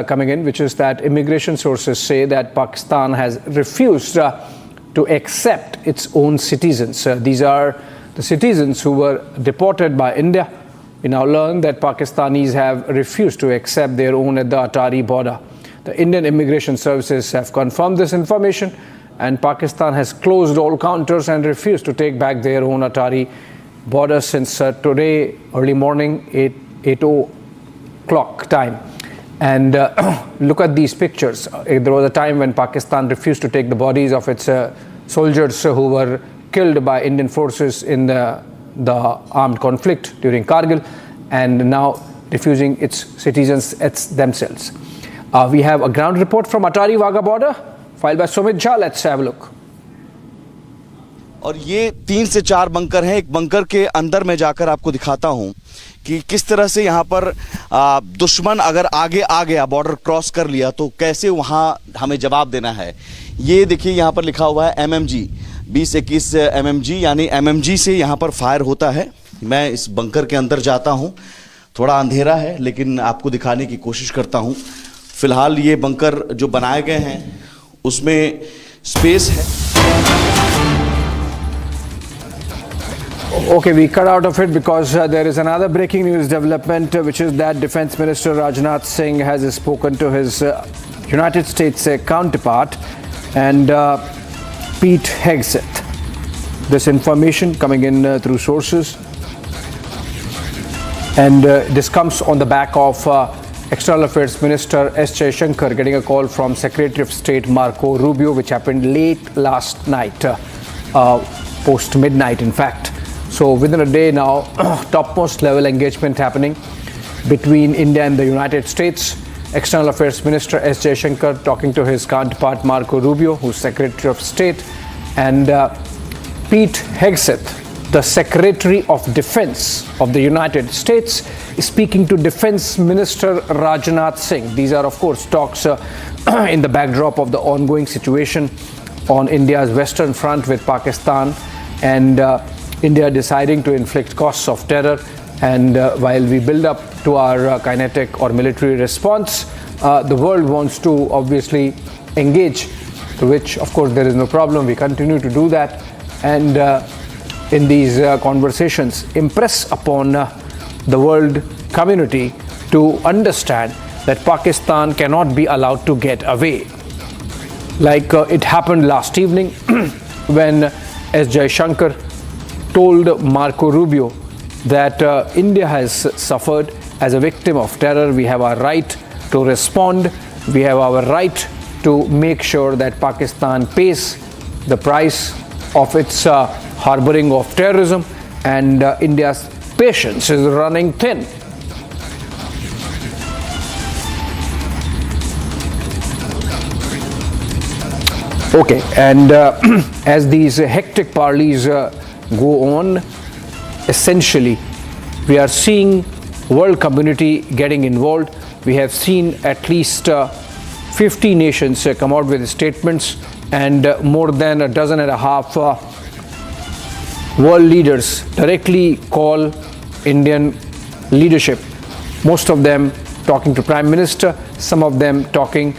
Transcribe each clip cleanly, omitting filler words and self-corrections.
coming in, which is that immigration sources say that Pakistan has refused to accept its own citizens. These are the citizens who were deported by India. We now learn that Pakistanis have refused to accept their own at the Atari border. The Indian immigration services have confirmed this information, and Pakistan has closed all counters and refused to take back their own Atari border since today early morning 8 o'clock time. And look at these pictures. There was a time when Pakistan refused to take the bodies of its soldiers who were killed by Indian forces in the armed conflict during Kargil, and now refusing its citizens themselves. We have a ground report from Atari Wagah border, filed by Sumit Jha. Let's have a look. और ये 3 से 4 bunker हैं। एक bunker के अंदर मैं जाकर आपको दिखाता हूं कि किस तरह से यहाँ पर दुश्मन अगर आगे आ गया, बॉर्डर क्रॉस कर लिया, तो कैसे वहाँ हमें जवाब देना है। ये देखिए यहाँ पर लिखा हुआ है MMG 20-21 MMG, यानी MMG से यहाँ पर फायर होता है। मैं इस बंकर के अंदर जाता हूँ, थोड़ा अंधेरा है लेकिन आपको दिखाने की कोशिश करता हूँ। फिलहाल ये बंकर जो बनाए गए हैं उसमें स्पेस है। Okay, we cut out of it because there is another breaking news development, which is that Defence Minister Rajnath Singh has spoken to his United States counterpart and Pete Hegseth. This information coming in through sources, and this comes on the back of External Affairs Minister S. Jaishankar getting a call from Secretary of State Marco Rubio, which happened late last night, post midnight in fact. So within a day now, topmost level engagement happening between India and the United States. External Affairs Minister S. Jaishankar talking to his counterpart Marco Rubio, who's Secretary of State, and Pete Hegseth, the Secretary of Defense of the United States, is speaking to Defence Minister Rajnath Singh. These are, of course, talks in the backdrop of the ongoing situation on India's western front with Pakistan and India deciding to inflict costs of terror. And while we build up to our kinetic or military response, the world wants to obviously engage, to which of course there is no problem. We continue to do that, and in these conversations impress upon the world community to understand that Pakistan cannot be allowed to get away. Like it happened last evening when S. Jaishankar told Marco Rubio that India has suffered as a victim of terror. We have our right to respond. We have our right to make sure that Pakistan pays the price of its harboring of terrorism, and India's patience is running thin. Okay, and as these hectic parleys go on, essentially we are seeing world community getting involved. We have seen at least 50 nations come out with statements, and more than a dozen and a half world leaders directly call Indian leadership, most of them talking to Prime Minister, some of them talking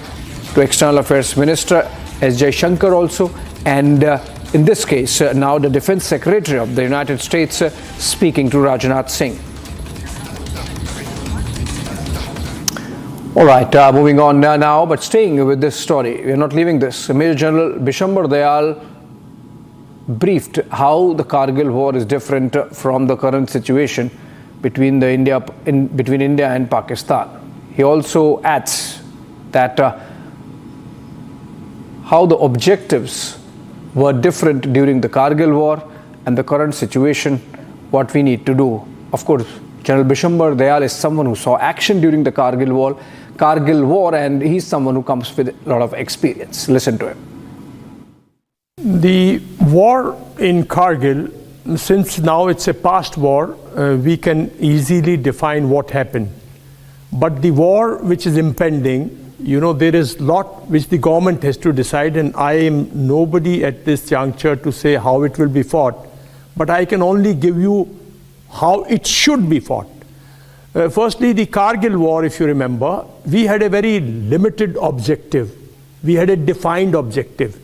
to External Affairs Minister S. Jaishankar also, and in this case, now the Defense Secretary of the United States speaking to Rajnath Singh. All right, moving on now, but staying with this story, we are not leaving this. Major General Bishambar Dayal briefed how the Kargil war is different from the current situation between India and Pakistan. He also adds that how the objectives were different during the Kargil war and the current situation, what we need to do. Of course, General Bishambar Dayal is someone who saw action during the Kargil war, and he's someone who comes with a lot of experience. Listen to him. The war in Kargil, since now it's a past war, we can easily define what happened. But the war which is impending, there is a lot which the government has to decide, and I am nobody at this juncture to say how it will be fought. But I can only give you how it should be fought. Firstly, the Kargil war, if you remember, we had a very limited objective. We had a defined objective.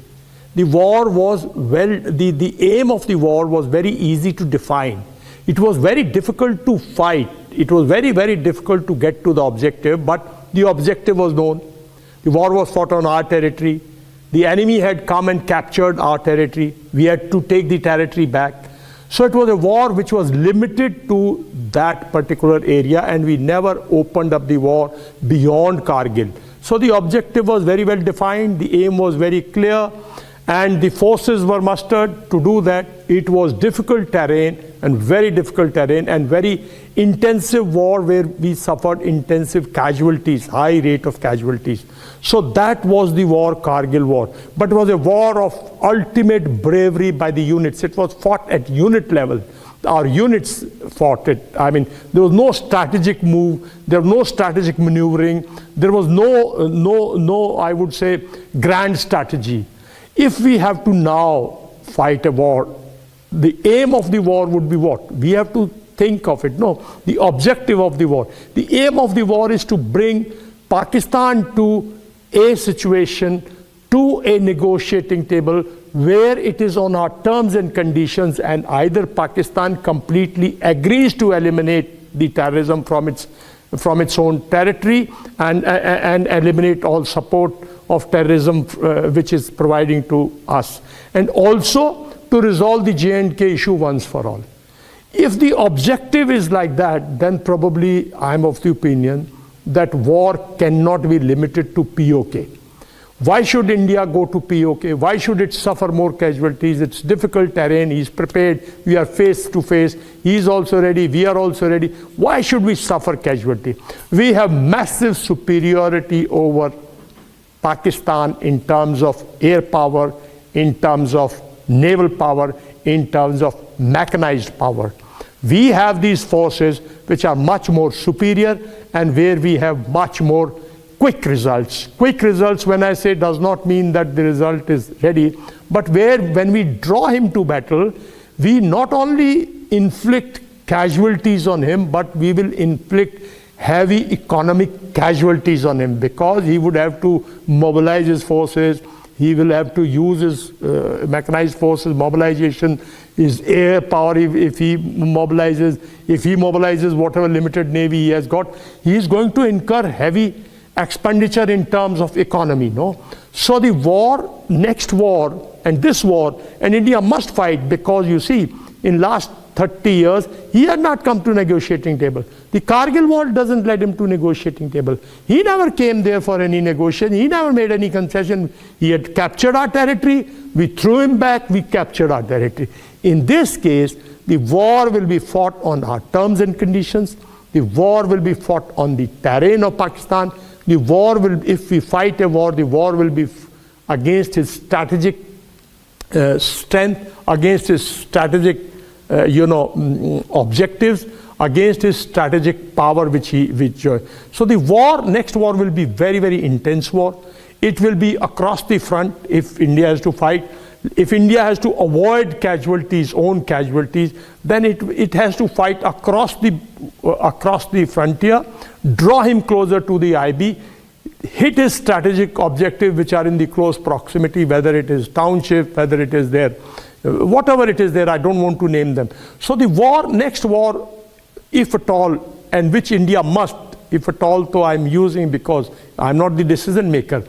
The war was, the aim of the war was very easy to define. It was very difficult to fight. It was very, very difficult to get to the objective, but the objective was known. The war was fought on our territory. The enemy had come and captured our territory. We had to take the territory back. So it was a war which was limited to that particular area, and we never opened up the war beyond Kargil. So the objective was very well defined, the aim was very clear, and the forces were mustered to do that. It was difficult terrain, and very difficult terrain, and very intensive war where we suffered intensive casualties, high rate of casualties. So that was the war, Kargil war. But it was a war of ultimate bravery by the units. It was fought at unit level. Our units fought it. I mean, there was no strategic move, there was no strategic maneuvering, there was no, I would say, grand strategy. If we have to now fight a war, the aim of the war would be what? We have to think of it. No, the objective of the war. The aim of the war is to bring Pakistan to a situation, to a negotiating table where it is on our terms and conditions, and either Pakistan completely agrees to eliminate the terrorism from its own territory and eliminate all support of terrorism which is providing to us, and also to resolve the J&K issue once for all. If the objective is like that, then probably I'm of the opinion that war cannot be limited to POK. Why should India go to POK? Why should it suffer more casualties? It's difficult terrain, he's prepared, we are face to face, he's also ready, we are also ready. Why should we suffer casualty? We have massive superiority over Pakistan in terms of air power, in terms of naval power, in terms of mechanized power. We have these forces which are much more superior and where we have much more quick results. Quick results, when I say, does not mean that the result is ready, but where when we draw him to battle, we not only inflict casualties on him, but we will inflict heavy economic casualties on him, because he would have to mobilize his forces, he will have to use his mechanized forces, mobilization, his air power if he mobilizes whatever limited navy he has got, he is going to incur heavy expenditure in terms of economy, no? So the war, next war, and this war, and India must fight, because you see, in last 30 years, he had not come to negotiating table. The Kargil war doesn't lead him to negotiating table. He never came there for any negotiation. He never made any concession. He had captured our territory. We threw him back. We captured our territory. In this case, the war will be fought on our terms and conditions. The war will be fought on the terrain of Pakistan. The war will, if we fight a war, the war will be against his strategic strength, against his strategic objectives, against his strategic power so the war, next war will be very, very intense war. It will be across the front if India has to fight. If India has to avoid casualties, own casualties, then it has to fight across the frontier, draw him closer to the IB, hit his strategic objective which are in the close proximity, whether it is township, whether it is there, whatever it is there, I don't want to name them. So the war, next war, if at all, and which India must, if at all, though I'm using because I'm not the decision maker,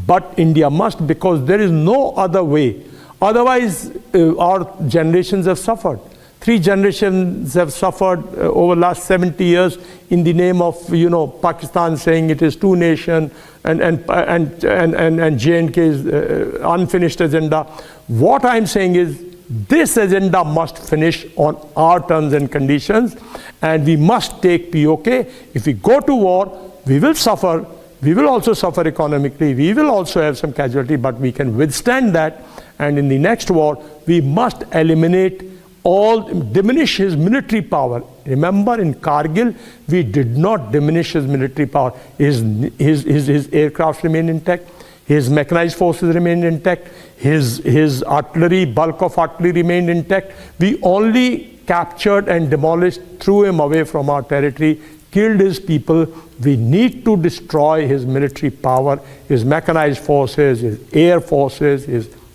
but India must, because there is no other way. Otherwise, our generations have suffered. 3 generations have suffered over the last 70 years in the name of, Pakistan saying it is 2 nations and J&K's unfinished agenda. What I'm saying is, this agenda must finish on our terms and conditions, and we must take POK. If we go to war, we will suffer. We will also suffer economically. We will also have some casualty, but we can withstand that. And in the next war, we must diminish his military power. Remember, in Kargil, we did not diminish his military power. His aircraft remained intact. His mechanized forces remained intact. His artillery, bulk of artillery remained intact. We only captured and demolished, threw him away from our territory, killed his people. We need to destroy his military power, his mechanized forces, his air forces,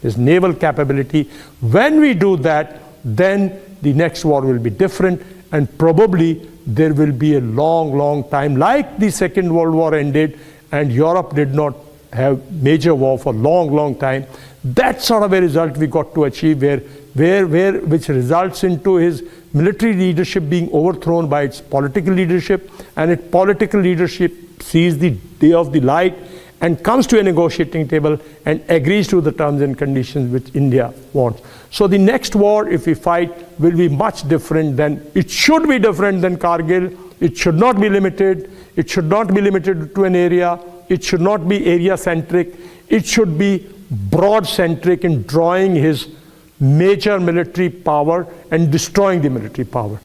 his naval capability. When we do that, then the next war will be different, and probably there will be a long, long time, like the Second World War ended, and Europe did not have major war for long, long time. That sort of a result we got to achieve, which results into his military leadership being overthrown by its political leadership, and its political leadership sees the day of the light and comes to a negotiating table and agrees to the terms and conditions which India wants. So the next war, if we fight, will be much different than, it should be different than Kargil. It should not be limited. It should not be limited to an area. It should not be area-centric. It should be broad-centric in drawing his major military power and destroying the military power.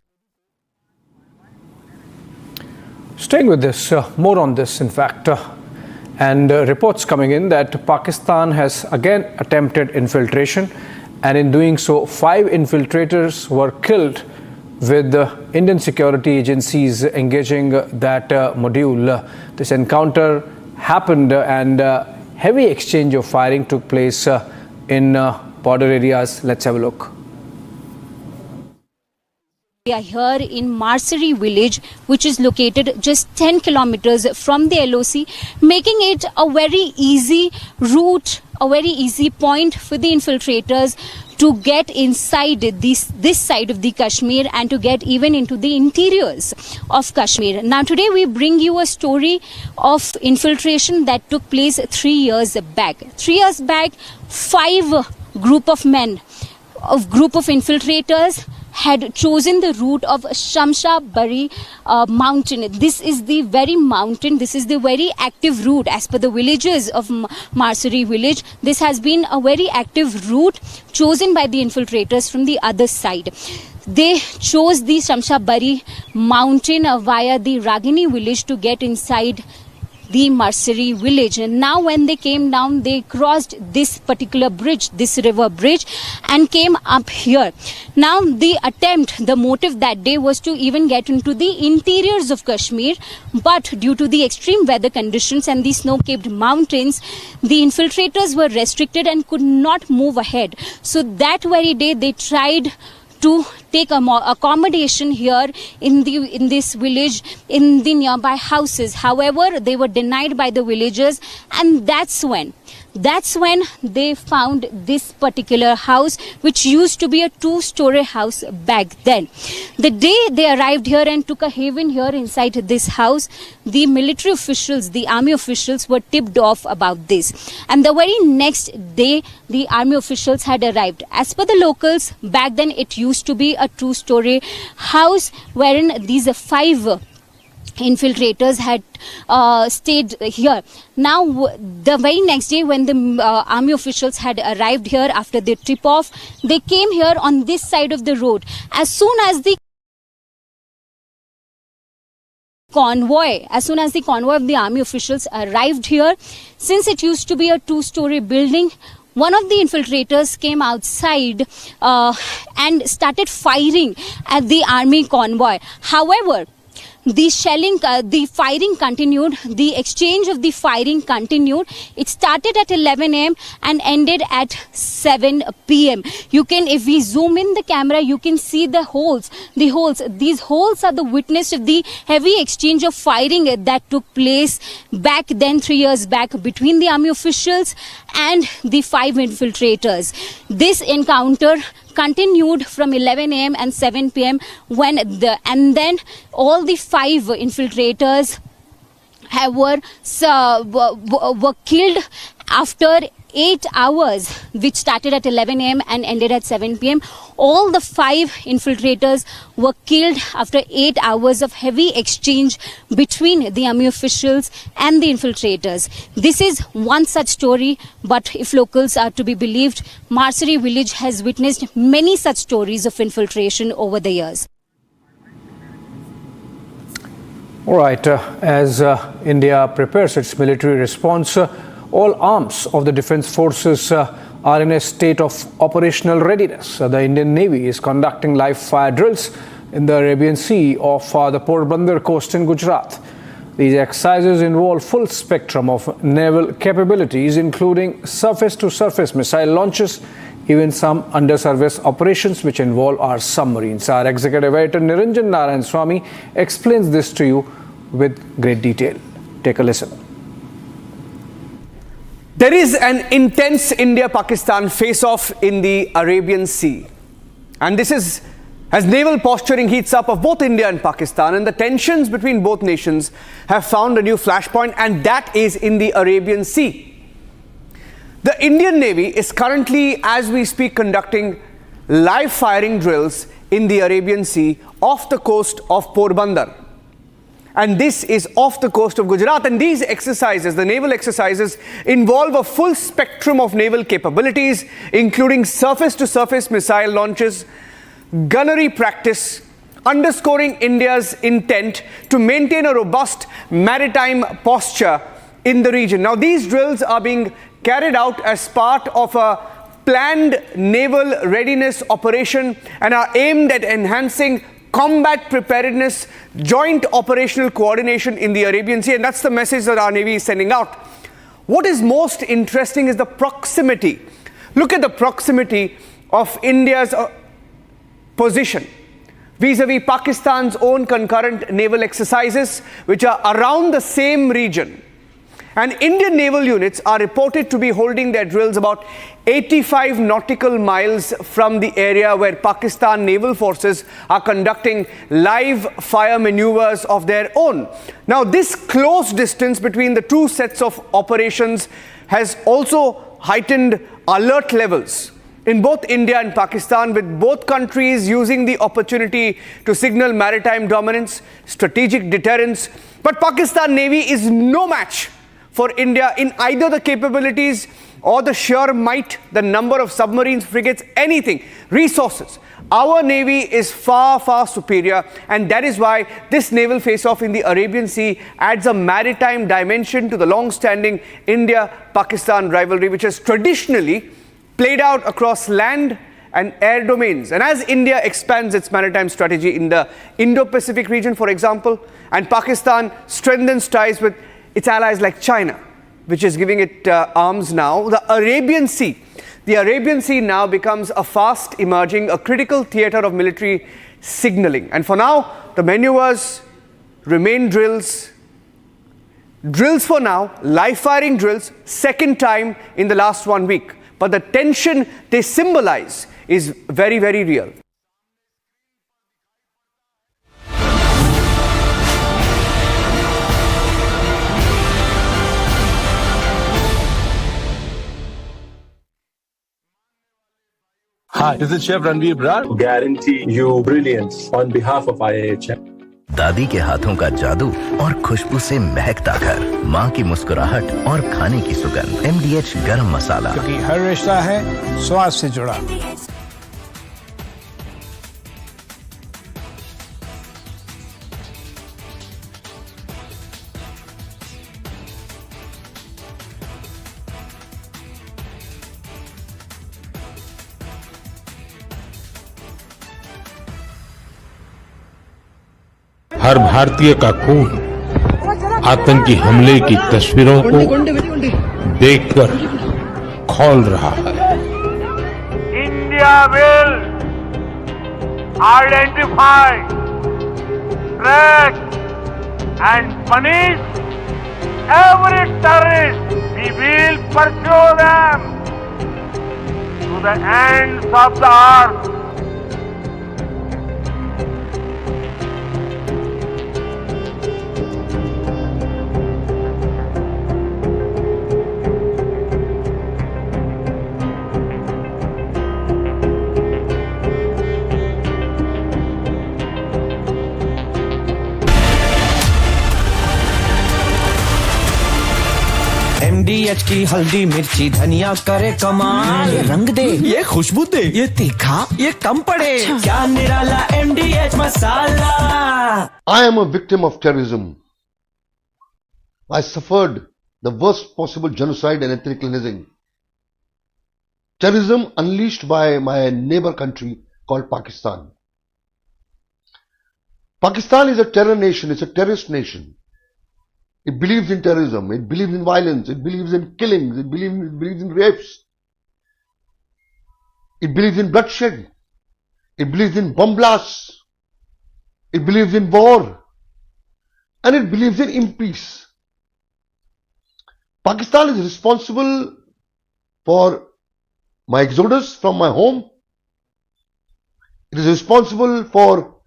Staying with this, more on this, in fact, and reports coming in that Pakistan has again attempted infiltration, and in doing so, 5 infiltrators were killed, with Indian security agencies engaging that module. This encounter happened, and heavy exchange of firing took place in border areas. Let's have a look. We are here in Marshal village, which is located just 10 kilometers from the LoC, making it a very easy route, a very easy point for the infiltrators to get inside this side of the Kashmir and to get even into the interiors of Kashmir. Now today we bring you a story of infiltration that took place 3 years back. 3 years back, 5 group of men, a group of infiltrators had chosen the route of Shamsha Bari mountain. This is the very mountain, this is the very active route as per the villagers of Marshal village. This has been a very active route chosen by the infiltrators from the other side. They chose the Shamsha Bari mountain via the Ragini village to get inside the Marshal village. And now when they came down, they crossed this particular bridge, this river bridge, and came up here. Now the attempt, the motive that day was to even get into the interiors of Kashmir, but due to the extreme weather conditions and the snow-capped mountains, the infiltrators were restricted and could not move ahead. So that very day they tried to take accommodation here in this village, in the nearby houses. However, they were denied by the villagers, and that's when they found this particular house, which used to be a 2-story house back then. The day they arrived here and took a haven here inside this house, the military officials, the army officials were tipped off about this. And the very next day, the army officials had arrived. As per the locals, back then it used to be a 2-story house wherein these 5 infiltrators had stayed here. Now the very next day when the army officials had arrived here after the trip off, they came here on this side of the road. As soon as the convoy of the army officials arrived here, since it used to be a 2-story building, one of the infiltrators came outside and started firing at the army convoy. However, the firing continued, the exchange of the firing continued. It started at 11 a.m. and ended at 7 p.m. You can, if we zoom in the camera, you can see the holes. These holes are the witness of the heavy exchange of firing that took place back then, 3 years back, between the army officials and the 5 infiltrators. This encounter continued from 11 a.m. and 7 p.m. and then all the 5 infiltrators were killed after 8 hours, which started at 11 a.m. and ended at 7 p.m. All the 5 infiltrators were killed after 8 hours of heavy exchange between the army officials and the infiltrators. This is one such story, but if locals are to be believed, Marshal village has witnessed many such stories of infiltration over the years. All right, as India prepares its military response, all arms of the defense forces are in a state of operational readiness. The Indian Navy is conducting live fire drills in the Arabian Sea off the Porbandar coast in Gujarat. These exercises involve full spectrum of naval capabilities, including surface-to-surface missile launches, even some under-surface operations which involve our submarines. Our executive editor Niranjan Narayan Swamy explains this to you with great detail. Take a listen. There is an intense India-Pakistan face-off in the Arabian Sea. And this is as naval posturing heats up of both India and Pakistan, and the tensions between both nations have found a new flashpoint, and that is in the Arabian Sea. The Indian Navy is currently, as we speak, conducting live firing drills in the Arabian Sea off the coast of Porbandar. And this is off the coast of Gujarat. And these exercises, the naval exercises, involve a full spectrum of naval capabilities, including surface-to-surface missile launches, gunnery practice, underscoring India's intent to maintain a robust maritime posture in the region. Now, these drills are being carried out as part of a planned naval readiness operation and are aimed at enhancing combat preparedness, joint operational coordination in the Arabian Sea, and that's the message that our Navy is sending out. What is most interesting is the proximity. Look at the proximity of India's position vis-a-vis Pakistan's own concurrent naval exercises, which are around the same region. And Indian naval units are reported to be holding their drills about 85 nautical miles from the area where Pakistan naval forces are conducting live fire maneuvers of their own. Now, this close distance between the two sets of operations has also heightened alert levels in both India and Pakistan, with both countries using the opportunity to signal maritime dominance, strategic deterrence. But Pakistan Navy is no match for India in either the capabilities or the sheer might, the number of submarines, frigates, anything, resources. Our Navy is far, far superior, and that is why this naval face-off in the Arabian Sea adds a maritime dimension to the long-standing India-Pakistan rivalry, which has traditionally played out across land and air domains. And as India expands its maritime strategy in the Indo-Pacific region, for example, and Pakistan strengthens ties with its allies like China, which is giving it arms now, the Arabian Sea now becomes a fast emerging, a critical theater of military signaling. And for now, the maneuvers remain drills. Drills for now, live firing drills, second time in the last 1 week. But the tension they symbolize is very, very real. Hi, this is Chef Ranveer Brar. Guarantee you brilliance on behalf of IIHM. दादी के हाथों का जादू और खुशबू से महकता घर, माँ की मुस्कुराहट और खाने की सुगंध। MDH गरम मसाला, क्योंकि हर रिश्ता है स्वाद से जुड़ा। हर भारतीय का खून आतंकी हमले की तस्वीरों को देखकर खौल रहा है। India will identify, track and punish every terrorist. We will pursue them to the ends of the earth. MDH की हल्दी मिर्ची धनिया करे कमाल, ये रंग दे, ये खुशबू दे, ये तीखा, ये कम पड़े, क्या निराला MDH masala. I am a victim of terrorism. I suffered the worst possible genocide and ethnic cleansing. Terrorism unleashed by my neighbor country called Pakistan. Pakistan is a terror nation, it's a terrorist nation. It believes in terrorism, it believes in violence, it believes in killings, it believes in rapes. It believes in bloodshed. It believes in bomb blasts. It believes in war. And it believes in impeace. Pakistan is responsible for my exodus from my home. It is responsible for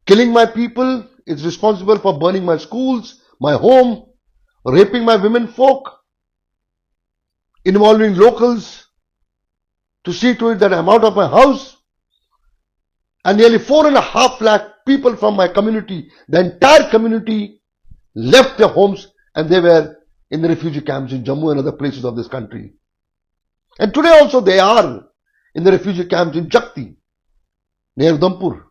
killing my people. It's responsible for burning my schools, my home, raping my women folk, involving locals to see to it that I'm out of my house. And nearly 4.5 lakh people from my community, the entire community, left their homes and they were in the refugee camps in Jammu and other places of this country. And today also they are in the refugee camps in Jakti, near Udhampur.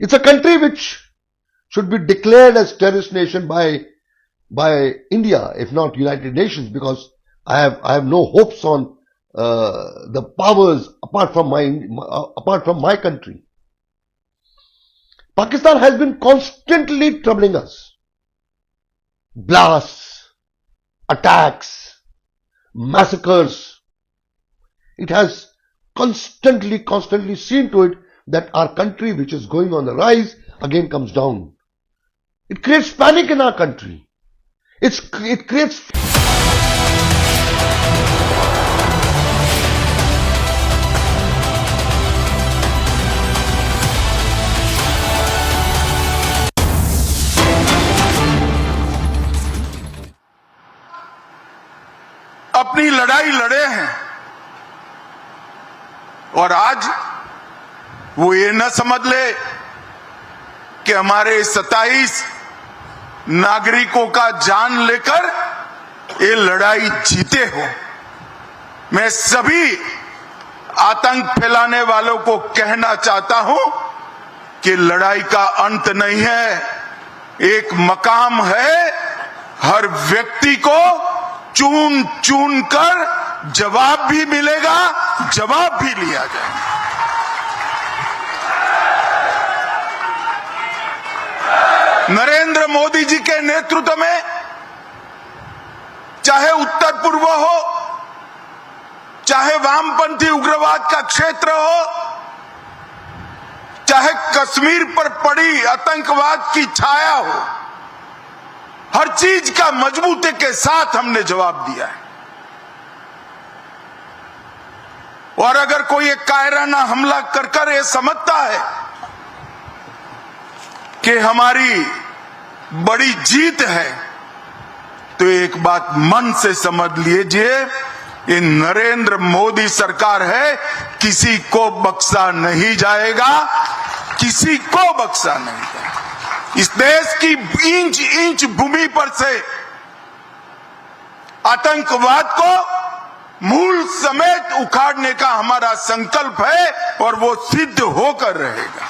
It's a country which should be declared as terrorist nation by India, if not United Nations, because I have no hopes on the powers apart from my country. Pakistan has been constantly troubling us. Blasts, attacks, massacres. It has constantly seen to it that our country, which is going on the rise, again comes down. It creates panic in our country. It creates अपनी लड़ाई लड़े हैं और आज वो ये न समझ ले कि हमारे 27 नागरिकों का जान लेकर ये लड़ाई जीते हो। मैं सभी आतंक फैलाने वालों को कहना चाहता हूं कि लड़ाई का अंत नहीं है, एक मकाम है। हर व्यक्ति को चुन चुन कर जवाब भी मिलेगा, जवाब भी लिया जाएगा। नरेंद्र मोदी जी के नेतृत्व में चाहे उत्तर पूर्व हो, चाहे वामपंथी उग्रवाद का क्षेत्र हो, चाहे कश्मीर पर पड़ी आतंकवाद की छाया हो, हर चीज का मजबूती के साथ हमने जवाब दिया है। और अगर कोई एक कायराना हमला कर ये समझता है कि हमारी बड़ी जीत है, तो एक बात मन से समझ लीजिए, ये नरेंद्र मोदी सरकार है, किसी को बख्शा नहीं जाएगा, किसी को बख्शा नहीं जाएगा। इस देश की इंच इंच भूमि पर से आतंकवाद को मूल समेत उखाड़ने का हमारा संकल्प है और वो सिद्ध होकर रहेगा।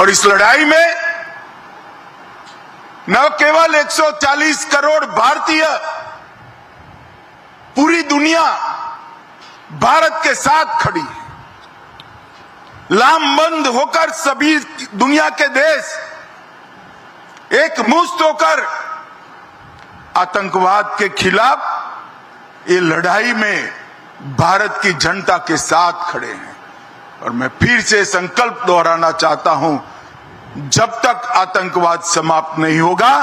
और इस लड़ाई में न केवल 140 करोड़ भारतीय, पूरी दुनिया भारत के साथ खड़ी है। लामबंद होकर सभी दुनिया के देश एक मुश्त होकर आतंकवाद के खिलाफ ये लड़ाई में भारत की जनता के साथ खड़े हैं। और मैं फिर से संकल्प दोहराना चाहता हूं, जब तक आतंकवाद समाप्त नहीं होगा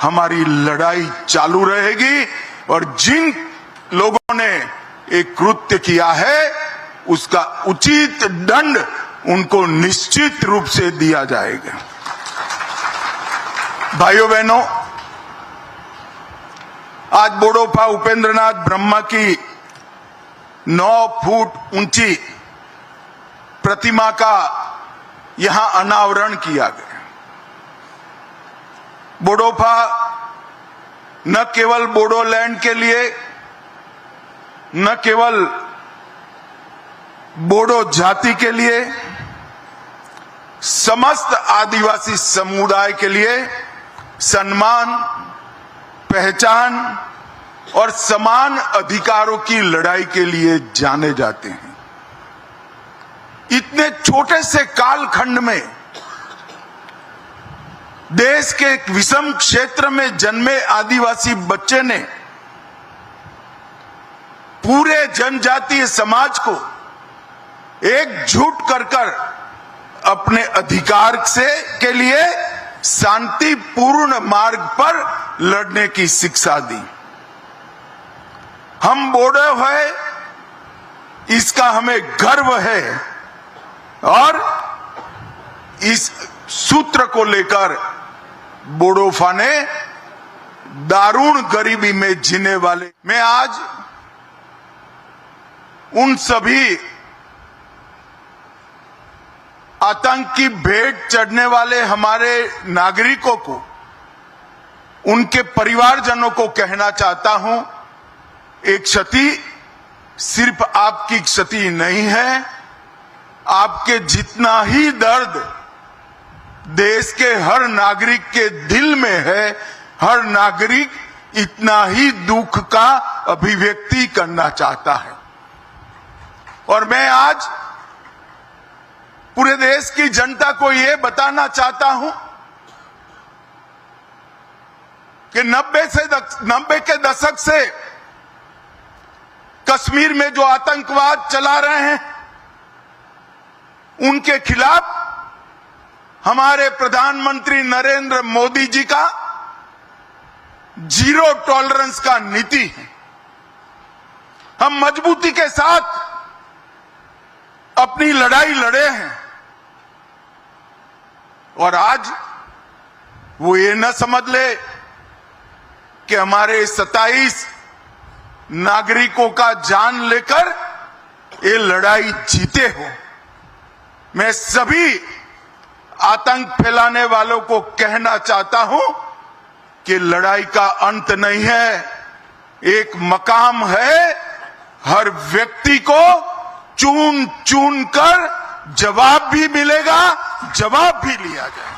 हमारी लड़ाई चालू रहेगी। और जिन लोगों ने एक कृत्य किया है उसका उचित दंड उनको निश्चित रूप से दिया जाएगा। भाइयों बहनों, आज बोडोफा उपेंद्रनाथ ब्रह्मा की 9 फुट ऊंची प्रतिमा का यहां अनावरण किया गया। बोडोफा न केवल बोडोलैंड के लिए, न केवल बोडो जाति के लिए, समस्त आदिवासी समुदाय के लिए सम्मान, पहचान और समान अधिकारों की लड़ाई के लिए जाने जाते हैं। इतने छोटे से कालखंड में देश के एक विषम क्षेत्र में जन्मे आदिवासी बच्चे ने पूरे जनजातीय समाज को एकजुट कर अपने अधिकार के लिए शांतिपूर्ण मार्ग पर लड़ने की शिक्षा दी। हम बोडो है, इसका हमें गर्व है और इस सूत्र को लेकर बोडोफा ने दारुण गरीबी में जीने वाले मैं आज उन सभी आतंक की भेंट चढ़ने वाले हमारे नागरिकों को, उनके परिवारजनों को कहना चाहता हूं, एक क्षति सिर्फ आपकी क्षति नहीं है, आपके जितना ही दर्द देश के हर नागरिक के दिल में है, हर नागरिक इतना ही दुख का अभिव्यक्ति करना चाहता है। और मैं आज पूरे देश की जनता को यह बताना चाहता हूं कि 90 के दशक से कश्मीर में जो आतंकवाद चला रहे हैं, उनके खिलाफ हमारे प्रधानमंत्री नरेंद्र मोदी जी का जीरो टॉलरेंस का नीति है। हम मजबूती के साथ अपनी लड़ाई लड़े हैं और आज वो ये न समझ ले कि हमारे 27 नागरिकों का जान लेकर ये लड़ाई जीते हो। मैं सभी आतंक फैलाने वालों को कहना चाहता हूं कि लड़ाई का अंत नहीं है, एक मकाम है। हर व्यक्ति को चुन चुन कर जवाब भी मिलेगा, जवाब भी लिया जाएगा।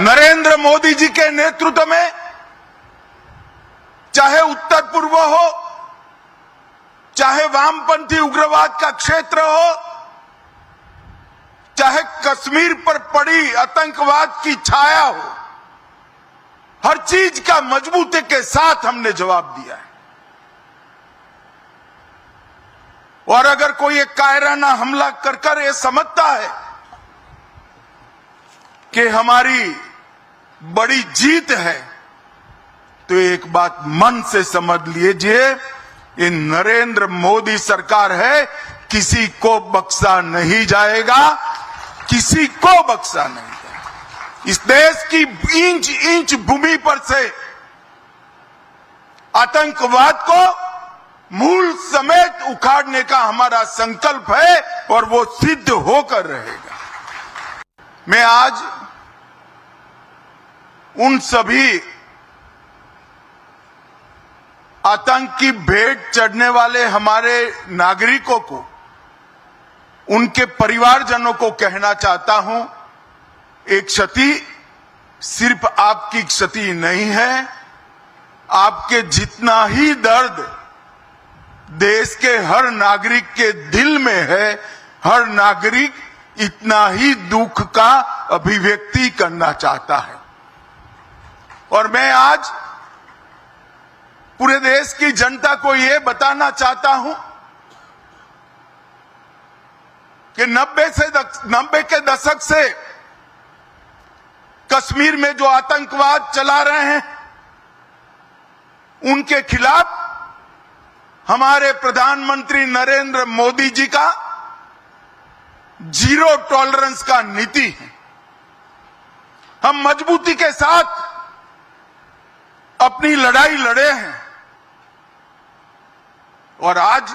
नरेंद्र मोदी जी के नेतृत्व में चाहे उत्तर पूर्व हो, चाहे वामपंथी उग्रवाद का क्षेत्र हो, चाहे कश्मीर पर पड़ी आतंकवाद की छाया हो, हर चीज का मजबूती के साथ हमने जवाब दिया है। और अगर कोई एक कायराना हमला कर ये समझता है कि हमारी बड़ी जीत है, तो एक बात मन से समझ लीजिए, ये नरेंद्र मोदी सरकार है, किसी को बख्शा नहीं जाएगा, किसी को बख्शा नहीं जाएगा। इस देश की इंच इंच भूमि पर से आतंकवाद को मूल समेत उखाड़ने का हमारा संकल्प है और वो सिद्ध होकर रहेगा। मैं आज उन सभी आतंक की भेंट चढ़ने वाले हमारे नागरिकों को, उनके परिवारजनों को कहना चाहता हूं, एक क्षति सिर्फ आपकी क्षति नहीं है, आपके जितना ही दर्द देश के हर नागरिक के दिल में है, हर नागरिक इतना ही दुख का अभिव्यक्ति करना चाहता है। और मैं आज पूरे देश की जनता को यह बताना चाहता हूं कि 90 के दशक से कश्मीर में जो आतंकवाद चला रहे हैं, उनके खिलाफ हमारे प्रधानमंत्री नरेंद्र मोदी जी का जीरो टॉलरेंस का नीति है। हम मजबूती के साथ अपनी लड़ाई लड़े हैं और आज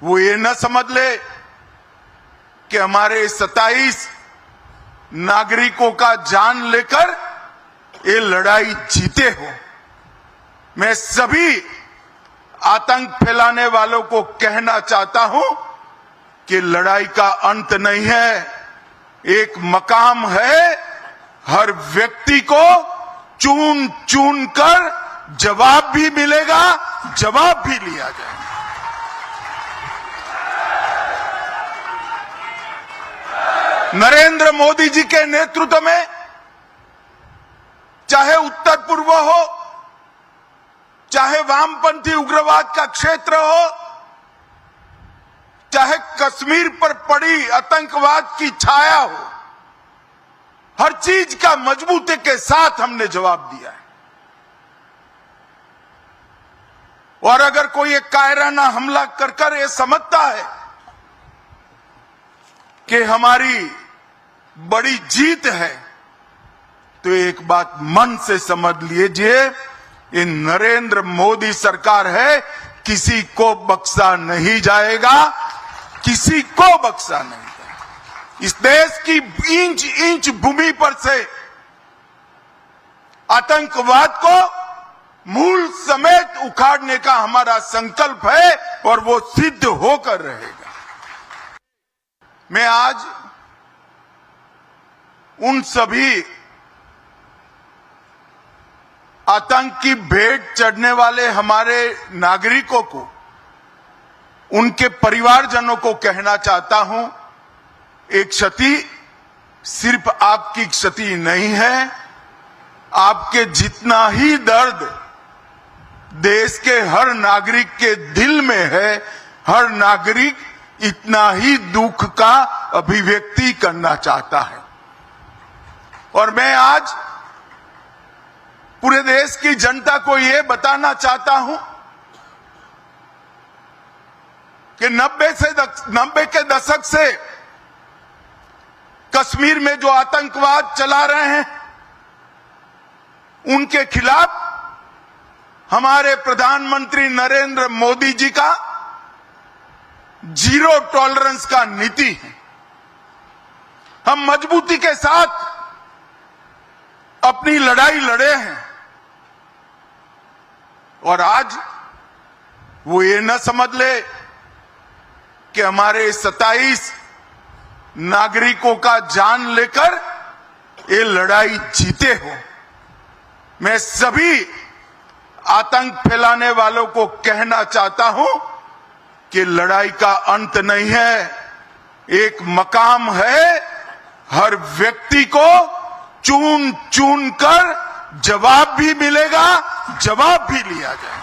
वो ये न समझ ले कि हमारे 27 नागरिकों का जान लेकर ये लड़ाई जीते हो। मैं सभी आतंक फैलाने वालों को कहना चाहता हूं कि लड़ाई का अंत नहीं है, एक मकाम है। हर व्यक्ति को चुन चुन कर जवाब भी मिलेगा, जवाब भी लिया जाएगा। नरेंद्र मोदी जी के नेतृत्व में चाहे उत्तर पूर्व हो, चाहे वामपंथी उग्रवाद का क्षेत्र हो, चाहे कश्मीर पर पड़ी आतंकवाद की छाया हो, हर चीज का मजबूती के साथ हमने जवाब दिया है। और अगर कोई एक कायराना हमला कर कर ये समझता है कि हमारी बड़ी जीत है, तो एक बात मन से समझ लीजिए, ये नरेंद्र मोदी सरकार है, किसी को बख्शा नहीं जाएगा, किसी को बख्शा नहीं जाएगा। इस देश की इंच इंच भूमि पर से आतंकवाद को मूल समेत उखाड़ने का हमारा संकल्प है और वो सिद्ध होकर रहेगा। मैं आज उन सभी आतंक की भेंट चढ़ने वाले हमारे नागरिकों को, उनके परिवारजनों को कहना चाहता हूं, एक क्षति सिर्फ आपकी क्षति नहीं है, आपके जितना ही दर्द देश के हर नागरिक के दिल में है, हर नागरिक इतना ही दुख का अभिव्यक्ति करना चाहता है। और मैं आज पूरे देश की जनता को यह बताना चाहता हूं कि 90 के दशक से कश्मीर में जो आतंकवाद चला रहे हैं, उनके खिलाफ हमारे प्रधानमंत्री नरेंद्र मोदी जी का जीरो टॉलरेंस का नीति है। हम मजबूती के साथ अपनी लड़ाई लड़े हैं और आज वो ये न समझ ले कि हमारे 27 नागरिकों का जान लेकर ये लड़ाई जीते हो। मैं सभी आतंक फैलाने वालों को कहना चाहता हूं कि लड़ाई का अंत नहीं है, एक मकाम है। हर व्यक्ति को चुन चुन कर जवाब भी मिलेगा, जवाब भी लिया जाएगा।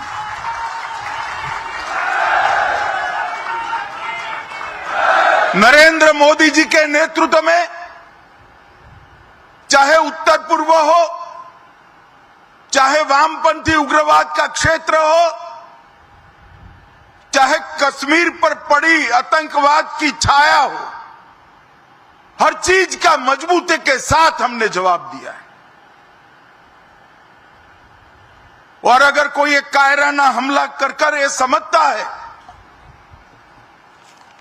नरेंद्र मोदी जी के नेतृत्व में चाहे उत्तर पूर्व हो, चाहे वामपंथी उग्रवाद का क्षेत्र हो, चाहे कश्मीर पर पड़ी आतंकवाद की छाया हो, हर चीज का मजबूती के साथ हमने जवाब दिया है। और अगर कोई एक कायराना हमला कर कर ये समझता है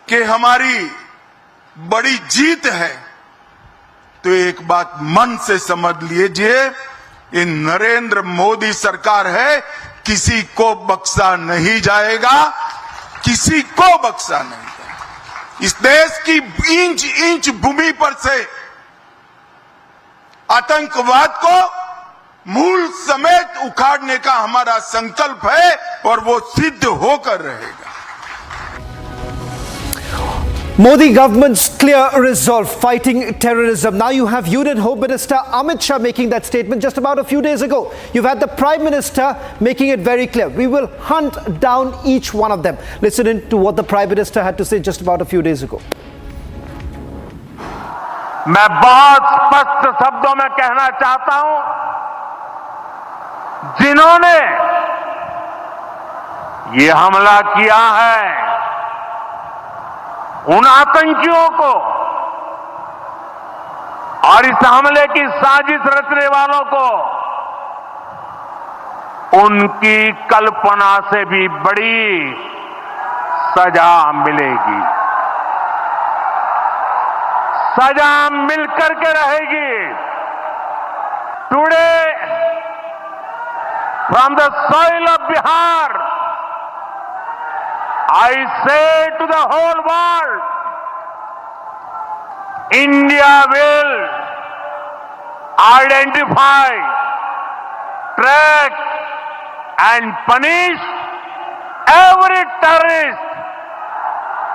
कि हमारी बड़ी जीत है, तो एक बात मन से समझ लीजिए, ये नरेंद्र मोदी सरकार है, किसी को बख्शा नहीं जाएगा, किसी को बख्शा नहीं जाएगा। इस देश की इंच इंच भूमि पर से आतंकवाद को मूल समेत उखाड़ने का हमारा संकल्प है और वो सिद्ध होकर रहेगा। Modi government's clear resolve fighting terrorism. Now you have Union Home Minister Amit Shah making that statement just about a few days ago. You've had the Prime Minister making it very clear. We will hunt down each one of them. Listen in to what the Prime Minister had to say just about a few days ago. मैं बहुत स्पष्ट शब्दों में कहना चाहता हूं, जिन्होंने ये हमला किया है, उन आतंकियों को और इस हमले की साजिश रचने वालों को उनकी कल्पना से भी बड़ी सजा मिलेगी। सजा मिलकर के रहेगी। Today from the soil of Bihar I say to the whole world, India will identify, track and punish every terrorist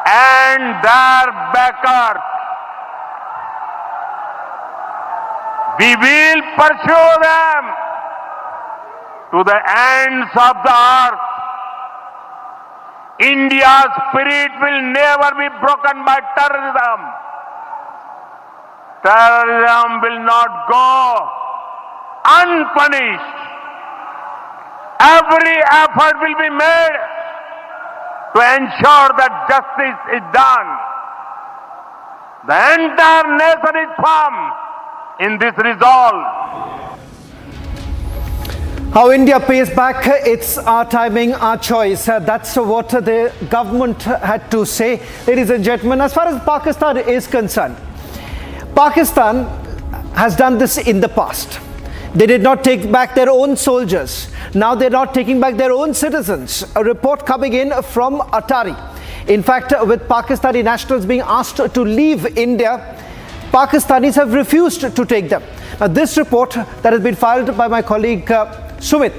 and their backers. We will pursue them to the ends of the earth. India's spirit will never be broken by terrorism. Terrorism will not go unpunished. Every effort will be made to ensure that justice is done. The entire nation is firm in this resolve. How India pays back, it's our timing, our choice. That's what the government had to say. Ladies and gentlemen, as far as Pakistan is concerned, Pakistan has done this in the past. They did not take back their own soldiers. Now they're not taking back their own citizens. A report coming in from Atari. In fact, with Pakistani nationals being asked to leave India, Pakistanis have refused to take them. Now, this report that has been filed by my colleague Sumit,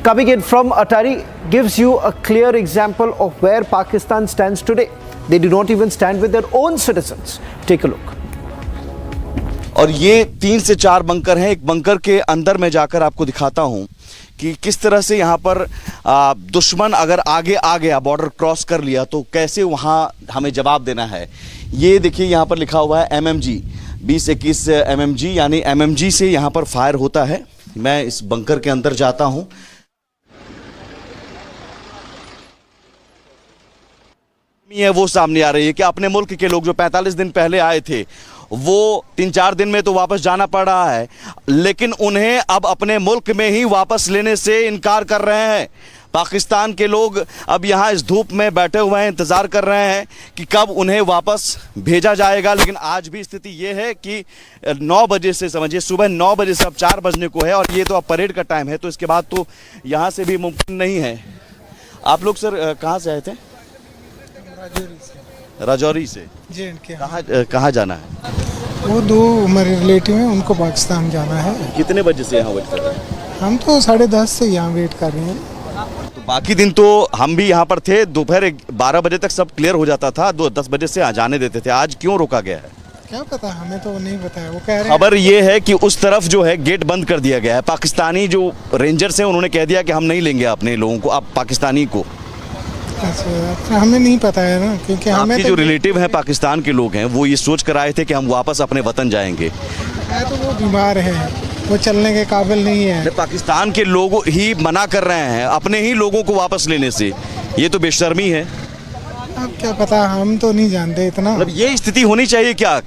coming in from Atari, gives you a clear example of where Pakistan stands today. They do not even stand with their own citizens. Take a look. और ये 3 से 4 bunker हैं। एक bunker के अंदर मैं जाकर आपको दिखाता हूं कि किस तरह से यहाँ पर दुश्मन अगर आगे आ गया, बॉर्डर क्रॉस कर लिया, तो कैसे वहाँ हमें जवाब देना है। ये देखिए यहाँ पर लिखा हुआ है MMG 20-21 MMG, यानी MMG से यहाँ पर फायर होता है। मैं इस बंकर के अंदर जाता हूँ। ये वो सामने आ रही है कि अपने मुल्क के लोग जो 45 दिन पहले आए थे, वो 3-4 दिन में तो वापस जाना पड़ रहा है, लेकिन उन्हें अब अपने मुल्क में ही वापस लेने से इनकार कर रहे हैं। पाकिस्तान के लोग अब यहाँ इस धूप में बैठे हुए हैं, इंतज़ार कर रहे हैं कि कब उन्हें वापस भेजा जाएगा। लेकिन आज भी स्थिति ये है कि 9 बजे से, समझिए सुबह 9 बजे से अब 4 बजने को है, और ये तो अब परेड का टाइम है, तो इसके बाद तो यहाँ से भी मुमकिन नहीं है। आप लोग सर कहाँ से आए थे? राजौरी से। कहाँ जाना है? वो 2 हमारे रिलेटिव हैं, उनको पाकिस्तान जाना है। कितने बजे से यहाँ वेट कर रहे हैं? हम तो 10:30 से यहाँ वेट कर रहे हैं। तो बाकी दिन तो हम भी यहाँ पर थे, दोपहर 12 बजे तक सब क्लियर हो जाता था, 10 बजे से जाने देते थे। आज क्यों रोका गया है? क्या पता, हमें तो नहीं पता है। वो कह रहे हैं, खबर ये है कि उस तरफ जो है गेट बंद कर दिया गया है। पाकिस्तानी जो रेंजर्स हैं उन्होंने कह दिया कि हम नहीं लेंगे अपने लोगों को, आप पाकिस्तानी को। अच्छा, हमें नहीं पता है ना, क्योंकि हमें जो रिलेटिव हैं पाकिस्तान के लोग हैं, वो ये सोच कर आए थे कि हम वापस अपने वतन जाएंगे। तो वो बीमार है, वो चलने के काबिल नहीं है। पाकिस्तान के लोग ही मना कर रहे हैं अपने ही लोगों को वापस लेने से। ये तो बेशर्मी है। अब क्या पता, हम तो नहीं जानते इतना। मतलब ये स्थिति होनी चाहिए क्या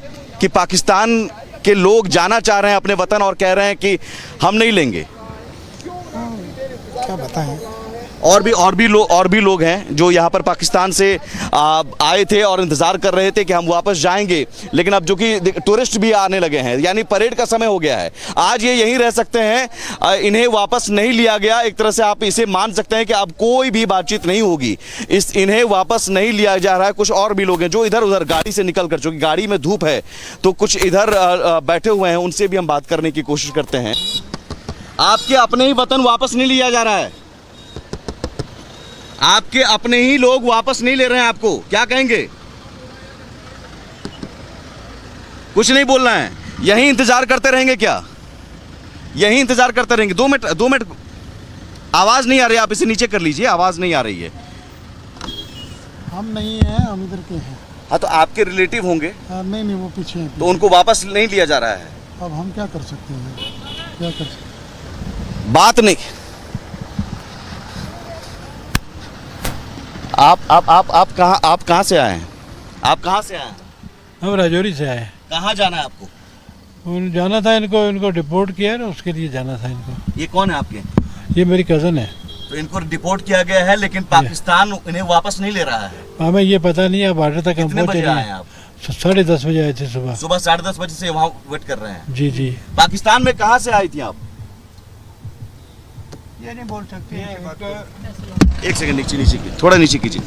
कि पाकिस्तान के लोग जाना चाह रहे हैं अपने वतन और कह रहे हैं कि हम नहीं लेंगे? क्या बताएं। और भी लोग हैं जो यहाँ पर पाकिस्तान से आए थे और इंतजार कर रहे थे कि हम वापस जाएंगे, लेकिन अब जो कि टूरिस्ट भी आने लगे हैं, यानी परेड का समय हो गया है। आज ये यहीं रह सकते हैं, इन्हें वापस नहीं लिया गया। एक तरह से आप इसे मान सकते हैं कि अब कोई भी बातचीत नहीं होगी, इन्हें वापस नहीं लिया जा रहा है। कुछ और भी लोग हैं जो इधर उधर गाड़ी से निकल कर, चूंकि गाड़ी में धूप है तो कुछ इधर बैठे हुए हैं, उनसे भी हम बात करने की कोशिश करते हैं। आपके अपने ही वतन वापस नहीं लिया जा रहा है, आपके अपने ही लोग वापस नहीं ले रहे हैं आपको, क्या कहेंगे? कुछ नहीं बोलना है, यहीं इंतजार करते रहेंगे क्या? यहीं इंतजार करते रहेंगे? 2 मिनट आवाज नहीं आ रही, आप इसे नीचे कर लीजिए, आवाज नहीं आ रही है। हम नहीं हैं, हम इधर के हैं। हाँ, तो आपके रिलेटिव होंगे। नहीं, वो पीछे हैं। तो उनको वापस नहीं लिया जा रहा है। अब हम क्या कर सकते हैं? क्या कर सकते? बात नहीं। आप कहाँ से आए हैं? आप कहाँ से आए हैं? हम राजौरी से आए। कहाँ जाना है आपको? जाना था इनको डिपोर्ट किया है, उसके लिए जाना था इनको। ये कौन है आपके? ये मेरी कज़न है। तो इनको डिपोर्ट किया गया है, लेकिन पाकिस्तान इन्हें वापस नहीं ले रहा है। हमें ये पता नहीं है, बॉर्डर तक हम पहुँचे नहीं। आप 10:30 बजे आए थे सुबह 10:30 बजे से वहाँ वेट कर रहे हैं। जी। पाकिस्तान में कहाँ से आई थी आप? ये नहीं बोल सकते। एक सेकंड नीचे की, थोड़ा नीचे कीजिए।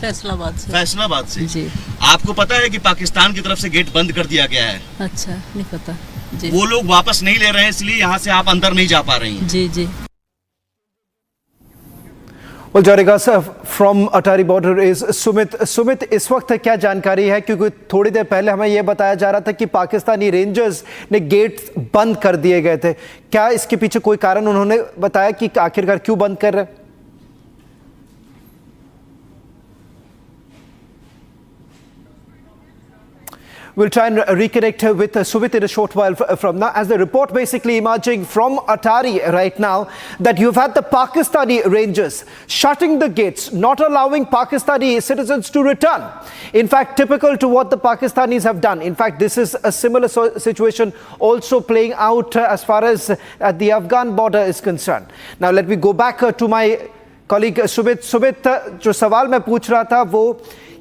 फैसलाबाद से जी। आपको पता है कि पाकिस्तान की तरफ से गेट बंद कर दिया गया है? अच्छा, नहीं पता। वो लोग वापस नहीं ले रहे हैं, इसलिए यहाँ से आप अंदर नहीं जा पा रही हैं। जी जी। Well, joining us from Atari border is Sumit. Sumit, इस वक्त क्या जानकारी है, क्योंकि थोड़ी देर पहले हमें यह बताया जा रहा था कि पाकिस्तानी रेंजर्स ने गेट्स बंद कर दिए गए थे। क्या इसके पीछे कोई कारण उन्होंने बताया कि आखिरकार क्यों बंद कर रहे हैं? We'll try and reconnect with Sumit in a short while from now, as the report basically emerging from Atari right now that you've had the Pakistani Rangers shutting the gates, not allowing Pakistani citizens to return. In fact, typical to what the Pakistanis have done. In fact, this is a similar situation also playing out as far as the Afghan border is concerned. Now, let me go back to my colleague Sumit. Sumit, जो सवाल मैं पूछ रहा था वो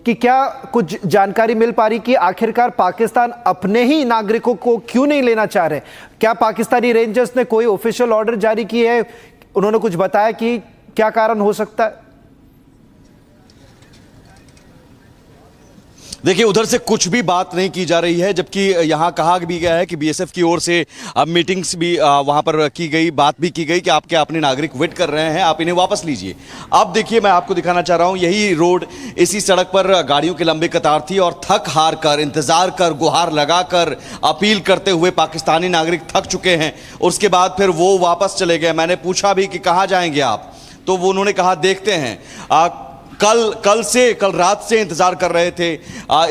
कि क्या कुछ जानकारी मिल पा रही कि आखिरकार पाकिस्तान अपने ही नागरिकों को क्यों नहीं लेना चाह रहे? क्या पाकिस्तानी रेंजर्स ने कोई ऑफिशियल ऑर्डर जारी की है? उन्होंने कुछ बताया कि क्या कारण हो सकता है? देखिए, उधर से कुछ भी बात नहीं की जा रही है, जबकि यहाँ कहा भी गया है कि बीएसएफ की ओर से अब मीटिंग्स भी वहाँ पर की गई, बात भी की गई कि आपके अपने नागरिक वेट कर रहे हैं, आप इन्हें वापस लीजिए। अब देखिए, मैं आपको दिखाना चाह रहा हूँ, यही रोड, इसी सड़क पर गाड़ियों की लंबी कतार थी और थक हार कर, इंतजार कर, गुहार लगाकर अपील करते हुए पाकिस्तानी नागरिक थक चुके हैं। उसके बाद फिर वो वापस चले गए। मैंने पूछा भी कि कहाँ जाएंगे आप, तो वो उन्होंने कहा देखते हैं। कल रात से इंतजार कर रहे थे।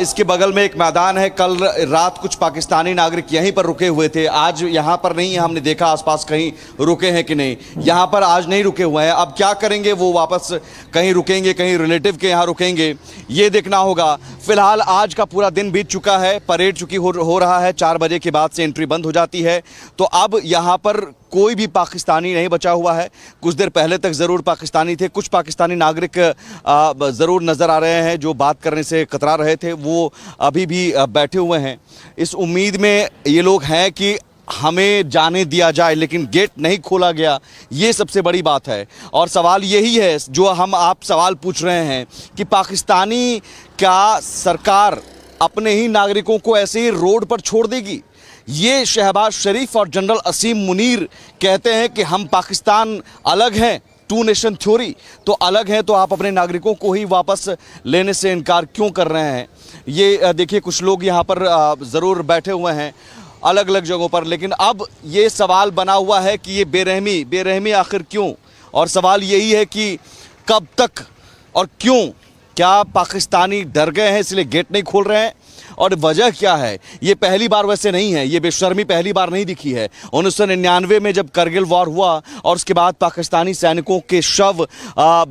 इसके बगल में एक मैदान है, कल रात कुछ पाकिस्तानी नागरिक यहीं पर रुके हुए थे। आज यहाँ पर नहीं है, हमने देखा आसपास कहीं रुके हैं कि नहीं। यहाँ पर आज नहीं रुके हुए हैं। अब क्या करेंगे, वो वापस कहीं रुकेंगे, कहीं रिलेटिव के यहाँ रुकेंगे, ये देखना होगा। फिलहाल आज का पूरा दिन बीत चुका है, परेड चुकी हो रहा है, 4 बजे के बाद से एंट्री बंद हो जाती है। तो अब यहाँ पर कोई भी पाकिस्तानी नहीं बचा हुआ है। कुछ देर पहले तक ज़रूर पाकिस्तानी थे, कुछ पाकिस्तानी नागरिक ज़रूर नज़र आ रहे हैं जो बात करने से कतरा रहे थे, वो अभी भी बैठे हुए हैं। इस उम्मीद में ये लोग हैं कि हमें जाने दिया जाए, लेकिन गेट नहीं खोला गया, ये सबसे बड़ी बात है। और सवाल यही है जो आप सवाल पूछ रहे हैं कि पाकिस्तानी क्या सरकार अपने ही नागरिकों को ऐसे ही रोड पर छोड़ देगी? ये शहबाज शरीफ और जनरल असीम मुनीर कहते हैं कि हम पाकिस्तान अलग हैं, 2 नेशन थ्योरी, तो अलग है, तो आप अपने नागरिकों को ही वापस लेने से इनकार क्यों कर रहे हैं? ये देखिए, कुछ लोग यहाँ पर ज़रूर बैठे हुए हैं अलग अलग जगहों पर, लेकिन अब ये सवाल बना हुआ है कि ये बेरहमी आखिर क्यों? और सवाल यही है कि कब तक और क्यों? क्या पाकिस्तानी डर गए हैं इसलिए गेट नहीं खोल रहे हैं? और वजह क्या है? ये पहली बार वैसे नहीं है, ये बेशर्मी पहली बार नहीं दिखी है। 1999 में जब करगिल वॉर हुआ और उसके बाद पाकिस्तानी सैनिकों के शव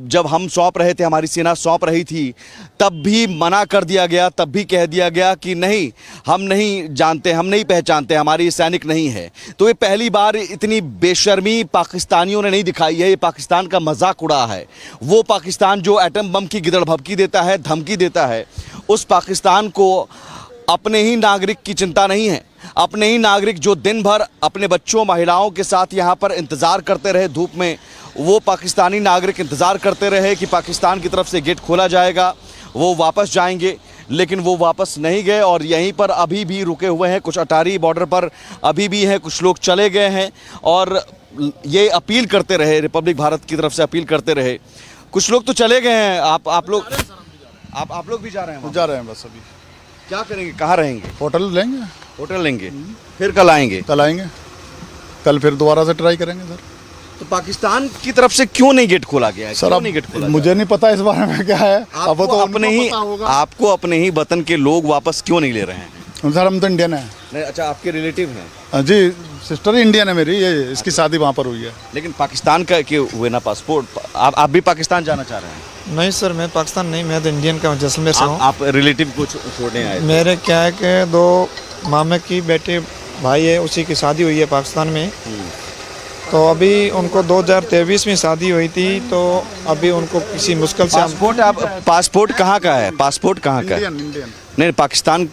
जब हम सौंप रहे थे, हमारी सेना सौंप रही थी, तब भी मना कर दिया गया, तब भी कह दिया गया कि नहीं, हम नहीं जानते, हम नहीं पहचानते, हमारी सैनिक नहीं है। तो ये पहली बार इतनी बेशर्मी पाकिस्तानियों ने नहीं दिखाई है। ये पाकिस्तान का मजाक उड़ा है। वो पाकिस्तान जो एटम बम की गिदड़ भभकी देता है, धमकी देता है, उस पाकिस्तान को अपने ही नागरिक की चिंता नहीं है। अपने ही नागरिक जो दिन भर अपने बच्चों, महिलाओं के साथ यहाँ पर इंतज़ार करते रहे धूप में, वो पाकिस्तानी नागरिक इंतज़ार करते रहे कि पाकिस्तान की तरफ से गेट खोला जाएगा, वो वापस जाएंगे, लेकिन वो वापस नहीं गए और यहीं पर अभी भी रुके हुए हैं। कुछ अटारी बॉर्डर पर अभी भी हैं, कुछ लोग चले गए हैं और ये अपील करते रहे, रिपब्लिक भारत की तरफ से अपील करते रहे। कुछ लोग तो चले गए हैं। आप लोग भी जा रहे हैं? जा रहे हैं बस। अभी क्या करेंगे, कहाँ रहेंगे? होटल लेंगे। होटल लेंगे, फिर कल आएंगे? कल फिर दोबारा से ट्राई करेंगे सर। तो पाकिस्तान की तरफ से क्यों नहीं गेट खोला गया है? सर अब मुझे नहीं पता इस बारे में क्या है। अब तो आपको अपने ही वतन के लोग वापस क्यों नहीं ले रहे हैं? सर हम तो इंडियन है। नहीं, अच्छा, आपके रिलेटिव हैं? जी, सिस्टर इंडियन है मेरी, ये इसकी शादी वहाँ पर हुई है। लेकिन पाकिस्तान का के हुए ना पासपोर्ट, आप भी पाकिस्तान जाना चाह रहे हैं? नहीं सर, मैं पाकिस्तान नहीं, मैं तो इंडियन का जैसलमेर से हूँ। आप रिलेटिव को छोड़ने आए? मेरे क्या है कि 2 मामे की बेटे भाई है, उसी की शादी हुई है पाकिस्तान में। तो अभी उनको 2023 में शादी हुई थी, तो अभी उनको किसी मुश्किल से पासपोर्ट कहाँ का है? पासपोर्ट कहाँ का है? इंडियन। नहीं, पाकिस्तान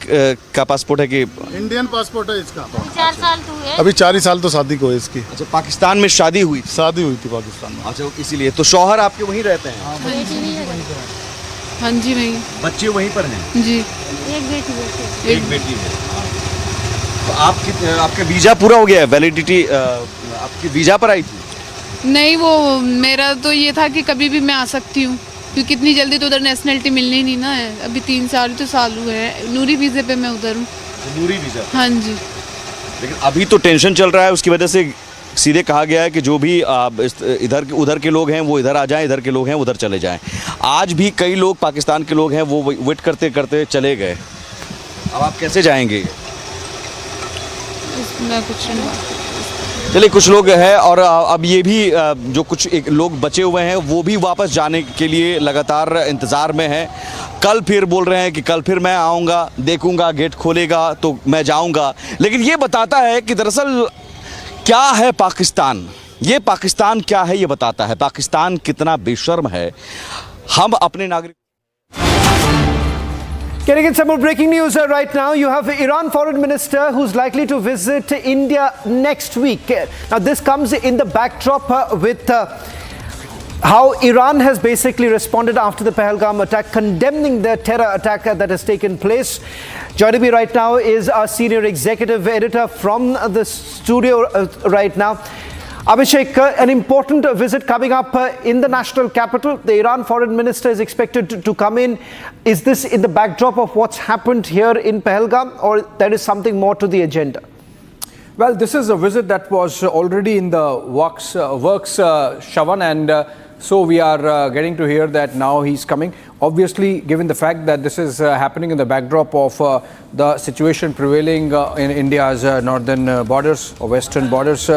का पासपोर्ट है कि इंडियन पासपोर्ट है इसका। 4 साल तो हुए। अभी 4 ही साल तो शादी को है इसकी। अच्छा, पाकिस्तान में शादी हुई थी पाकिस्तान में। अच्छा, इसीलिए तो शौहर आपके वहीं रहते हैं? हाँ जी, वहीं। बच्चे वहीं पर हैं? जी, एक बेटी है। आपका वीजा पूरा हो गया है, वैलिडिटी आपकी वीजा पर आई थी? नहीं, वो मेरा तो ये था कि कभी भी मैं आ सकती हूँ, क्योंकि इतनी जल्दी तो उधर नेशनलिटी मिलनी ही नहीं ना है। अभी 3 साल हुए हैं, नूरी वीज़े पे मैं उधर हूँ। नूरी वीजा? हाँ जी। लेकिन अभी तो टेंशन चल रहा है, उसकी वजह से सीधे कहा गया है कि जो भी उधर के लोग हैं वो इधर आ जाएं, इधर के लोग हैं उधर चले जाएं। आज भी कई लोग पाकिस्तान के लोग हैं वो वेट करते करते चले गए। अब आप कैसे जाएंगे? मैं कुछ नहीं। चलिए, कुछ लोग हैं और अब ये भी जो कुछ एक लोग बचे हुए हैं वो भी वापस जाने के लिए लगातार इंतज़ार में हैं। कल फिर बोल रहे हैं कि कल फिर मैं आऊँगा, देखूँगा, गेट खोलेगा तो मैं जाऊँगा। लेकिन ये बताता है कि दरअसल क्या है पाकिस्तान, ये पाकिस्तान क्या है ये बताता है। पाकिस्तान कितना बेशर्म है। हम अपने नागरिक Getting in some more breaking news right now. You have Iran foreign minister who's likely to visit India next week. Now this comes in the backdrop with how Iran has basically responded after the Pahalgam attack, condemning the terror attack that has taken place. Joining me right now is our senior executive editor from the studio right now. Abhishek, an important visit coming up in the national capital. The Iran foreign minister is expected to come in. Is this in the backdrop of what's happened here in Pahalgam, or there is something more to the agenda? Well, this is a visit that was already in the works, Shravan, and so we are getting to hear that now he's coming. Obviously, given the fact that this is happening in the backdrop of the situation prevailing in India's northern borders or western borders,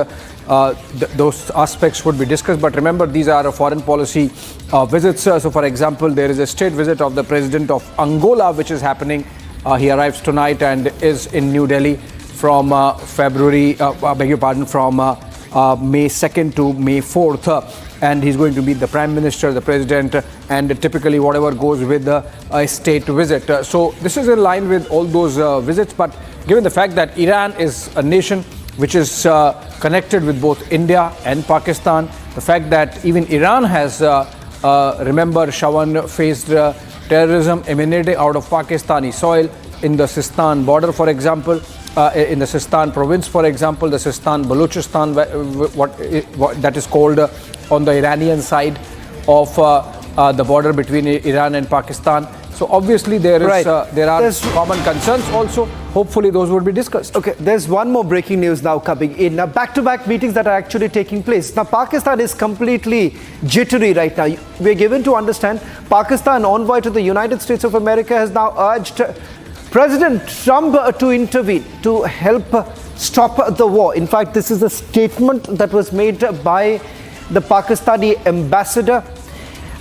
those aspects would be discussed. But remember, these are foreign policy visits. So, for example, there is a state visit of the president of Angola, which is happening. He arrives tonight and is in New Delhi from from May 2nd to May 4th. And he's going to meet the Prime Minister, the President, and typically whatever goes with a state visit. So this is in line with all those visits. But given the fact that Iran is a nation which is connected with both India and Pakistan, the fact that even Iran has, remember, Shravan, faced terrorism emanating out of Pakistani soil in the Sistan border, for example, in the Sistan province, for example, the Sistan Balochistan, what that is called on the Iranian side of the border between Iran and Pakistan. So obviously there are common concerns also. Hopefully those would be discussed. Okay, there's one more breaking news now coming in. Now, back-to-back meetings that are actually taking place. Now, Pakistan is completely jittery right now. We're given to understand Pakistan envoy to the United States of America has now urged President Trump to intervene to help stop the war. In fact, this is a statement that was made by the Pakistani ambassador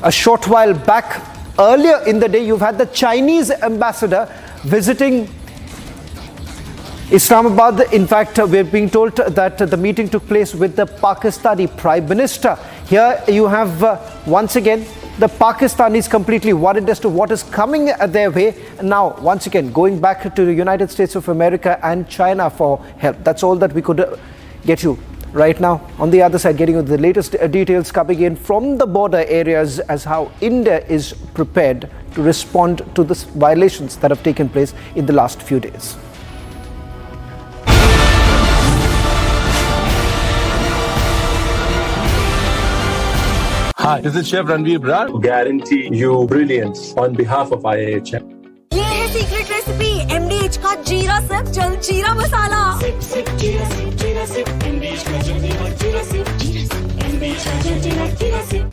a short while back. Earlier in the day, you've had the Chinese ambassador visiting Islamabad. In fact, we're being told that the meeting took place with the Pakistani Prime Minister. Here you have once again the Pakistanis completely worried as to what is coming their way. Now, once again, going back to the United States of America and China for help. That's all that we could get you right now. On the other side, getting you the latest details coming in from the border areas as how India is prepared to respond to the violations that have taken place in the last few days. Hi, this is Chef Ranveer Brar. Guarantee you brilliance on behalf of IAHM. ये है secret recipe MDH का जीरा SIP जल जीरा मसाला। जीरा SIP MDH का जीरा SIP MDH का जीरा SIP.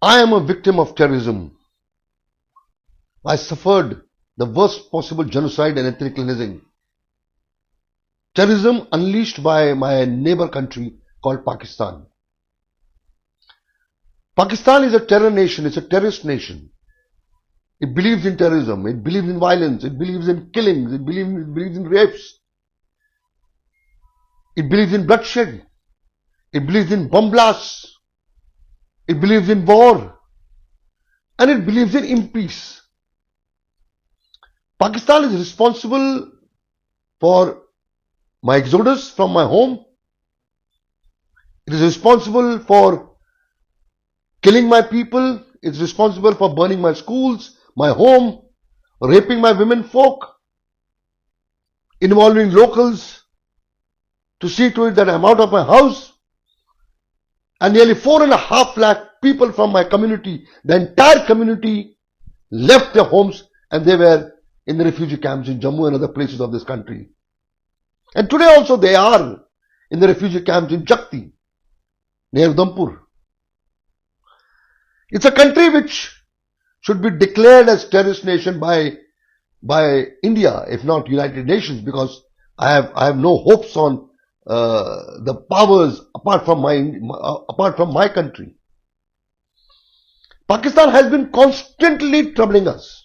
I am a victim of terrorism. I suffered the worst possible genocide and ethnic cleansing. Terrorism unleashed by my neighbor country called Pakistan. Pakistan is a terror nation, it's a terrorist nation. It believes in terrorism, it believes in violence, it believes in killings, it believes in rapes. It believes in bloodshed. It believes in bomb blasts. It believes in war, and it believes in peace. Pakistan is responsible for my exodus from my home. It is responsible for killing my people. It's responsible for burning my schools, my home, raping my women folk, involving locals to see to it that I'm out of my house. And nearly 4.5 lakh people from my community, the entire community, left their homes and they were in the refugee camps in Jammu and other places of this country. And today also they are in the refugee camps in Jakti, near Udhampur. It's a country which should be declared as terrorist nation by India, if not United Nations, because I have no hopes on the powers apart from my country. Pakistan has been constantly troubling us.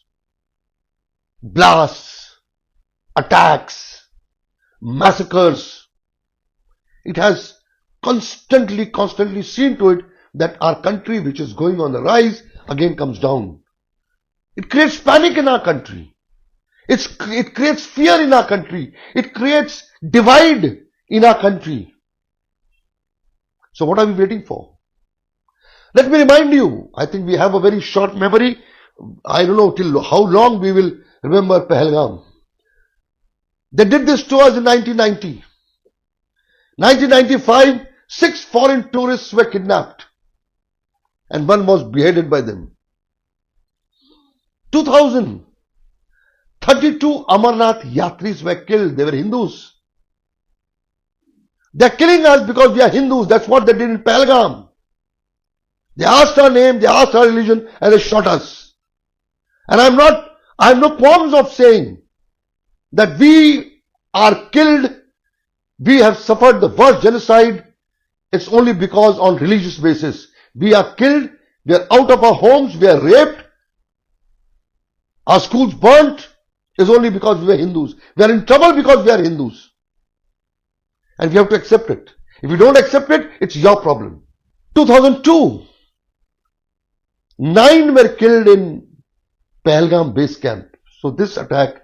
Blasts, attacks, massacres. It has constantly seen to it that our country, which is going on the rise, again comes down. It creates panic in our country. It creates fear in our country. It creates divide in our country. So what are we waiting for? Let me remind you, I think we have a very short memory. I don't know till how long we will remember Pahalgam. They did this to us in 1990. 1995, 6 foreign tourists were kidnapped and one was beheaded by them. 2000, 32 Amarnath Yatris were killed. They were Hindus. They are killing us because we are Hindus. That's what they did in Pahalgam. They asked our name, they asked our religion, and they shot us. And I have no qualms of saying that we are killed, we have suffered the worst genocide. It's only because on religious basis. We are killed, we are out of our homes, we are raped, our schools burnt, is only because we are Hindus. We are in trouble because we are Hindus. And we have to accept it. If you don't accept it, it's your problem. 2002, 9 were killed in Pahalgam base camp. So this attack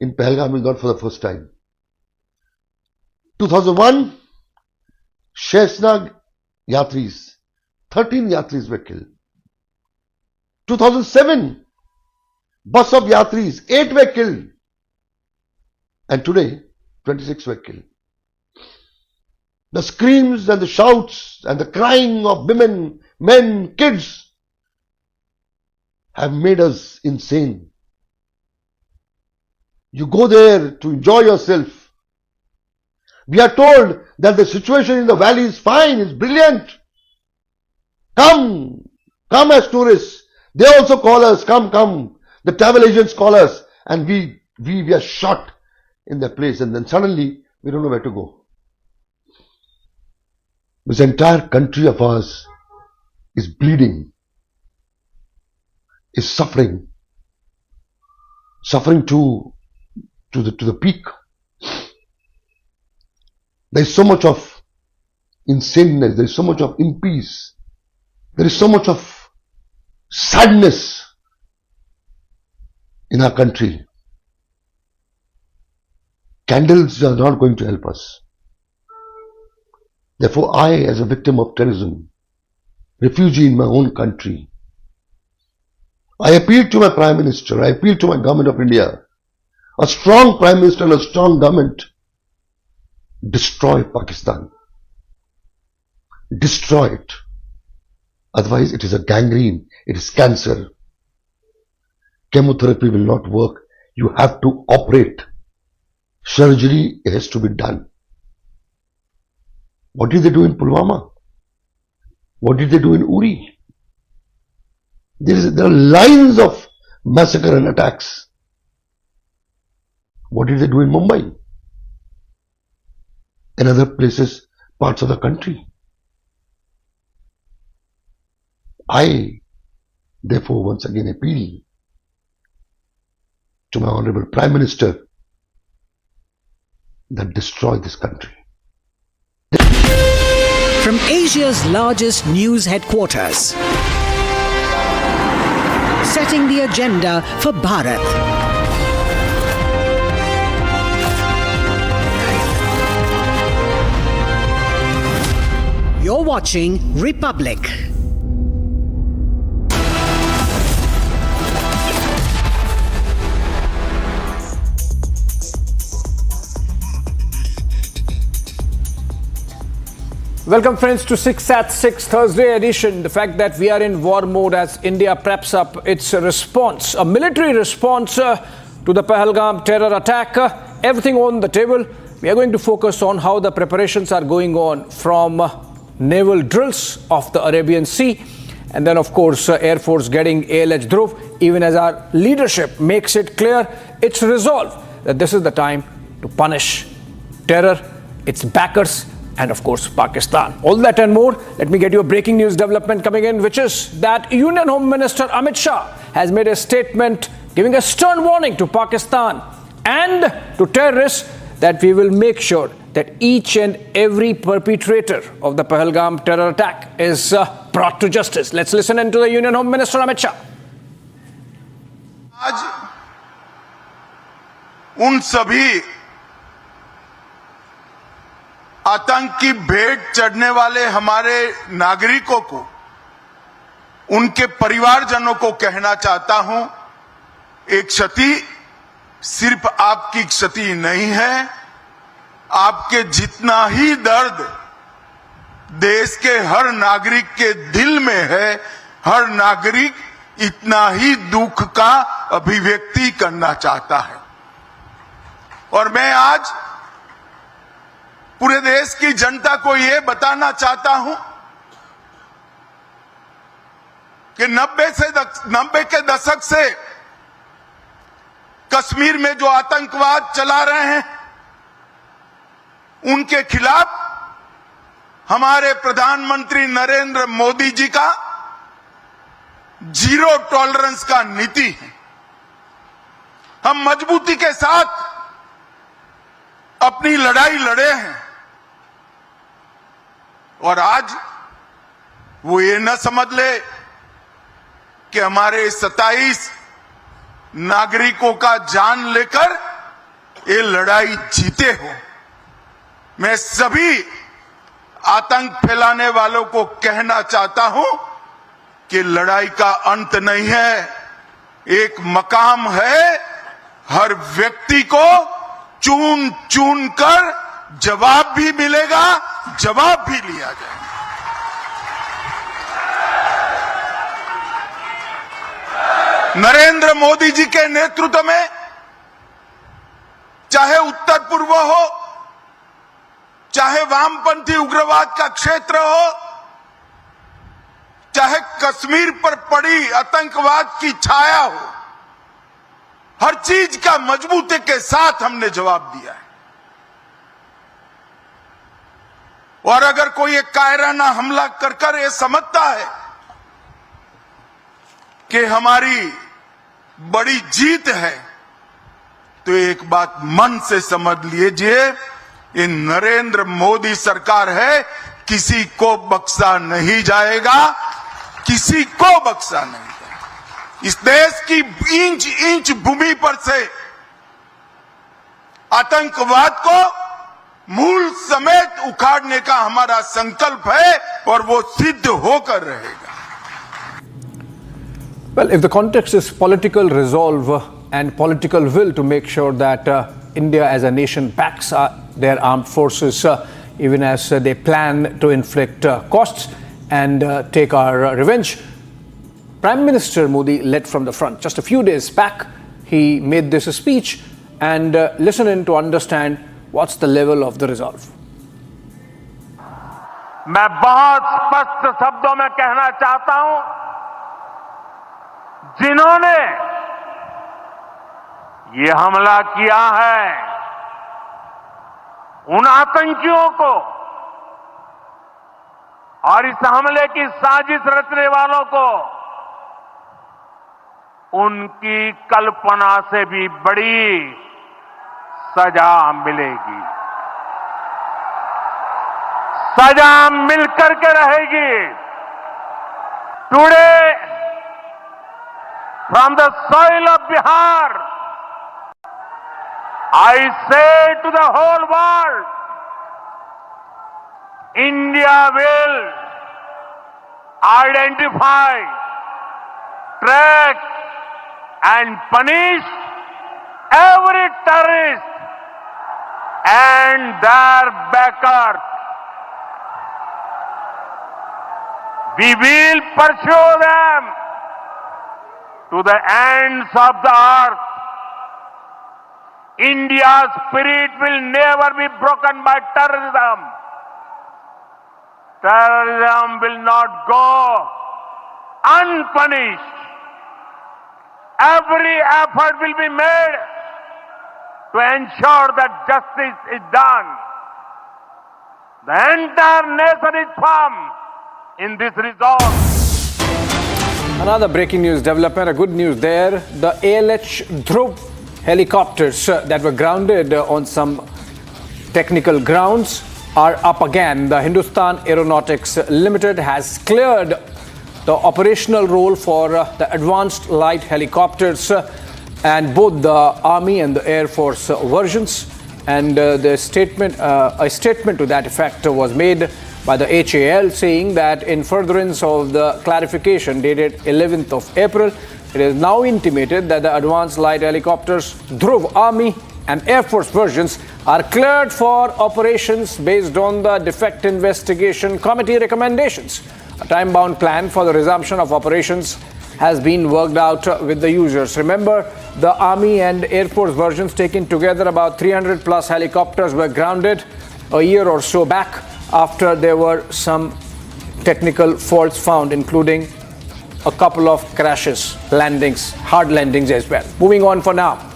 in Pahalgam is not for the first time. 2001, Shesnag Yatris, 13 Yatris were killed. 2007, bus of Yatris, 8 were killed. And today, 26 were killed. The screams and the shouts and the crying of women, men, kids have made us insane. You go there to enjoy yourself. We are told that the situation in the valley is fine, is brilliant. Come as tourists. They also call us, come. The travel agents call us and we are shot in that place and then suddenly we don't know where to go. This entire country of ours is bleeding, is suffering to the peak. There is so much of insaneness, there is so much of impeace, there is so much of sadness in our country. Candles are not going to help us. Therefore, I, as a victim of terrorism, refugee in my own country, I appeal to my Prime Minister, I appeal to my Government of India, a strong Prime Minister and a strong government, destroy Pakistan. Destroy it. Otherwise, it is a gangrene, it is cancer. Chemotherapy will not work. You have to operate. Surgery has to be done. What did they do in Pulwama? What did they do in Uri? There are lines of massacre and attacks. What did they do in Mumbai? And other places, parts of the country? I, therefore, once again appeal to my Honorable Prime Minister that destroy this country. From Asia's largest news headquarters, setting the agenda for Bharat. You're watching Republic. Welcome friends to 6 at 6 Thursday edition. The fact that we are in war mode as India preps up its response, a military response to the Pahalgam terror attack. Everything on the table. We are going to focus on how the preparations are going on from naval drills of the Arabian Sea, and then of course Air Force getting ALH Dhruv, even as our leadership makes it clear its resolve that this is the time to punish terror, its backers, and of course Pakistan. All that and more. Let me get you a breaking news development coming in, which is that Union Home Minister Amit Shah has made a statement giving a stern warning to Pakistan and to terrorists that we will make sure that each and every perpetrator of the Pahalgam terror attack is brought to justice. Let's listen in to the Union Home Minister Amit Shah. आज उन सभी आतंक की भेंट चढ़ने वाले हमारे नागरिकों को, उनके परिवारजनों को कहना चाहता हूं, एक क्षति सिर्फ आपकी क्षति नहीं है, आपके जितना ही दर्द देश के हर नागरिक के दिल में है, हर नागरिक इतना ही दुख का अभिव्यक्ति करना चाहता है। और मैं आज पूरे देश की जनता को यह बताना चाहता हूं कि 90 के दशक से कश्मीर में जो आतंकवाद चला रहे हैं, उनके खिलाफ हमारे प्रधानमंत्री नरेंद्र मोदी जी का जीरो टॉलरेंस का नीति है। हम मजबूती के साथ अपनी लड़ाई लड़े हैं और आज वो ये न समझ ले कि हमारे 27 नागरिकों का जान लेकर ये लड़ाई जीते हो। मैं सभी आतंक फैलाने वालों को कहना चाहता हूं कि लड़ाई का अंत नहीं है, एक मकाम है। हर व्यक्ति को चुन चुन कर जवाब भी मिलेगा, जवाब भी लिया जाएगा। नरेंद्र मोदी जी के नेतृत्व में चाहे उत्तर पूर्व हो, चाहे वामपंथी उग्रवाद का क्षेत्र हो, चाहे कश्मीर पर पड़ी आतंकवाद की छाया हो, हर चीज का मजबूती के साथ हमने जवाब दिया है। और अगर कोई एक कायराना हमला कर ये समझता है कि हमारी बड़ी जीत है, तो एक बात मन से समझ लीजिए, ये नरेंद्र मोदी सरकार है, किसी को बख्शा नहीं जाएगा, किसी को बख्शा नहीं जाएगा। इस देश की इंच इंच भूमि पर से आतंकवाद को मूल समेत उखाड़ने का हमारा संकल्प है और वो सिद्ध होकर रहेगा। Well, if the context is political resolve and political will to make sure that India as a nation backs their armed forces, even as they plan to inflict costs and take our revenge, Prime Minister Modi led from the front. Just a few days back, he made this speech, and listen in to understand what's the level of the resolve. मैं बहुत स्पष्ट शब्दों में कहना चाहता हूं, जिन्होंने ये हमला किया है, उन आतंकियों को और इस हमले की साजिश रचने वालों को उनकी कल्पना से भी बड़ी सजा मिलेगी। सजा मिलकर के रहेगी। Today from the soil of Bihar, I say to the whole world, India will identify, track and punish every terrorist and their backers. We will pursue them to the ends of the earth. India's spirit will never be broken by terrorism. Terrorism will not go unpunished. Every effort will be made to ensure that justice is done. The entire nation is firm in this resolve. Another breaking news development, a good news there. The ALH Dhruv helicopters that were grounded on some technical grounds are up again. The Hindustan Aeronautics Limited has cleared the operational role for the advanced light helicopters and both the Army and the Air Force versions. And a statement to that effect was made by the HAL, saying that in furtherance of the clarification dated 11th of April, it is now intimated that the advanced light helicopters, Dhruv Army and Air Force versions are cleared for operations based on the Defect Investigation Committee recommendations. A time-bound plan for the resumption of operations has been worked out with the users. Remember, the Army and Air Force versions taken together, about 300 plus helicopters were grounded a year or so back after there were some technical faults found, including a couple of crashes, landings, hard landings as well. Moving on for now.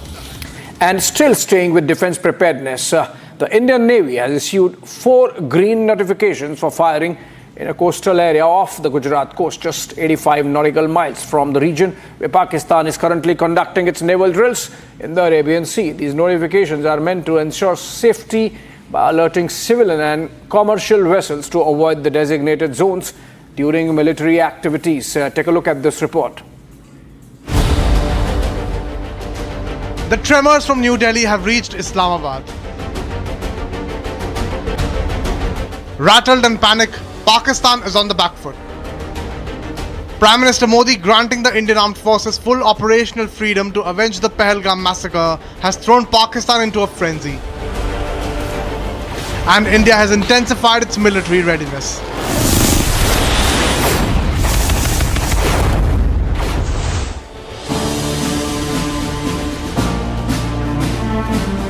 And still staying with defense preparedness, the Indian Navy has issued 4 green notifications for firing in a coastal area off the Gujarat coast, just 85 nautical miles from the region where Pakistan is currently conducting its naval drills in the Arabian Sea. These notifications are meant to ensure safety by alerting civilian and commercial vessels to avoid the designated zones during military activities. Take a look at this report. The tremors from New Delhi have reached Islamabad. Rattled and panicked, Pakistan is on the back foot. Prime Minister Modi granting the Indian Armed Forces full operational freedom to avenge the Pahalgam massacre has thrown Pakistan into a frenzy. And India has intensified its military readiness.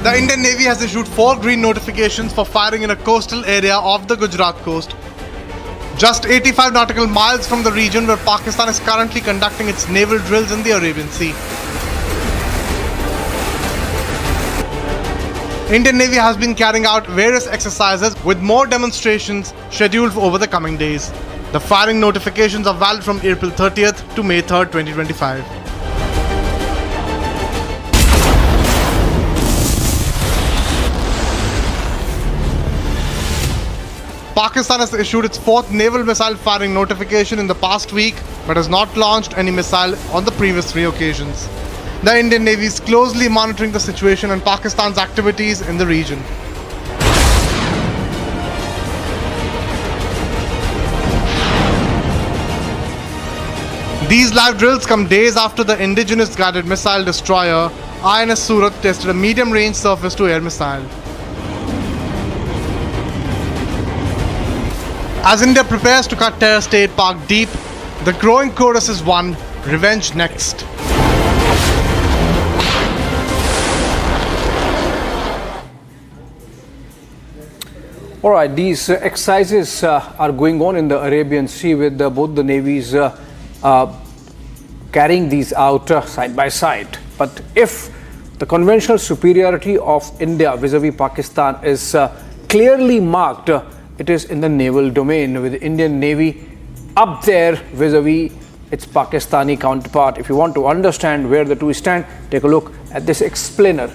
The Indian Navy has issued 4 green notifications for firing in a coastal area off the Gujarat coast, just 85 nautical miles from the region where Pakistan is currently conducting its naval drills in the Arabian Sea. Indian Navy has been carrying out various exercises with more demonstrations scheduled over the coming days. The firing notifications are valid from April 30th to May 3rd, 2025. Pakistan has issued its 4th naval missile firing notification in the past week, but has not launched any missile on the previous 3 occasions. The Indian Navy is closely monitoring the situation and Pakistan's activities in the region. These live drills come days after the indigenous guided missile destroyer INS Surat tested a medium-range surface-to-air missile. As India prepares to cut terror state PAK deep, the growing chorus is one: revenge next. All right, these exercises are going on in the Arabian Sea with both the navies carrying these out side by side. But if the conventional superiority of India vis-a-vis Pakistan is clearly marked, it is in the naval domain, with the Indian Navy up there vis-a-vis its Pakistani counterpart. If you want to understand where the two stand, take a look at this explainer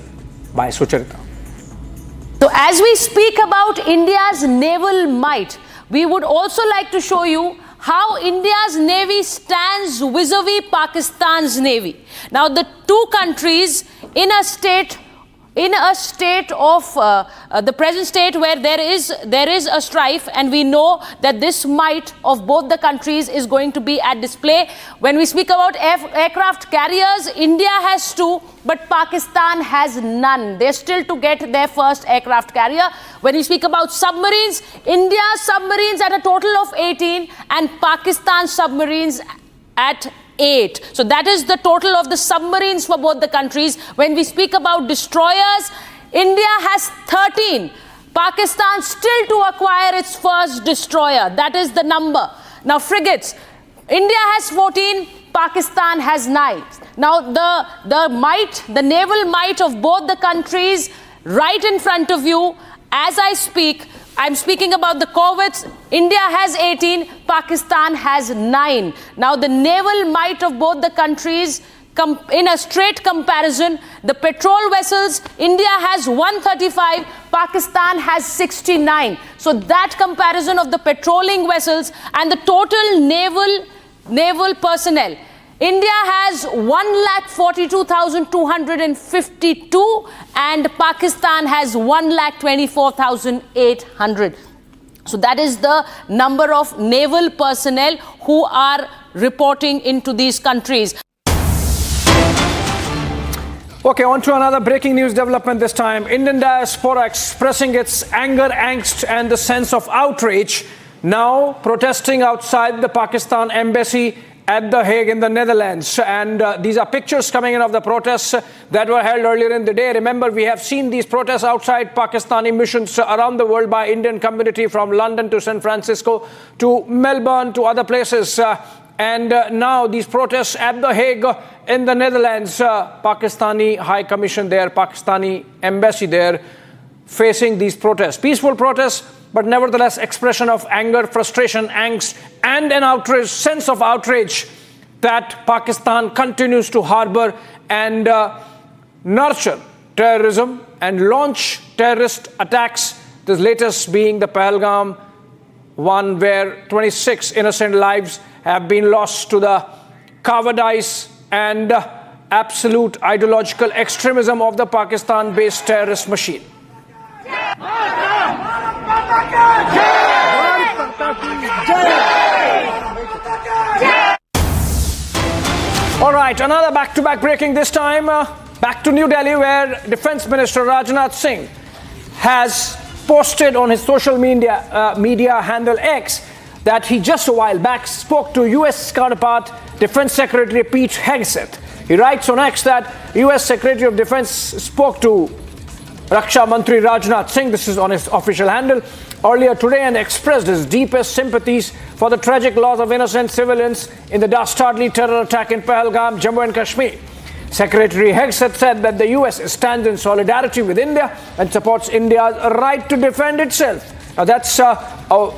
by Sucharita. So as we speak about India's naval might, we would also like to show you how India's navy stands vis-a-vis Pakistan's navy. Now the two countries in a state in a state of the present state where there is a strife, and we know that this might of both the countries is going to be at display. When we speak about aircraft carriers, India has 2, but Pakistan has none. They're still to get their first aircraft carrier. When we speak about submarines, India's submarines at a total of 18 and Pakistan's submarines at 8. So that is the total of the submarines for both the countries. When we speak about destroyers, India has 13. Pakistan still to acquire its first destroyer. That is the number. Now frigates, India has 14, Pakistan has 9. Now the naval might of both the countries right in front of you as I speak. I'm speaking about the corvettes. India has 18, Pakistan has 9. Now the naval might of both the countries, in a straight comparison, the patrol vessels, India has 135, Pakistan has 69. So that comparison of the patrolling vessels and the total naval personnel, India has 1,42,252 and Pakistan has 1,24,800. So that is the number of naval personnel who are reporting into these countries. Okay, on to another breaking news development this time. Indian diaspora expressing its anger, angst and the sense of outrage, now protesting outside the Pakistan embassy at The Hague in the Netherlands. And these are pictures coming in of the protests that were held earlier in the day. Remember, we have seen these protests outside Pakistani missions around the world by Indian community, from London to San Francisco to Melbourne to other places. And now these protests at The Hague in the Netherlands, Pakistani High Commission there, Pakistani embassy there, facing these protests. Peaceful protests, but nevertheless expression of anger, frustration, angst, and an outrage, sense of outrage that Pakistan continues to harbor and nurture terrorism and launch terrorist attacks. This latest being the Pahalgam one, where 26 innocent lives have been lost to the cowardice and absolute ideological extremism of the Pakistan-based terrorist machine. All right, another back-to-back breaking this time. Back to New Delhi, where Defence Minister Rajnath Singh has posted on his social media handle X that he just a while back spoke to US counterpart Defence Secretary Preet Hegseth. He writes on X that US Secretary of Defence spoke to Raksha Mantri Rajnath Singh, this is on his official handle, earlier today, and expressed his deepest sympathies for the tragic loss of innocent civilians in the dastardly terror attack in Pahalgam, Jammu and Kashmir. Secretary Hegseth said that the US stands in solidarity with India and supports India's right to defend itself. Now that's a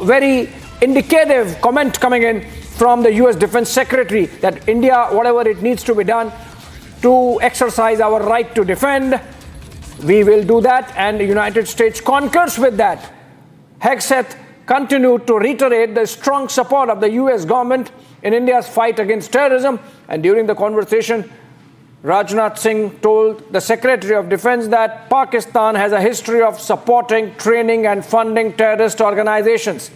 very indicative comment coming in from the US Defense Secretary, that India, whatever it needs to be done to exercise our right to defend, we will do that, and the United States concurs with that. Hegseth continued to reiterate the strong support of the US government in India's fight against terrorism, and during the conversation, Rajnath Singh told the Secretary of Defense that Pakistan has a history of supporting, training and funding terrorist organizations.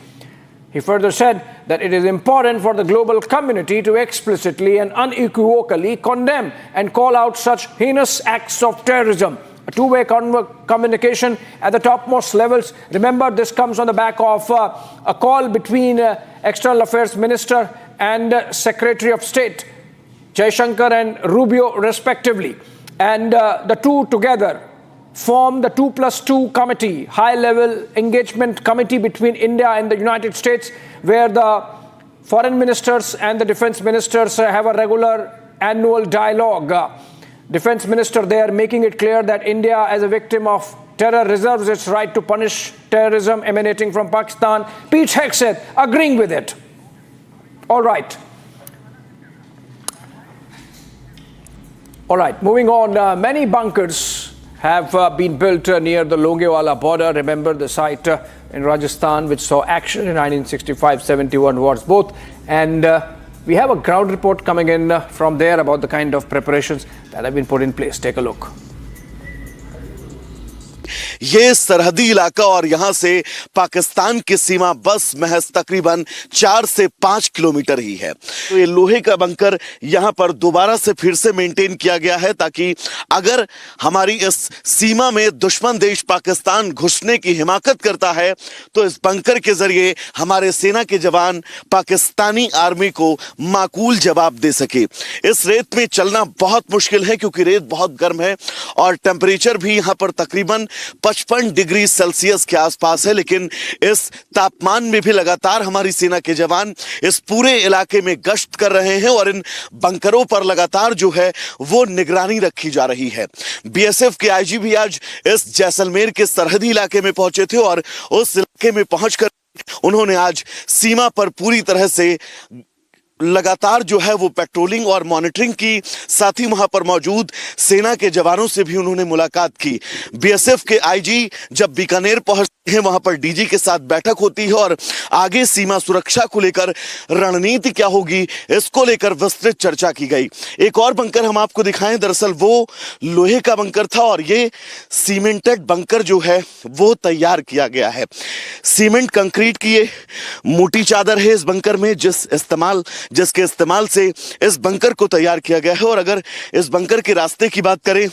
He further said that it is important for the global community to explicitly and unequivocally condemn and call out such heinous acts of terrorism. A two-way communication at the topmost levels. Remember, this comes on the back of a call between External Affairs Minister and Secretary of State Jaishankar and Rubio respectively. And the two together form the 2+2 committee, high-level engagement committee between India and the United States, where the foreign ministers and the defense ministers have a regular annual dialogue. Defense minister there making it clear that India, as a victim of terror, reserves its right to punish terrorism emanating from Pakistan. Preet Hegseth agreeing with it. All right. All right, moving on. Many bunkers have been built near the Longewala border. Remember the site in Rajasthan, which saw action in 1965-71 wars both. And we have a ground report coming in from there about the kind of preparations that have been put in place. Take a look. ये सरहदी इलाका और यहां से पाकिस्तान की सीमा बस महज तकरीबन 4 से 5 किलोमीटर ही है। तो ये लोहे का बंकर यहां पर दोबारा से फिर से मेंटेन किया गया है ताकि अगर हमारी इस सीमा में दुश्मन देश पाकिस्तान घुसने की हिमाकत करता है तो इस बंकर के जरिए हमारे सेना के जवान पाकिस्तानी आर्मी को माकूल जवाब दे सके। इस रेत में चलना बहुत मुश्किल है क्योंकि रेत बहुत गर्म है और टेम्परेचर भी यहां पर तकरीबन 55 डिग्री सेल्सियस के आसपास है, लेकिन इस तापमान में भी लगातार हमारी सेना के जवान इस पूरे इलाके में गश्त कर रहे हैं और इन बंकरों पर लगातार जो है वो निगरानी रखी जा रही है। बीएसएफ के आईजी भी आज इस जैसलमेर के सरहदी इलाके में पहुंचे थे और उस इलाके में पहुंचकर उन्होंने आज सीमा पर पूरी तरह से लगातार जो है वो पेट्रोलिंग और मॉनिटरिंग की, साथ ही वहां पर मौजूद सेना के जवानों से भी उन्होंने मुलाकात की। बीएसएफ के आईजी जब बीकानेर पहुंचते हैं वहां पर डीजी के साथ बैठक होती है और आगे सीमा सुरक्षा को लेकर रणनीति क्या होगी इसको लेकर विस्तृत चर्चा की गई। एक और बंकर हम आपको दिखाएं, दरअसल वो लोहे का बंकर था और ये सीमेंटेड बंकर जो है वो तैयार किया गया है। सीमेंट कंक्रीट की ये मोटी चादर है इस बंकर में जिसके इस्तेमाल से इस बंकर को तैयार किया गया है। और अगर इस बंकर के रास्ते की बात करें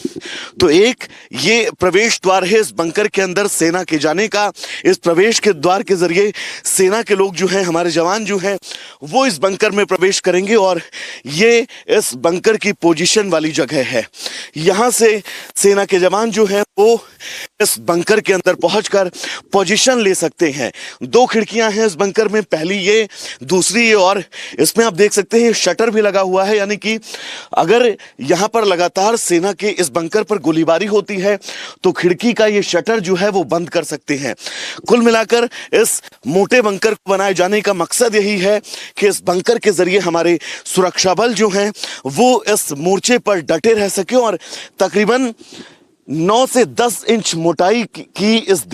तो एक ये प्रवेश द्वार है इस बंकर के अंदर सेना के जाने का। इस प्रवेश के द्वार के जरिए सेना के लोग जो हैं, हमारे जवान जो हैं, वो इस बंकर में प्रवेश करेंगे और ये इस बंकर की पोजीशन वाली जगह है। यहां से सेना के जवान जो हैं वो इस बंकर के अंदर पहुंचकर पोजीशन ले सकते हैं। 2 खिड़कियां हैं इस बंकर में, पहली ये, दूसरी ये, और इसमें आप देख सकते हैं शटर भी लगा हुआ है, यानी कि अगर यहां पर लगातार सेना के इस बंकर पर गोलीबारी होती है तो खिड़की का ये शटर जो है वो बंद कर सकते हैं। कुल मिलाकर इस मोटे बंकर को बनाए जाने का मकसद यही है कि इस बंकर के जरिए हमारे सुरक्षा बल जो हैं वो इस मोर्चे पर डटे रह सके और तकरीबन 9 से 10 इंच मोटाई की इस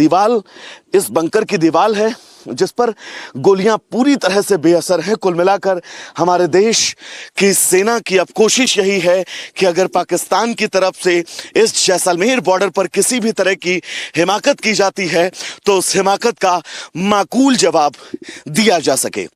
बंकर की दीवार है जिस पर गोलियां पूरी तरह से बेअसर हैं। कुल मिलाकर हमारे देश की सेना की अब कोशिश यही है कि अगर पाकिस्तान की तरफ से इस जैसलमेर बॉर्डर पर किसी भी तरह की हिमाकत की जाती है तो उस हिमाकत का माकूल जवाब दिया जा सके।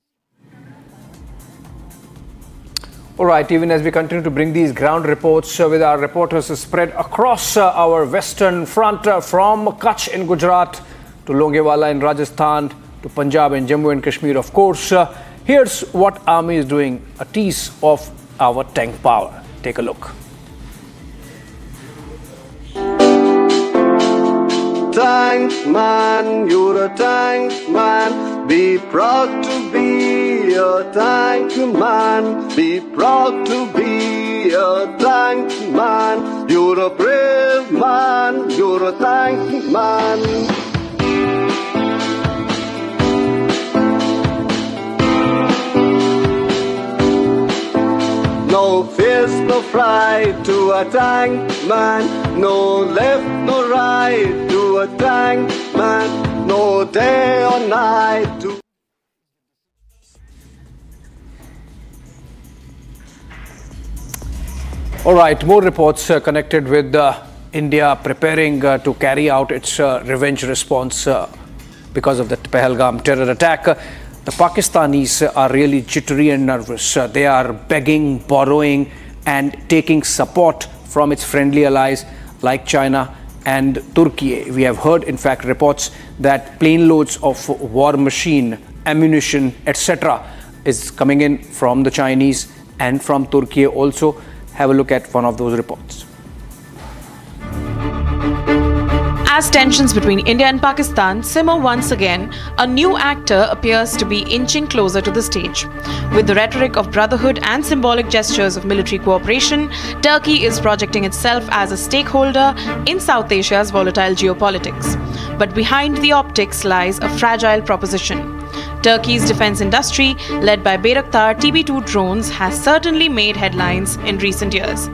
All right, even as we continue to bring these ground reports with our reporters spread across our western front from Kutch in Gujarat to Longewala in Rajasthan to Punjab and Jammu and Kashmir, of course. Here's what Army is doing, a tease of our tank power. Take a look. Tank man, you're a tank man. Be proud to be a tank man. Be proud to be a tank man. You're a brave man. You're a tank man. No fears, no fright to a tank man. No left, no right to a tank man. No day or night to. All right, more reports connected with India preparing to carry out its revenge response because of the Pahalgam terror attack. The Pakistanis are really jittery and nervous. They are begging, borrowing and taking support from its friendly allies like China and Turkey. We have heard, in fact, reports that plane loads of war machine, ammunition, etc. is coming in from the Chinese and from Turkey also. Have a look at one of those reports. As tensions between India and Pakistan simmer once again, a new actor appears to be inching closer to the stage. With the rhetoric of brotherhood and symbolic gestures of military cooperation, Turkey is projecting itself as a stakeholder in South Asia's volatile geopolitics. But behind the optics lies a fragile proposition. Turkey's defense industry, led by Bayraktar TB2 drones, has certainly made headlines in recent years.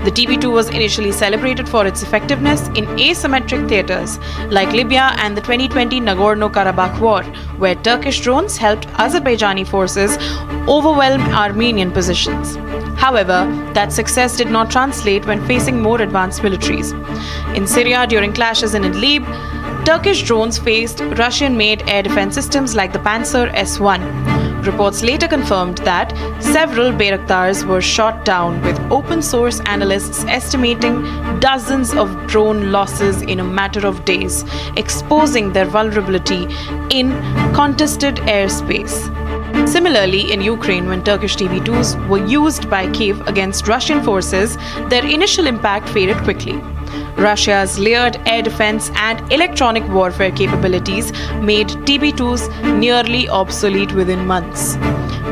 The TB2 was initially celebrated for its effectiveness in asymmetric theatres like Libya and the 2020 Nagorno-Karabakh war, where Turkish drones helped Azerbaijani forces overwhelm Armenian positions. However, that success did not translate when facing more advanced militaries. In Syria, during clashes in Idlib, Turkish drones faced Russian-made air defense systems like the Panzer S-1. Reports later confirmed that several Bayraktars were shot down, with open-source analysts estimating dozens of drone losses in a matter of days, exposing their vulnerability in contested airspace. Similarly, in Ukraine, when Turkish TB2s were used by Kiev against Russian forces, their initial impact faded quickly. Russia's layered air defense and electronic warfare capabilities made TB2s nearly obsolete within months.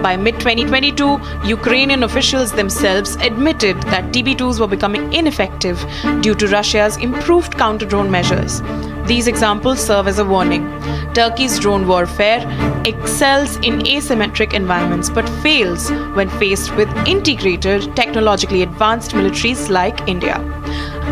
By mid-2022, Ukrainian officials themselves admitted that TB2s were becoming ineffective due to Russia's improved counter-drone measures. These examples serve as a warning. Turkey's drone warfare excels in asymmetric environments but fails when faced with integrated, technologically advanced militaries like India.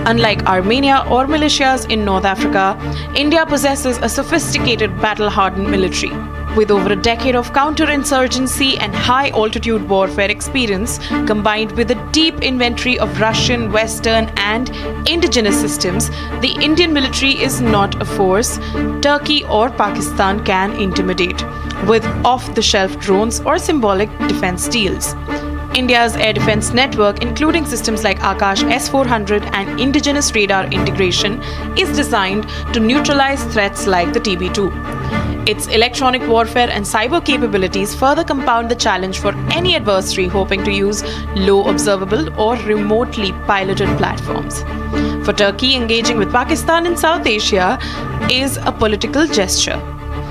Unlike Armenia or militias in North Africa, India possesses a sophisticated battle-hardened military. With over a decade of counterinsurgency and high-altitude warfare experience, combined with a deep inventory of Russian, Western and indigenous systems, the Indian military is not a force Turkey or Pakistan can intimidate, with off-the-shelf drones or symbolic defense deals. India's air defense network, including systems like Akash S-400 and indigenous radar integration, is designed to neutralize threats like the TB2. Its electronic warfare and cyber capabilities further compound the challenge for any adversary hoping to use low observable or remotely piloted platforms. For Turkey, engaging with Pakistan in South Asia is a political gesture.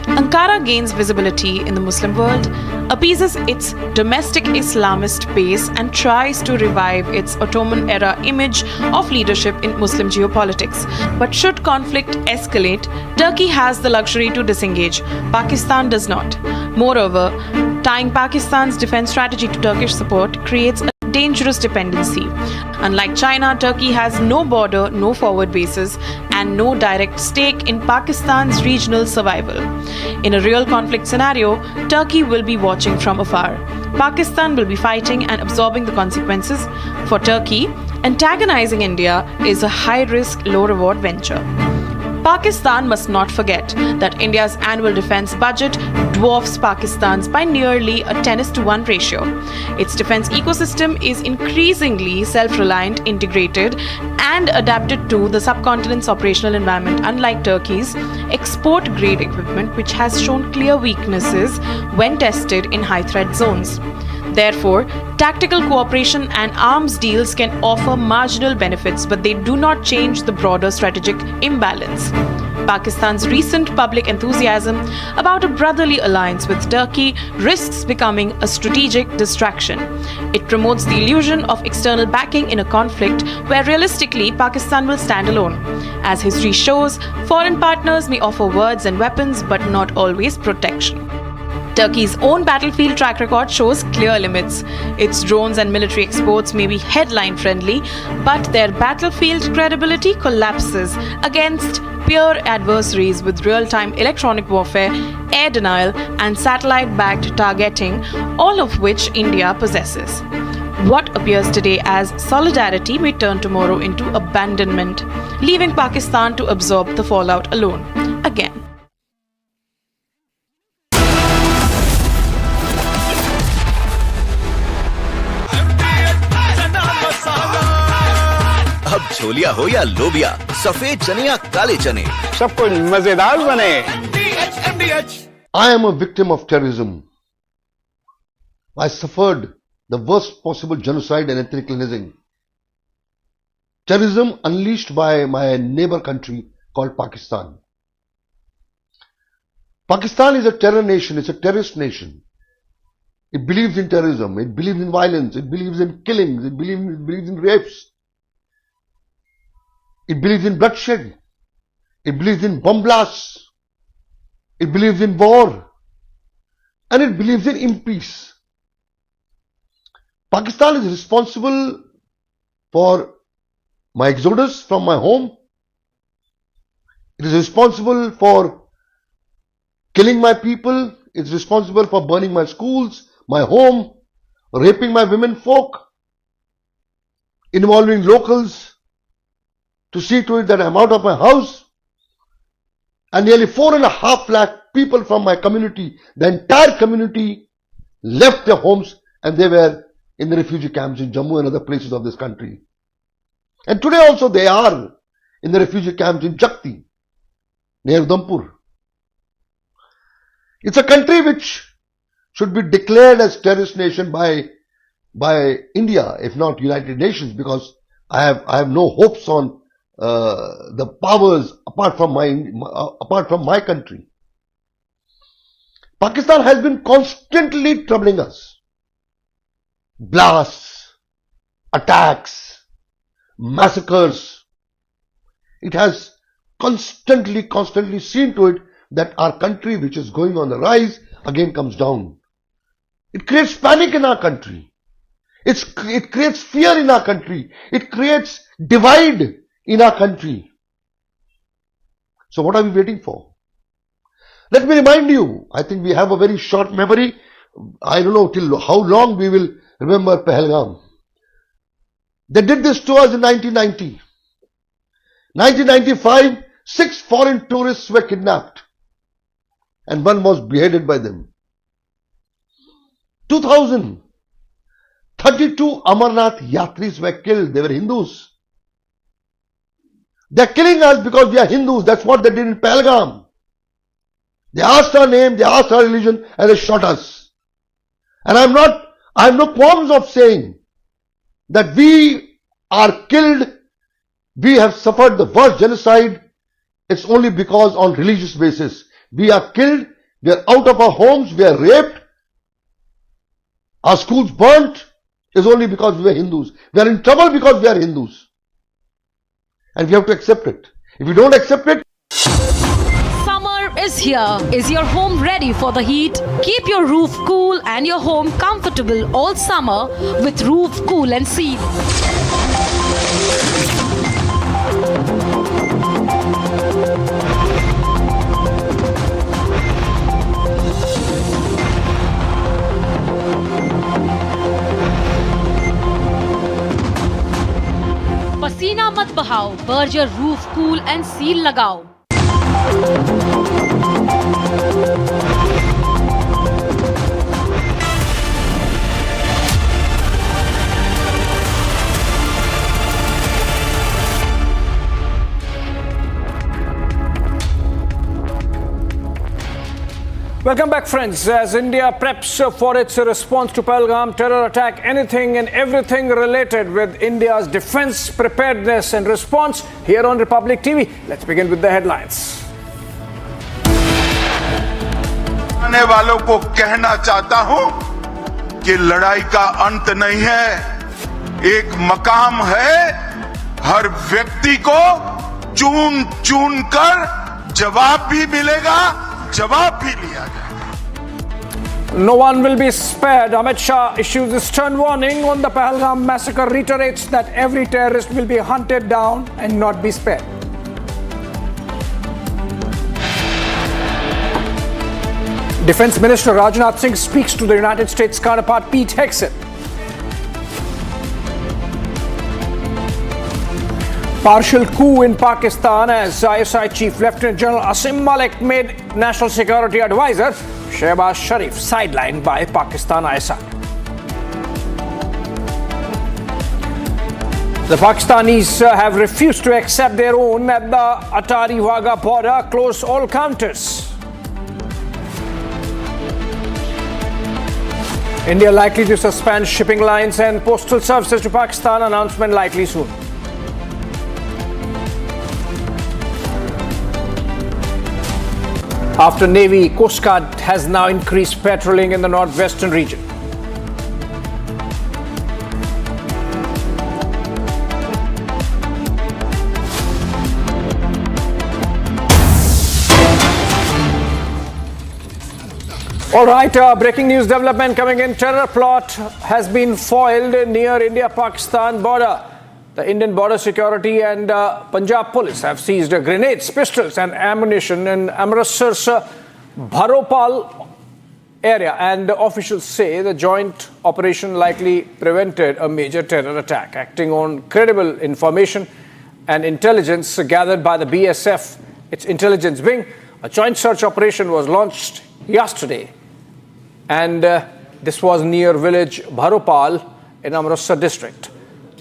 Ankara gains visibility in the Muslim world, appeases its domestic Islamist base, and tries to revive its Ottoman-era image of leadership in Muslim geopolitics. But should conflict escalate, Turkey has the luxury to disengage. Pakistan does not. Moreover, tying Pakistan's defense strategy to Turkish support creates a dangerous dependency. Unlike China, Turkey has no border, no forward bases, and no direct stake in Pakistan's regional survival. In a real conflict scenario, Turkey will be watching from afar. Pakistan will be fighting and absorbing the consequences. For Turkey, antagonizing India is a high-risk, low-reward venture. Pakistan must not forget that India's annual defense budget dwarfs Pakistan's by nearly a 10:1 ratio. Its defense ecosystem is increasingly self-reliant, integrated, and adapted to the subcontinent's operational environment, unlike Turkey's export-grade equipment, which has shown clear weaknesses when tested in high-threat zones. Therefore, tactical cooperation and arms deals can offer marginal benefits, but they do not change the broader strategic imbalance. Pakistan's recent public enthusiasm about a brotherly alliance with Turkey risks becoming a strategic distraction. It promotes the illusion of external backing in a conflict where realistically Pakistan will stand alone. As history shows, foreign partners may offer words and weapons, but not always protection. Turkey's own battlefield track record shows clear limits. Its drones and military exports may be headline-friendly, but their battlefield credibility collapses against peer adversaries with real-time electronic warfare, air denial, and satellite-backed targeting, all of which India possesses. What appears today as solidarity may turn tomorrow into abandonment, leaving Pakistan to absorb the fallout alone, again. अब छोलिया हो या लोबिया, सफेद चने या काले चने, सब कुछ मजेदार बने। I am a victim of terrorism. I suffered the worst possible genocide and ethnic cleansing. Terrorism unleashed by my neighbor country called Pakistan. Pakistan is a terror nation, it's a terrorist nation. It believes in terrorism, it believes in violence, it believes in killings, it believes in rapes. It believes in bloodshed. It believes in bomb blasts. It believes in war. And it believes in impeace. Pakistan is responsible for my exodus from my home. It is responsible for killing my people. It's responsible for burning my schools, my home, raping my women folk. involving locals to see to it that I'm out of my house, and nearly 4.5 lakh people from my community, the entire community, left their homes and they were in the refugee camps in Jammu and other places of this country. And today also they are in the refugee camps in Jakti, near Udhampur. It's a country which should be declared as terrorist nation by India, if not United Nations, because I have no hopes on the powers apart from my country. Pakistan has been constantly troubling us. Blasts, attacks, massacres. It has constantly seen to it that our country, which is going on the rise, again comes down. It creates panic in our country. It creates fear in our country. It creates divide in our country. So what are we waiting for? Let me remind you, I think we have a very short memory. I don't know till how long we will remember Pahalgam. They did this to us in 1990. 1995, 6 foreign tourists were kidnapped and one was beheaded by them. 2000, 32 Amarnath Yatris were killed. They were Hindus. They are killing us because we are Hindus. That's what they did in Pahalgam. They asked our name, they asked our religion, and they shot us. And I have no qualms of saying that we are killed, we have suffered the worst genocide. It's only because on religious basis. We are killed, we are out of our homes, we are raped, our schools burnt, is only because we are Hindus. We are in trouble because we are Hindus. And we have to accept it. If we don't accept it, Summer is here. Is your home ready for the heat? Keep your roof cool and your home comfortable all summer with Roof Cool and Seal. पसीना मत बहाओ, Berger roof cool and seal लगाओ। Welcome back, friends. As India preps for its response to Pahalgam terror attack, anything and everything related with India's defense preparedness and response here on Republic TV. Let's begin with the headlines. आने वालों को कहना चाहता हूं कि लड़ाई का अंत नहीं है, एक मकाम है। हर व्यक्ति को चुन चुन कर जवाब भी मिलेगा, जवाब भी लिया जाएगा। No one will be spared. Amit Shah issues a stern warning on the Pahalgam massacre, reiterates that every terrorist will be hunted down and not be spared. Defence Minister Rajnath Singh speaks to the United States counterpart Pete Hegseth. Partial coup in Pakistan as ISI Chief Lieutenant General Asim Malik made National Security Advisor Shehbaz Sharif sidelined by Pakistan ISI. The Pakistanis have refused to accept their own at the Atari-Wagah border, close all counters. India likely to suspend shipping lines and postal services to Pakistan, announcement likely soon. After Navy, Coast Guard has now increased patrolling in the northwestern region. All right, breaking news development coming in. Terror plot has been foiled near India-Pakistan border. The Indian Border Security and Punjab Police have seized grenades, pistols and ammunition in Amritsar's Bharopal area, and officials say the joint operation likely prevented a major terror attack. Acting on credible information and intelligence gathered by the BSF, its intelligence wing, a joint search operation was launched yesterday, and this was near village Bharopal in Amritsar district.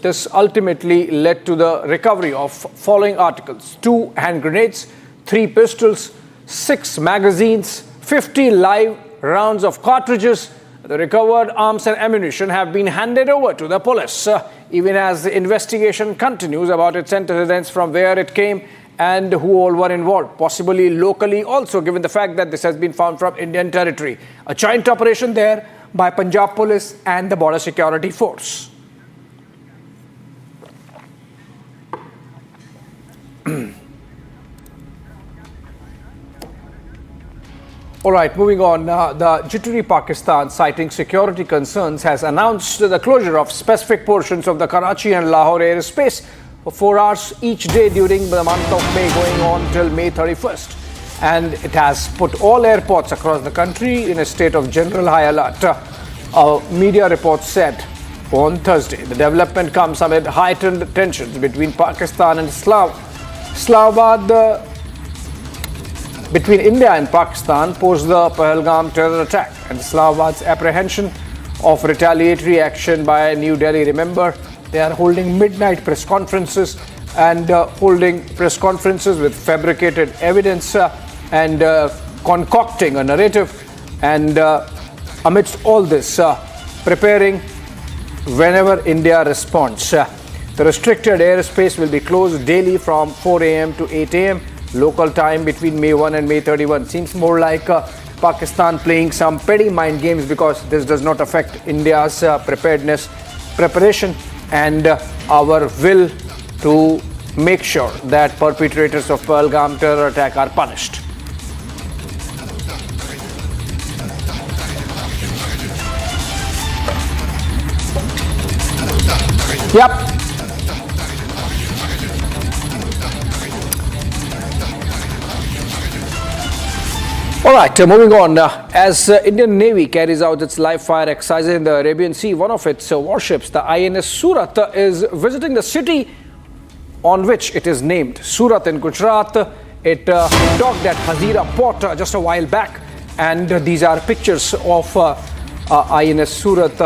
This ultimately led to the recovery of following articles: 2 hand grenades, 3 pistols, 6 magazines, 50 live rounds of cartridges. The recovered arms and ammunition have been handed over to the police, even as the investigation continues about its antecedents, from where it came and who all were involved, possibly locally also, given the fact that this has been found from Indian territory. A joint operation there by Punjab Police and the Border Security Force. All right, moving on. The jittery Pakistan, citing security concerns, has announced the closure of specific portions of the Karachi and Lahore airspace for 4 hours each day during the month of May, going on till May 31st. And it has put all airports across the country in a state of general high alert. Media reports said on Thursday. The development comes amid heightened tensions between Pakistan and Islamabad, between India and Pakistan post the Pahalgam terror attack and Islamabad's apprehension of retaliatory action by New Delhi. Remember, they are holding midnight press conferences and holding press conferences with fabricated evidence and concocting a narrative. And amidst all this, preparing whenever India responds. The restricted airspace will be closed daily from 4 a.m. to 8 a.m. local time between May 1 and May 31. Seems more like Pakistan playing some petty mind games, because this does not affect India's preparation and our will to make sure that perpetrators of Pahalgam terror attack are punished. Yep. All right, moving on. As Indian Navy carries out its live fire exercises in the Arabian Sea, one of its warships, the INS Surat, is visiting the city on which it is named, Surat in Gujarat. It docked at Hazira port just a while back, and these are pictures of INS Surat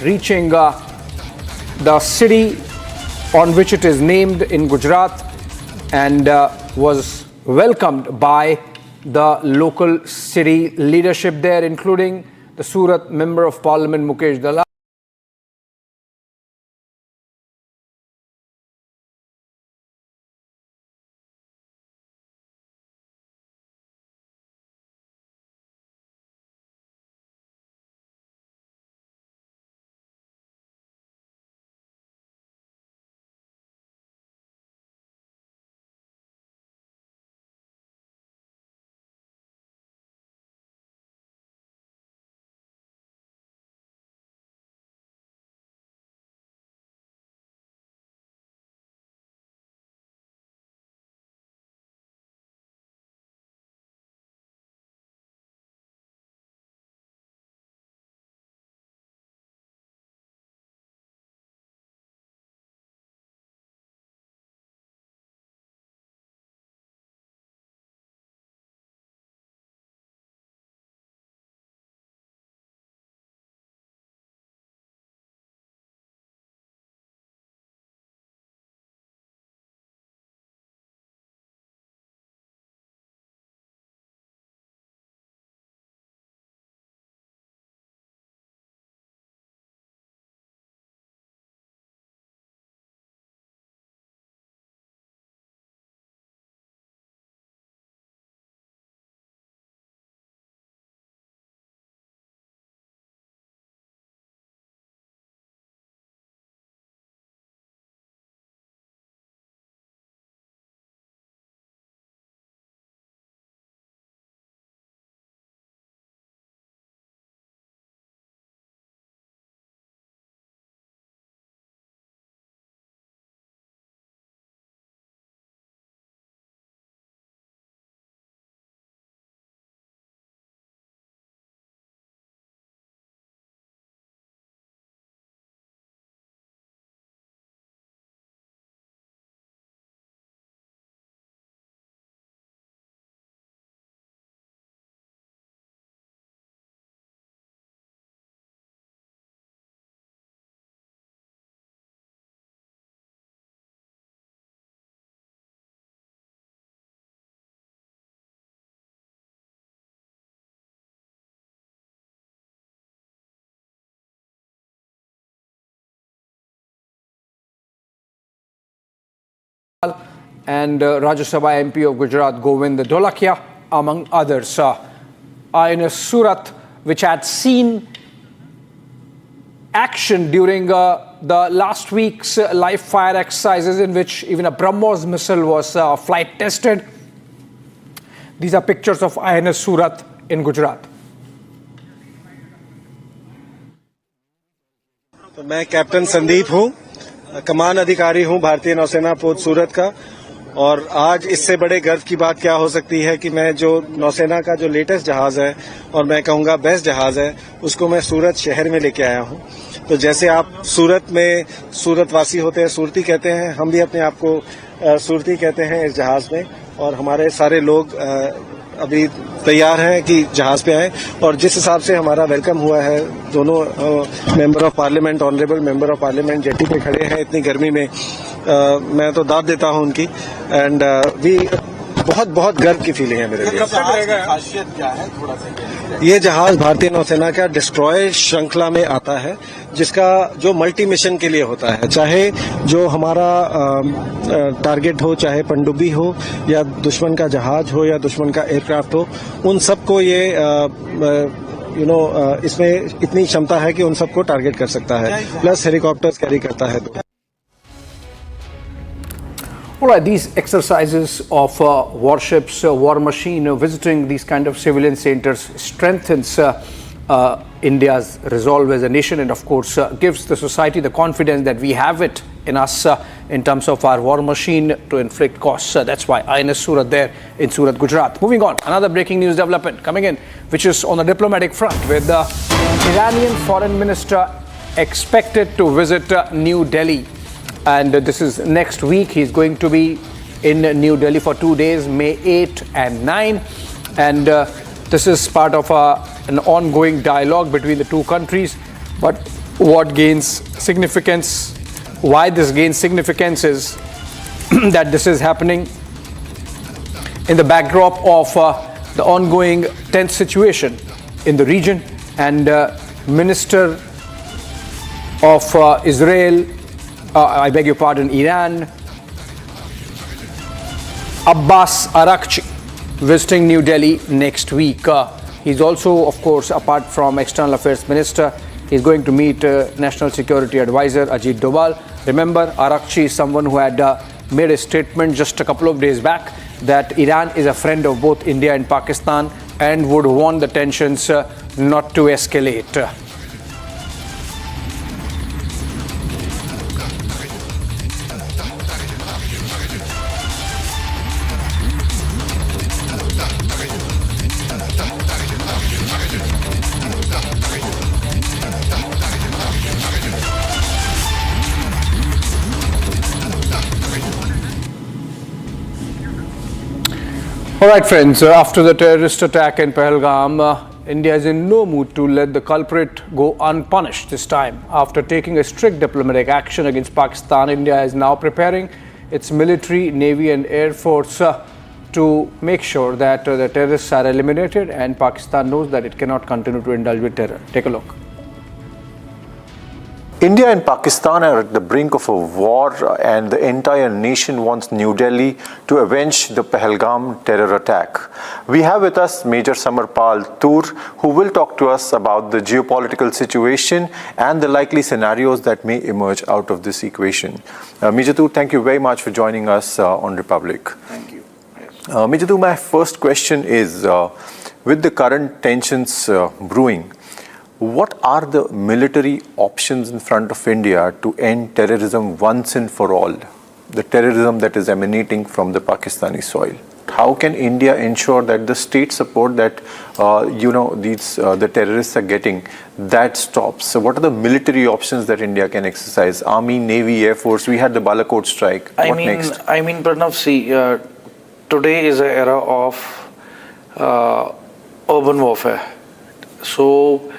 reaching the city on which it is named in Gujarat, and was welcomed by the local city leadership there, including the Surat Member of Parliament Mukesh Dalal. and Rajya Sabha MP of Gujarat Govind Dolakia, among others. In Surat, which had seen action during the last week's live fire exercises in which even a BrahMos missile was flight tested. These are pictures of INS Surat in Gujarat. तो मैं captain Sandeep हूं, कमान अधिकारी हूं भारतीय नौसेना पोत सूरत का। और आज इससे बड़े गर्व की बात क्या हो सकती है कि मैं जो नौसेना का जो लेटेस्ट जहाज है और मैं कहूंगा बेस्ट जहाज है, उसको मैं सूरत शहर में लेके आया हूं। तो जैसे आप सूरत में सूरतवासी होते हैं, सूरती कहते हैं, हम भी अपने आप को सूरती कहते हैं इस जहाज में। और हमारे सारे लोग अभी तैयार हैं कि जहाज पे आए। और जिस हिसाब से हमारा वेलकम हुआ है, दोनों member of parliament, honourable member of parliament jetty पे खड़े हैं इतनी गर्मी में, मैं तो दाद देता हूं उनकी। एंड भी बहुत गर्व की फीलिंग है मेरे लिए। खासियत क्या है, थोड़ा सा ये जहाज भारतीय नौसेना का डिस्ट्रॉय श्रृंखला में आता है, जिसका जो मल्टी मिशन के लिए होता है, चाहे जो हमारा टारगेट हो, चाहे पनडुब्बी हो या दुश्मन का जहाज हो या दुश्मन का एयरक्राफ्ट हो, उन सबको ये इसमें इतनी क्षमता है कि उन सबको टारगेट कर सकता है, प्लस हेलीकॉप्टर्स कैरी करता है। All right, these exercises of warships, war machine, visiting these kind of civilian centers strengthens India's resolve as a nation, and of course gives the society the confidence that we have it in us in terms of our war machine to inflict costs. That's why INS Surat there in Surat, Gujarat. Moving on, another breaking news development coming in, which is on the diplomatic front, with the Iranian foreign minister expected to visit New Delhi. And this is next week. He's going to be in New Delhi for 2 days, May 8 and 9. And this is part of an ongoing dialogue between the two countries. But what gains significance, why this gains significance is that this is happening in the backdrop of the ongoing tense situation in the region. And Minister of Israel, I beg your pardon, Iran, Abbas Araghchi, visiting New Delhi next week. He's also, of course, apart from External Affairs Minister, he's going to meet National Security Advisor Ajit Doval. Remember, Araghchi is someone who had made a statement just a couple of days back that Iran is a friend of both India and Pakistan and would want the tensions not to escalate. All right, friends, after the terrorist attack in Pahalgam, India is in no mood to let the culprit go unpunished this time. After taking a strict diplomatic action against Pakistan, India is now preparing its military, navy and air force to make sure that the terrorists are eliminated and Pakistan knows that it cannot continue to indulge with terror. Take a look. India and Pakistan are at the brink of a war, and the entire nation wants New Delhi to avenge the Pahalgam terror attack. We have with us Major Samarpal Tur, who will talk to us about the geopolitical situation and the likely scenarios that may emerge out of this equation. Major Tur, thank you very much for joining us on Republic. Thank you. Major Tur, my first question is, with the current tensions brewing, what are the military options in front of India to end terrorism once and for all? The terrorism that is emanating from the Pakistani soil. How can India ensure that the state support that the terrorists are getting, that stops? So what are the military options that India can exercise? Army, Navy, Air Force. We had the Balakot strike. What next? Pranav, see, today is an era of urban warfare. So,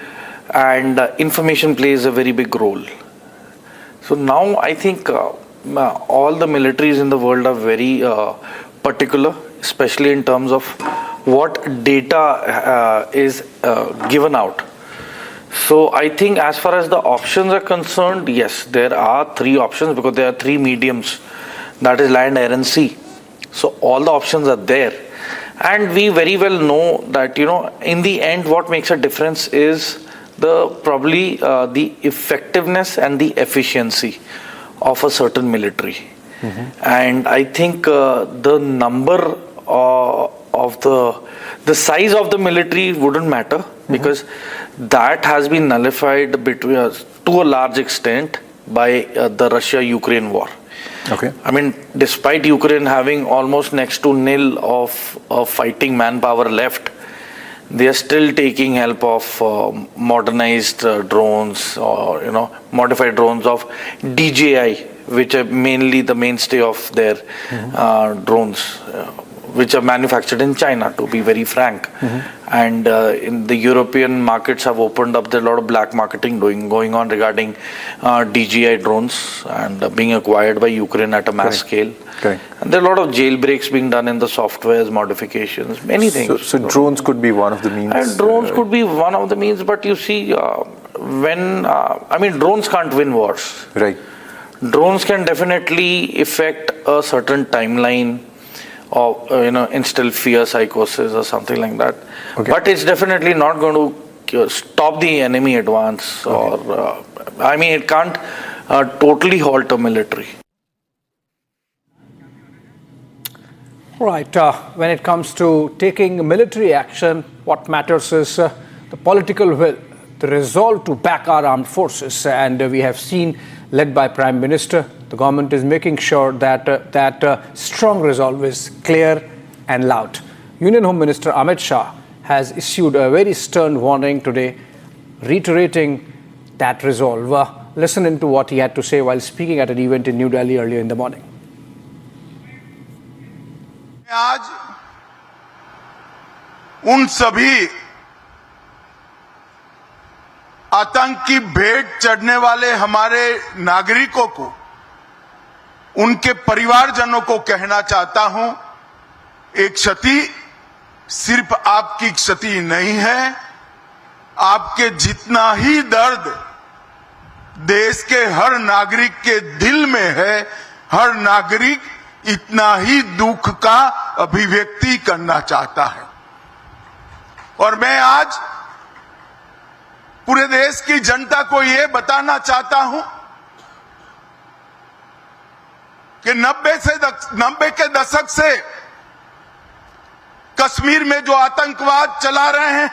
and information plays a very big role. So now I think all the militaries in the world are very particular, especially in terms of what data is given out. So I think as far as the options are concerned, yes, there are three options because there are three mediums that is land, air and sea. So all the options are there. And we very well know that, in the end, what makes a difference is probably the effectiveness and the efficiency of a certain military. And I think the number of the size of the military wouldn't matter, because that has been nullified to a large extent by the Russia-Ukraine war. Okay. I mean, despite Ukraine having almost next to nil of fighting manpower left, they are still taking help of modernized drones, or modified drones of DJI, which are mainly the mainstay of their drones, which are manufactured in China, to be very frank. And in the European markets have opened up. There's a lot of black marketing going on regarding DJI drones and being acquired by Ukraine at a mass scale. Correct. And there are a lot of jailbreaks being done in the softwares, modifications, many things. So drones could be one of the means. And drones could be one of the means, but you see, drones can't win wars. Right. Drones can definitely affect a certain timeline, or instill fear, psychosis, or something like that. Okay. But it's definitely not going to stop the enemy advance, or it can't totally halt a military. Right. When it comes to taking military action, what matters is the political will, the resolve to back our armed forces. And we have seen, led by Prime Minister, the government is making sure that that strong resolve is clear and loud. Union Home Minister Amit Shah has issued a very stern warning today, reiterating that resolve. Listen into what he had to say while speaking at an event in New Delhi earlier in the morning. आज उन सभी आतंक की भेंट चढ़ने वाले हमारे नागरिकों को, उनके परिवारजनों को कहना चाहता हूं, एक क्षति सिर्फ आपकी क्षति नहीं है, आपके जितना ही दर्द देश के हर नागरिक के दिल में है, हर नागरिक इतना ही दुख का अभिव्यक्ति करना चाहता है। और मैं आज पूरे देश की जनता को यह बताना चाहता हूं कि 90 के दशक से कश्मीर में जो आतंकवाद चला रहे हैं,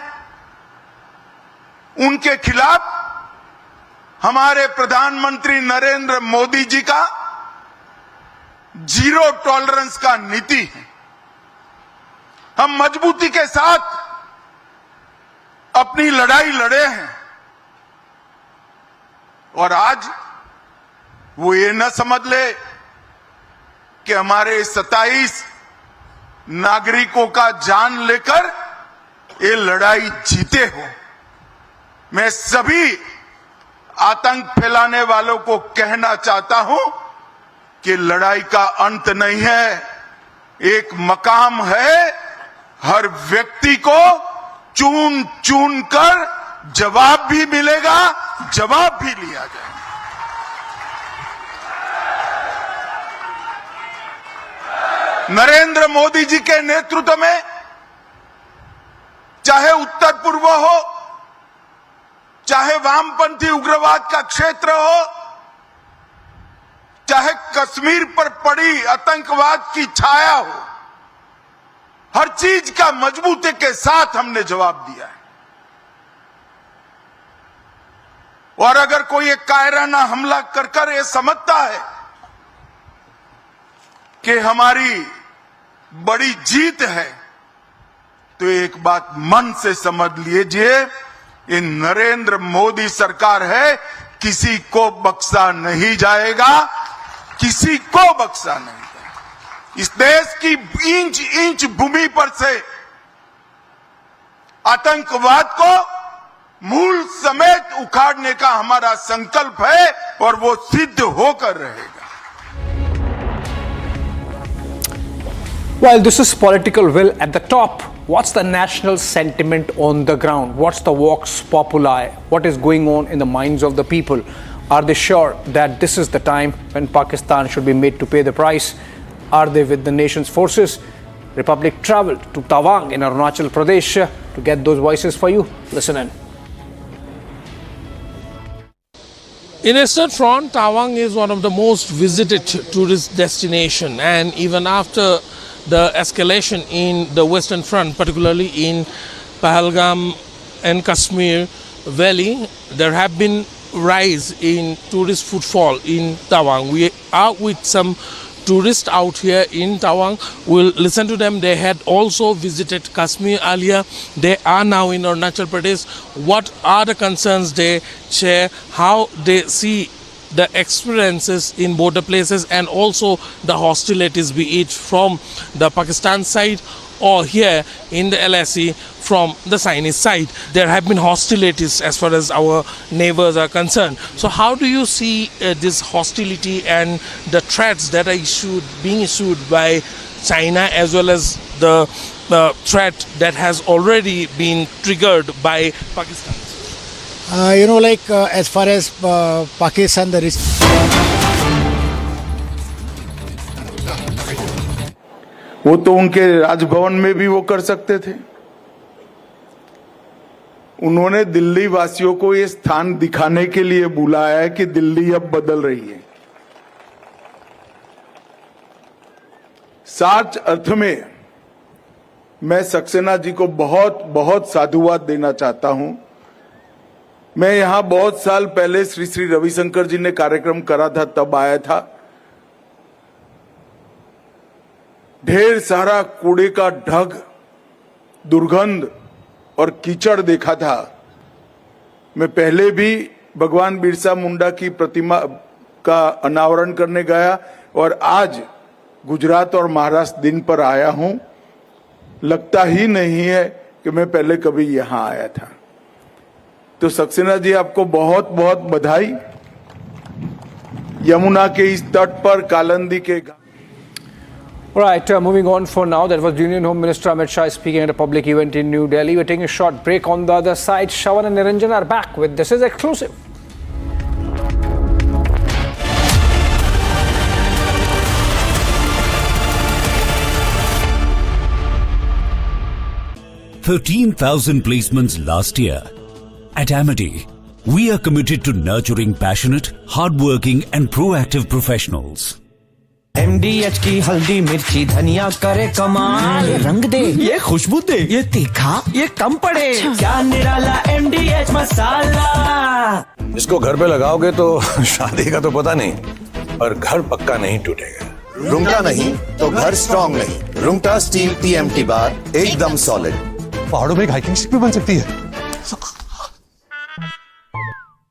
उनके खिलाफ हमारे प्रधानमंत्री नरेंद्र मोदी जी का जीरो टॉलरेंस का नीति है। हम मजबूती के साथ अपनी लड़ाई लड़े हैं, और आज वो ये न समझ ले कि हमारे 27 नागरिकों का जान लेकर ये लड़ाई जीते हो। मैं सभी आतंक फैलाने वालों को कहना चाहता हूं कि लड़ाई का अंत नहीं है, एक मकाम है। हर व्यक्ति को चुन चुन कर जवाब भी मिलेगा, जवाब भी लिया जाएगा। नरेंद्र मोदी जी के नेतृत्व में चाहे उत्तर पूर्व हो, चाहे वामपंथी उग्रवाद का क्षेत्र हो, चाहे कश्मीर पर पड़ी आतंकवाद की छाया हो, हर चीज का मजबूती के साथ हमने जवाब दिया है। और अगर कोई एक कायराना हमला कर ये समझता है कि हमारी बड़ी जीत है, तो एक बात मन से समझ लीजिए, ये नरेंद्र मोदी सरकार है, किसी को बख्शा नहीं जाएगा, किसी को बख्शा नहीं जाएगा। इस देश की इंच इंच भूमि पर से आतंकवाद को मूल समेत उखाड़ने का हमारा संकल्प है, और वो सिद्ध होकर रहेगा। While this is political will at the top, what's the national sentiment on the ground? What's the vox populi? What is going on in the minds of the people? Are they sure that this is the time when Pakistan should be made to pay the price? Are they with the nation's forces? Republic travelled to Tawang in Arunachal Pradesh to get those voices for you. Listen in. In Eastern Front, Tawang is one of the most visited tourist destination, and even after the escalation in the Western Front, particularly in Pahalgam and Kashmir Valley, there have been rise in tourist footfall in Tawang. We are with some tourists out here in Tawang. We'll listen to them. They had also visited Kashmir earlier. They are now in Arunachal Pradesh. What are the concerns they share? How they see the experiences in border places and also the hostilities, be it from the Pakistan side or here in the LSE from the Chinese side. There have been hostilities as far as our neighbors are concerned. So how do you see this hostility and the threats that are being issued by China, as well as the threat that has already been triggered by Pakistan? As far as Pakistan, there is... वो तो उनके राजभवन में भी वो कर सकते थे। उन्होंने दिल्ली वासियों को ये स्थान दिखाने के लिए बुलाया है कि दिल्ली अब बदल रही है। सच अर्थ में मैं सक्सेना जी को बहुत बहुत साधुवाद देना चाहता हूं। मैं यहां बहुत साल पहले श्री श्री रविशंकर जी ने कार्यक्रम करा था, तब आया था। ढेर सारा कूड़े का ढग, दुर्गंध और कीचड़ देखा था। मैं पहले भी भगवान बिरसा मुंडा की प्रतिमा का अनावरण करने गया और आज गुजरात और महाराष्ट्र दिन पर आया हूं। लगता ही नहीं है कि मैं पहले कभी यहां आया था। तो सक्सेना जी, आपको बहुत बहुत बधाई। यमुना के इस तट पर कालंदी के Right, moving on for now. That was Union Home Minister Amit Shah speaking at a public event in New Delhi. We're taking a short break. On the other side, Shravan and Niranjan are back with This Is Exclusive. $13,000 placements last year. At Amity, we are committed to nurturing passionate, hardworking and proactive professionals. MDH की हल्दी मिर्ची धनिया करे कमाल, ये रंग दे, ये खुशबू दे, ये तीखा, ये कम पड़े, क्या निराला MDH मसाला। इसको घर पे लगाओगे तो शादी का तो पता नहीं, पर घर पक्का नहीं टूटेगा। रुंगटा नहीं तो घर स्ट्रॉन्ग नहीं। रुंगटा स्टील TMT बार एकदम सॉलिड। पहाड़ों में एक हाइकिंग स्टिक भी बन सकती है।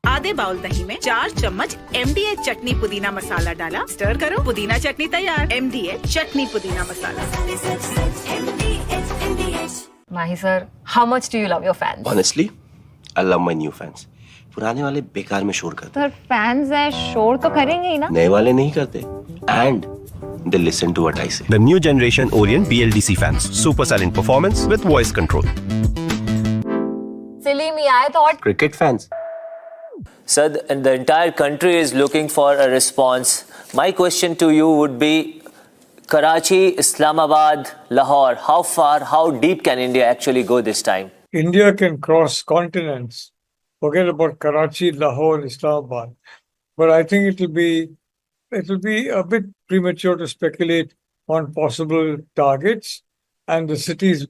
आधे बाउल दही में 4 चम्मच MDH चटनी पुदीना मसाला डाला, स्टर करो, पुदीना चटनी तैयार। MDH चटनी पुदीना मसाला। Mahi sir, how much do you love your fans? Honestly, I love my new fans. पुराने वाले बेकार में शोर करते। सर फैंस हैं, शोर तो करेंगे ही ना। नए वाले नहीं करते। And they listen to what I say. The new generation Orient BLDC fans, super silent performance with voice control. Silly me आए तो और Cricket fans. Sir, the entire country is looking for a response. My question to you would be, Karachi, Islamabad, Lahore, how far, how deep can India actually go this time? India can cross continents. Forget about Karachi, Lahore, Islamabad. But I think it will be a bit premature to speculate on possible targets and the cities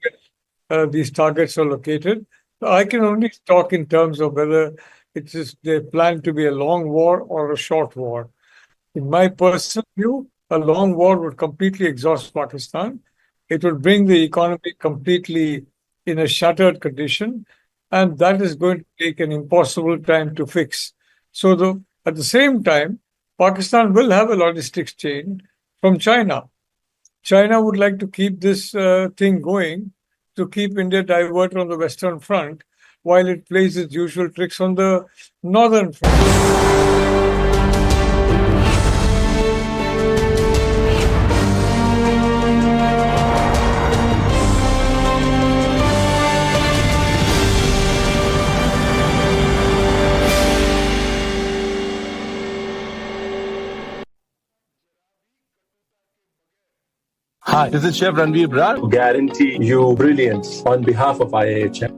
where these targets are located. I can only talk in terms of whether they plan to be a long war or a short war. In my personal view, a long war would completely exhaust Pakistan. It would bring the economy completely in a shattered condition, and that is going to take an impossible time to fix. So at the same time, Pakistan will have a logistics chain from China. China would like to keep this thing going, to keep India diverted on the Western Front, while it plays its usual tricks on the Northern Front. Hi, this is Chef Ranveer Brar. Guarantee you brilliance on behalf of IAHM.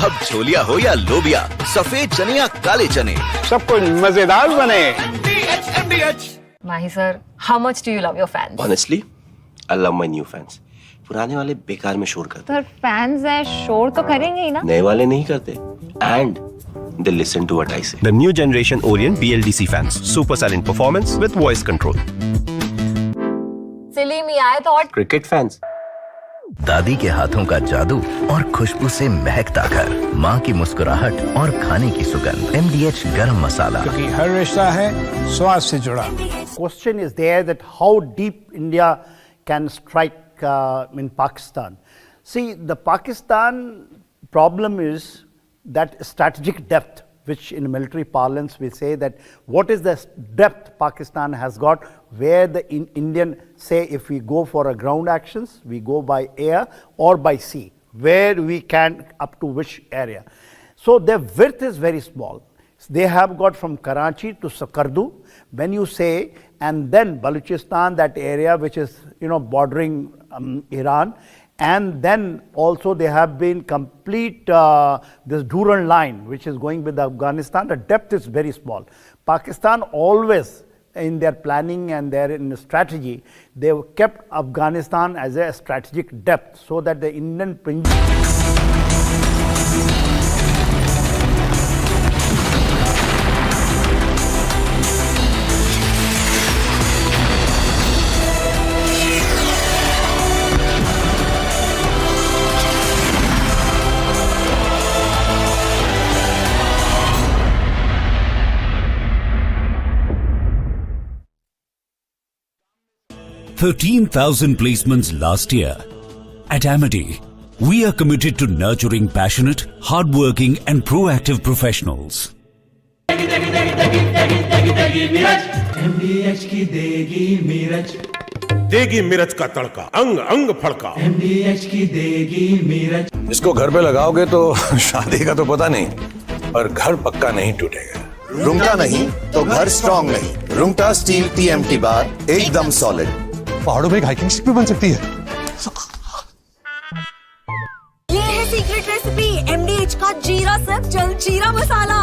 अब छोलिया हो या लोबिया, सफेद चने या काले चने, सबको मजेदार बने। Mahi sir, how much do you love your fans? Honestly, I love my new fans. पुराने वाले बेकार में शोर करते सर फैंस है शोर तो करेंगे ही ना नए वाले नहीं करते and they listen to what I say. The new generation Orient BLDC fans. Super silent performance with voice control. सिली में आए तो और Cricket fans. दादी के हाथों का जादू और खुशबू से महकता घर, माँ की मुस्कुराहट और खाने की सुगंध, MDH गरम मसाला। क्योंकि हर रिश्ता है स्वाद से जुड़ा. Question is there that how deep India can strike in Pakistan. See, the Pakistan problem is that strategic depth, which in military parlance we say that what is the depth Pakistan has got, where the Indian say if we go for a ground actions, we go by air or by sea, where we can up to which area. So their width is very small. They have got from Karachi to Sakardu, when you say, and then Baluchistan, that area which is bordering Iran, and then also they have been complete this Durand line which is going with Afghanistan. The depth is very small. Pakistan always in their planning and their in strategy, they have kept Afghanistan as a strategic depth so that the Indian 13,000 placements last year. At Amity, we are committed to nurturing passionate, hardworking and proactive professionals. MDH की देगी मीरज, देगी मिर्च का तड़का, अंग अंग फड़का। MDH की देगी मीरज। इसको घर पे लगाओगे तो शादी का तो पता नहीं, पर घर पक्का नहीं टूटेगा। रूंगटा नहीं तो घर स्ट्रॉन्ग नहीं। रूंगटा स्टील TMT बार एकदम सॉलिड। पहाड़ों में एक हाइकिंग स्टिक भी बन सकती है। ये है सीक्रेट रेसिपी MDH का जीरा सिर्फ जल जीरा मसाला।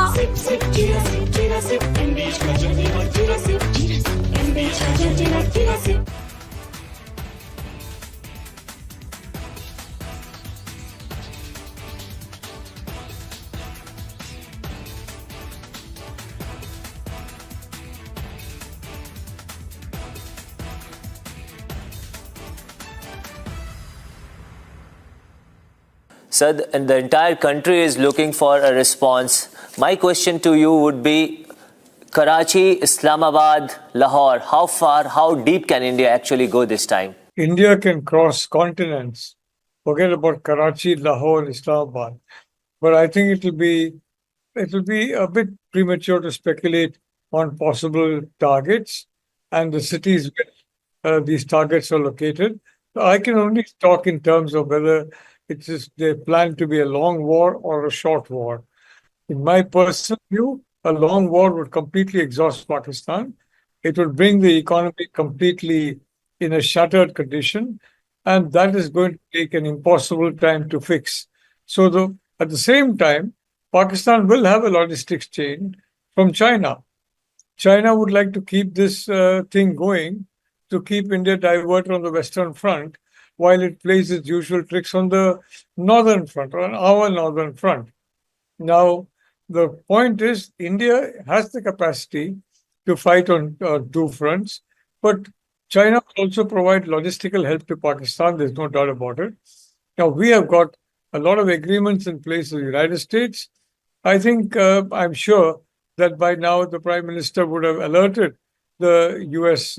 Sir, the entire country is looking for a response. My question to you would be, Karachi, Islamabad, Lahore, how far, how deep can India actually go this time? India can cross continents. Forget about Karachi, Lahore, Islamabad. But I think it will be a bit premature to speculate on possible targets and the cities where these targets are located. So I can only talk in terms of whether they plan to be a long war or a short war. In my personal view, a long war would completely exhaust Pakistan. It would bring the economy completely in a shattered condition, and that is going to take an impossible time to fix. So at the same time, Pakistan will have a logistics chain from China. China would like to keep this thing going to keep India diverted on the Western Front, while it plays its usual tricks on the northern front, on our northern front. Now, the point is, India has the capacity to fight on two fronts, but China will also provide logistical help to Pakistan, there's no doubt about it. Now, we have got a lot of agreements in place with the United States. I think, I'm sure that by now the Prime Minister would have alerted the US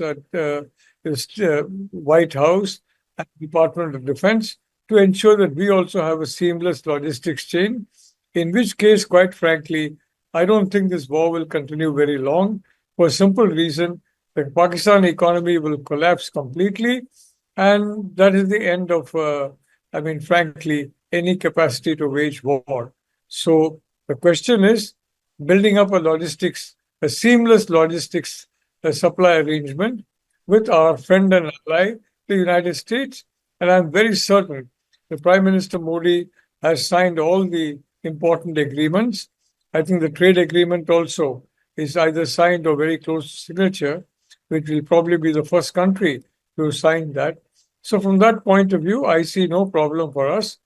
White House and Department of Defense to ensure that we also have a seamless logistics chain, in which case, quite frankly, I don't think this war will continue very long for a simple reason. The Pakistan economy will collapse completely, and that is the end of, frankly, any capacity to wage war. So the question is, building up a seamless logistics a supply arrangement with our friend and ally, the United States. And I'm very certain the Prime Minister Modi has signed all the important agreements. I think the trade agreement also is either signed or very close to signature, which will probably be the first country to sign that. So from that point of view, I see no problem for us.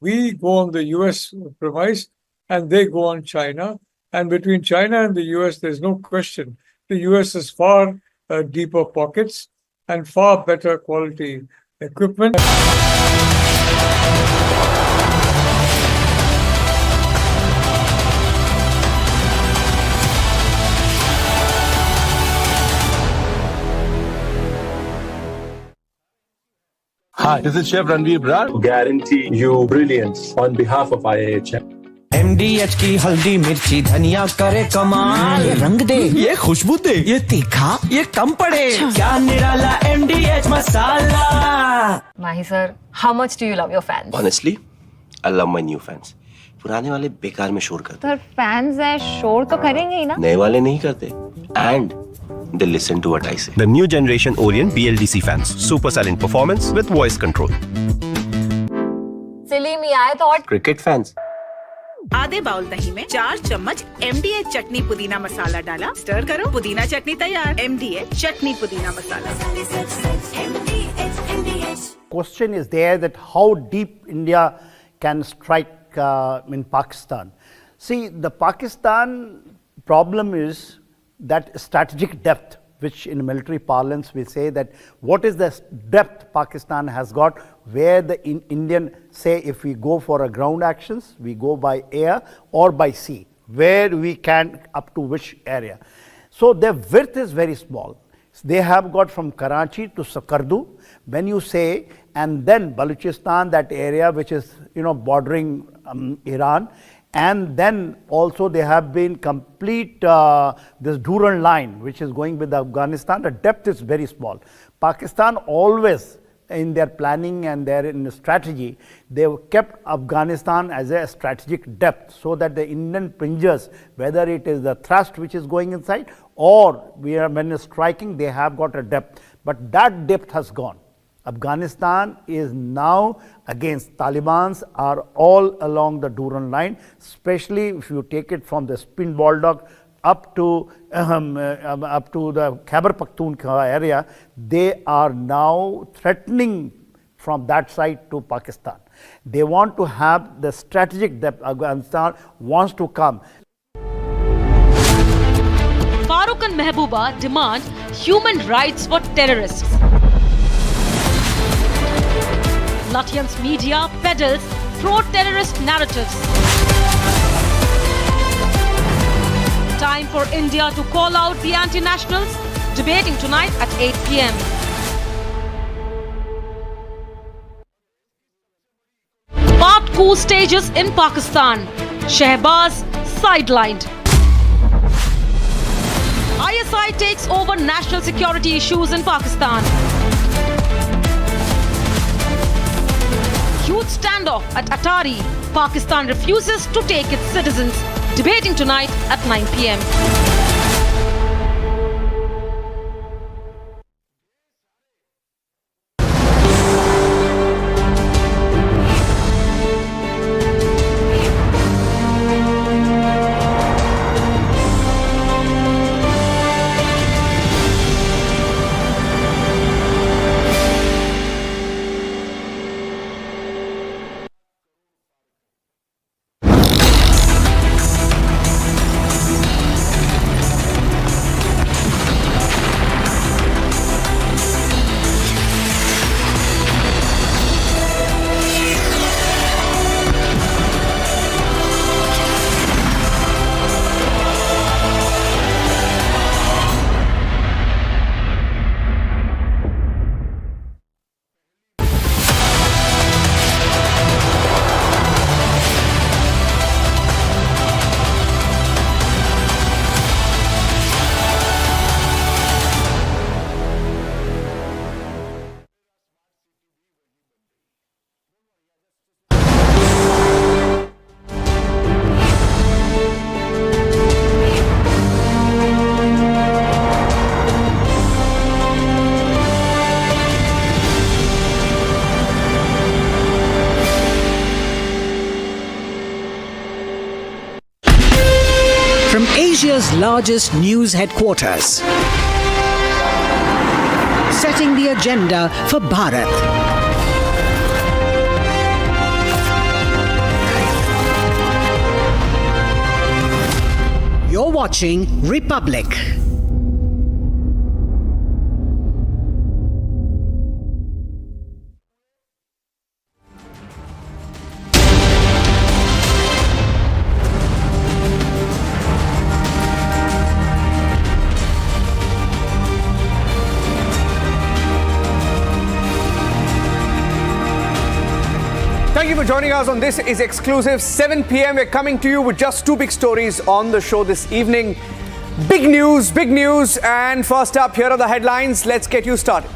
We go on the US premise and they go on China. And between China and the US, there's no question. The US has far deeper pockets and far better quality equipment. Hi, this is Chef Ranveer Brar. Guarantee you brilliance on behalf of IIHM. MDH की हल्दी मिर्ची धनिया करे कमाल, ये रंग दे, ये खुशबू दे, ये तीखा, ये कम पड़े, क्या निराला MDH masala. Mahi sir, how much do you love your fans? Honestly, I love my new fans. पुराने वाले बेकार में शोर करते Sir, fans हैं, शोर तो करेंगे ही ना. नए वाले नहीं करते. And they listen to what I say. The new generation Orient BLDC fans. Super silent performance with voice control. Silly me, I thought. Cricket fans. आधे बाउल दही में 4 चम्मच MDH चटनी पुदीना मसाला डाला, स्टर करो, पुदीना चटनी तैयार. MDH चटनी पुदीना मसाला. Question is there that how deep India can strike in Pakistan. See, the Pakistan problem is that strategic depth, which in military parlance we say that what is the depth Pakistan has got, where the Indian say if we go for a ground actions, we go by air or by sea, where we can up to which area. So their width is very small. They have got from Karachi to Sakardu, when you say, and then Balochistan, that area which is bordering Iran, and then also they have been complete this Durand line which is going with Afghanistan. The depth is very small. Pakistan always in their planning and their in the strategy, they have kept Afghanistan as a strategic depth so that the Indian pinchers, whether it is the thrust which is going inside or when striking, they have got a depth. But that depth has gone. Afghanistan is now against Taliban's are all along the Durand line, especially if you take it from the Spin Baldock up to the Khyber Pakhtunkhwa area. They are now threatening from that side to Pakistan. They want to have the strategic depth. Afghanistan wants to come. Farooq and Mehbooba demand human rights for terrorists. Lutyens media peddles pro-terrorist narratives. Time for India to call out the anti-nationals, debating tonight at 8 p.m. Part coup stages in Pakistan. Shehbaz sidelined. ISI takes over national security issues in Pakistan. Huge standoff at Atari. Pakistan refuses to take its citizens. Debating tonight at 9 p.m. largest news headquarters. Setting the agenda for Bharat. You're watching Republic. Thank you for joining us on This Is Exclusive. 7 p.m. We're coming to you with just two big stories on the show this evening. Big news. And first up, here are the headlines. Let's get you started.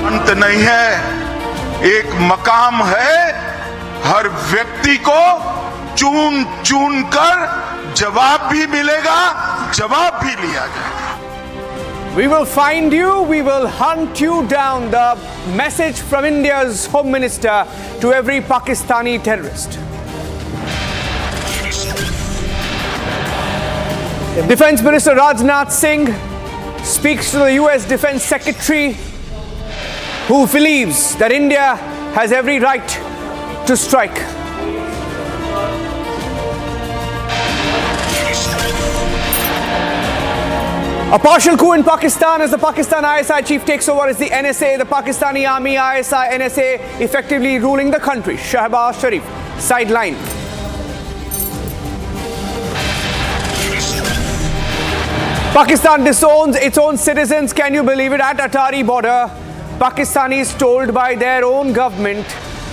अंत नहीं है, एक मकाम है, हर व्यक्ति को चुन चुन कर जवाब भी मिलेगा, जवाब भी लिया जाएगा. We will find you, we will hunt you down. The message from India's Home Minister to every Pakistani terrorist. Defence Minister Rajnath Singh speaks to the US Defence Secretary, who believes that India has every right to strike. A partial coup in Pakistan as the Pakistan ISI chief takes over as the NSA, the Pakistani Army, ISI, NSA effectively ruling the country. Shahbaz Sharif sidelined. Pakistan disowns its own citizens. Can you believe it? At Atari border, Pakistanis told by their own government,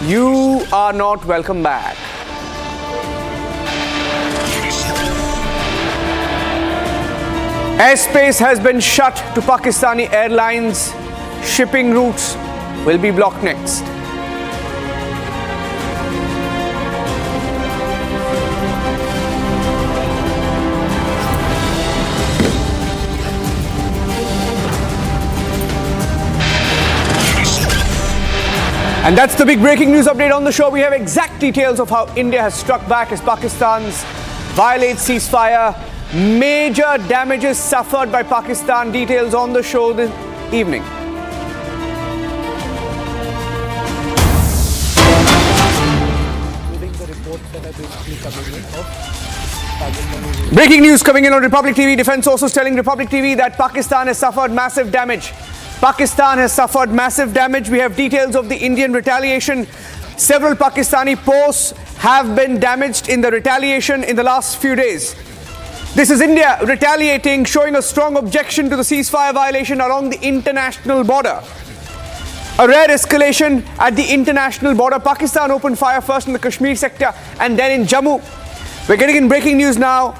you are not welcome back. Airspace has been shut to Pakistani airlines. Shipping routes will be blocked next. And that's the big breaking news update on the show. We have exact details of how India has struck back as Pakistan's violate ceasefire. Major damages suffered by Pakistan. Details on the show this evening. Breaking news coming in on Republic TV. Defence sources telling Republic TV that Pakistan has suffered massive damage. Pakistan has suffered massive damage. We have details of the Indian retaliation. Several Pakistani posts have been damaged in the retaliation in the last few days. This is India retaliating, showing a strong objection to the ceasefire violation along the international border. A rare escalation at the international border. Pakistan opened fire first in the Kashmir sector and then in Jammu. We're getting in breaking news now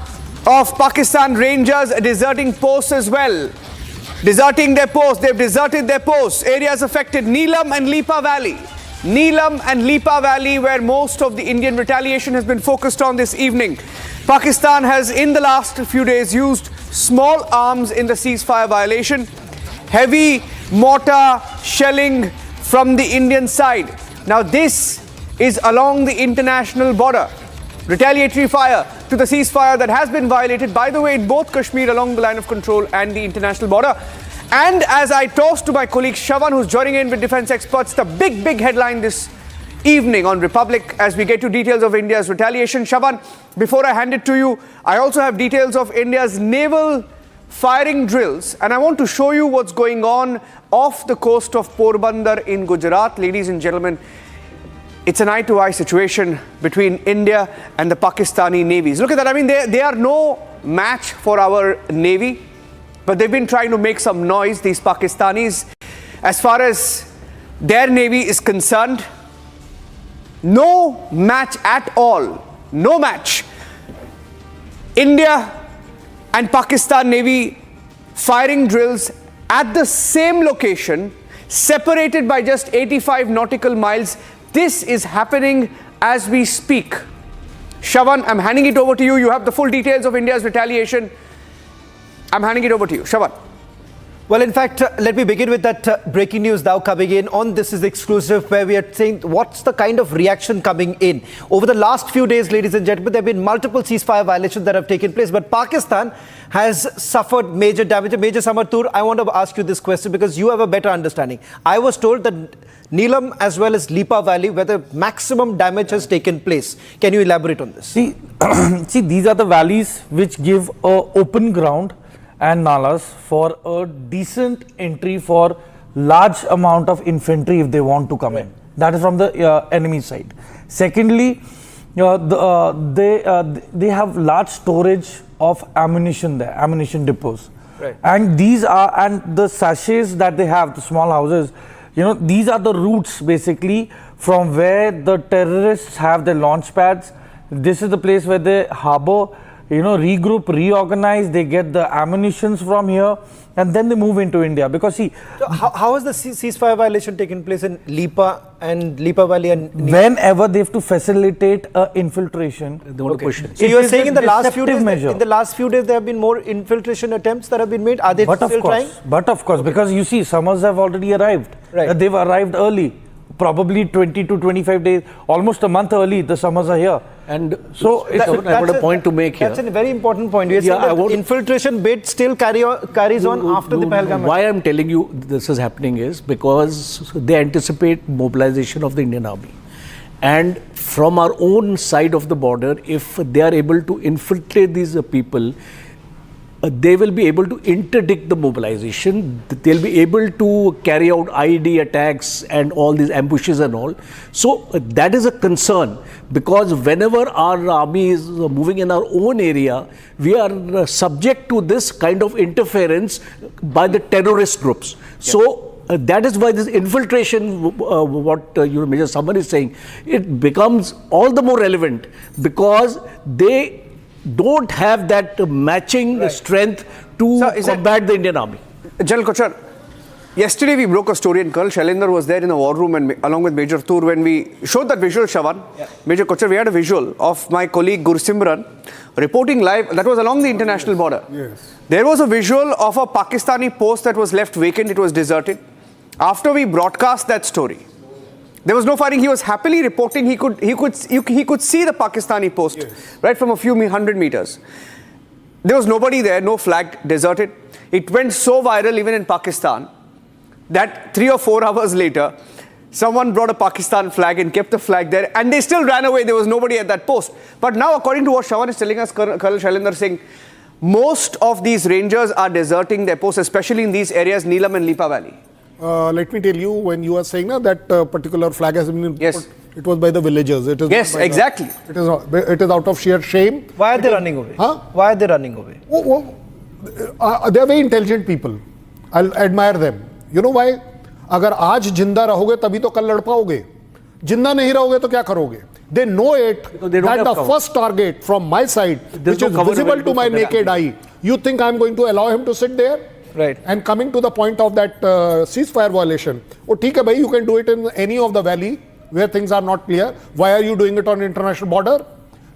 of Pakistan Rangers deserting posts as well. Deserting their posts. They've deserted their posts. Areas affected Neelam and Lipa Valley. Neelam and Lipa Valley, where most of the Indian retaliation has been focused on this evening. Pakistan has in the last few days used small arms in the ceasefire violation. Heavy mortar shelling from the Indian side. Now this is along the international border. Retaliatory fire to the ceasefire that has been violated, by the way, in both Kashmir along the line of control and the international border. And as I toss to my colleague Shravan, who's joining in with defense experts, the big headline this evening on Republic as we get to details of India's retaliation. Shravan, before I hand it to you, I also have details of India's naval firing drills, and I want to show you what's going on off the coast of Porbandar in Gujarat. Ladies and gentlemen, it's an eye-to-eye situation between India and the Pakistani navies. Look at that. I mean, they are no match for our navy, but they've been trying to make some noise, these Pakistanis. As far as their navy is concerned, no match at all. No match. India and Pakistan Navy firing drills at the same location, separated by just 85 nautical miles. This is happening as we speak. Shravan, I'm handing it over to you. You have the full details of India's retaliation. I'm handing it over to you. Shravan. Well, in fact, let me begin with that breaking news now coming in on This Is Exclusive, where we are saying what's the kind of reaction coming in. Over the last few days, ladies and gentlemen, there have been multiple ceasefire violations that have taken place, but Pakistan has suffered major damage. Major Samartur, I want to ask you this question because you have a better understanding. I was told that Neelam as well as Lipa Valley, where the maximum damage has taken place. Can you elaborate on this? See, these are the valleys which give open ground and nalas for a decent entry for large amount of infantry if they want to come in. That is from the enemy side. Secondly, they have large storage of ammunition there, ammunition depots. Right. And these are, and the sachets that they have, the small houses, these are the routes basically from where the terrorists have their launch pads. This is the place where they harbor, regroup, reorganize, they get the ammunitions from here and then they move into India. Because see... So how has the ceasefire violation taken place in Lipa and Lipa Valley and... Whenever they have to facilitate infiltration... So you are saying in the last few days, there have been more infiltration attempts that have been made? Are they still trying? But of course, because you see, summers have already arrived. Right. They've arrived early. Probably 20 to 25 days, almost a month early, the summers are here. And so I've got a point to make here. That's a very important point. You're saying that the infiltration bit still carries on after the Pahalgam. Why I'm telling you this is happening is because they anticipate mobilization of the Indian Army. And from our own side of the border, if they are able to infiltrate these people, they will be able to interdict the mobilization. They'll be able to carry out IED attacks and all these ambushes and all. So that is a concern, because whenever our army is moving in our own area, we are subject to this kind of interference by the terrorist groups. So that is why this infiltration, what Major Samar is saying, it becomes all the more relevant because they don't have that matching strength to combat the Indian Army. General Kochhar, yesterday we broke a story and Colonel Shailendra was there in the war room and along with Major Tur when we showed that visual, Shawan. Yeah. Major Kochhar, we had a visual of my colleague Gursimran reporting live, that was along the international border. Yes. There was a visual of a Pakistani post that was left vacant, it was deserted. After we broadcast that story, there was no fighting. He was happily reporting. He could see the Pakistani post, right from a few hundred meters. There was nobody there, no flag, deserted. It went so viral even in Pakistan that 3 or 4 hours later, someone brought a Pakistan flag and kept the flag there, and they still ran away. There was nobody at that post. But now, according to what Shawan is telling us, Colonel Shailendra Singh, most of these rangers are deserting their posts, especially in these areas, Neelam and Lipa Valley. Let me tell you, when you are saying that particular flag has been put, it was by the villagers. It is exactly. It is out of sheer shame. Why are they running away? Huh? Why are they running away? They are very intelligent people. I'll admire them. You know why? अगर आज जिंदा रहोगे तभी तो कल लड़ पाओगे. जिंदा नहीं रहोगे तो क्या करोगे? They know it that the first target from my side, which is visible to my naked eye, you think I'm going to allow him to sit there? Right. And coming to the point of that ceasefire violation, okay, bhai, you can do it in any of the valley where things are not clear. Why are you doing it on international border?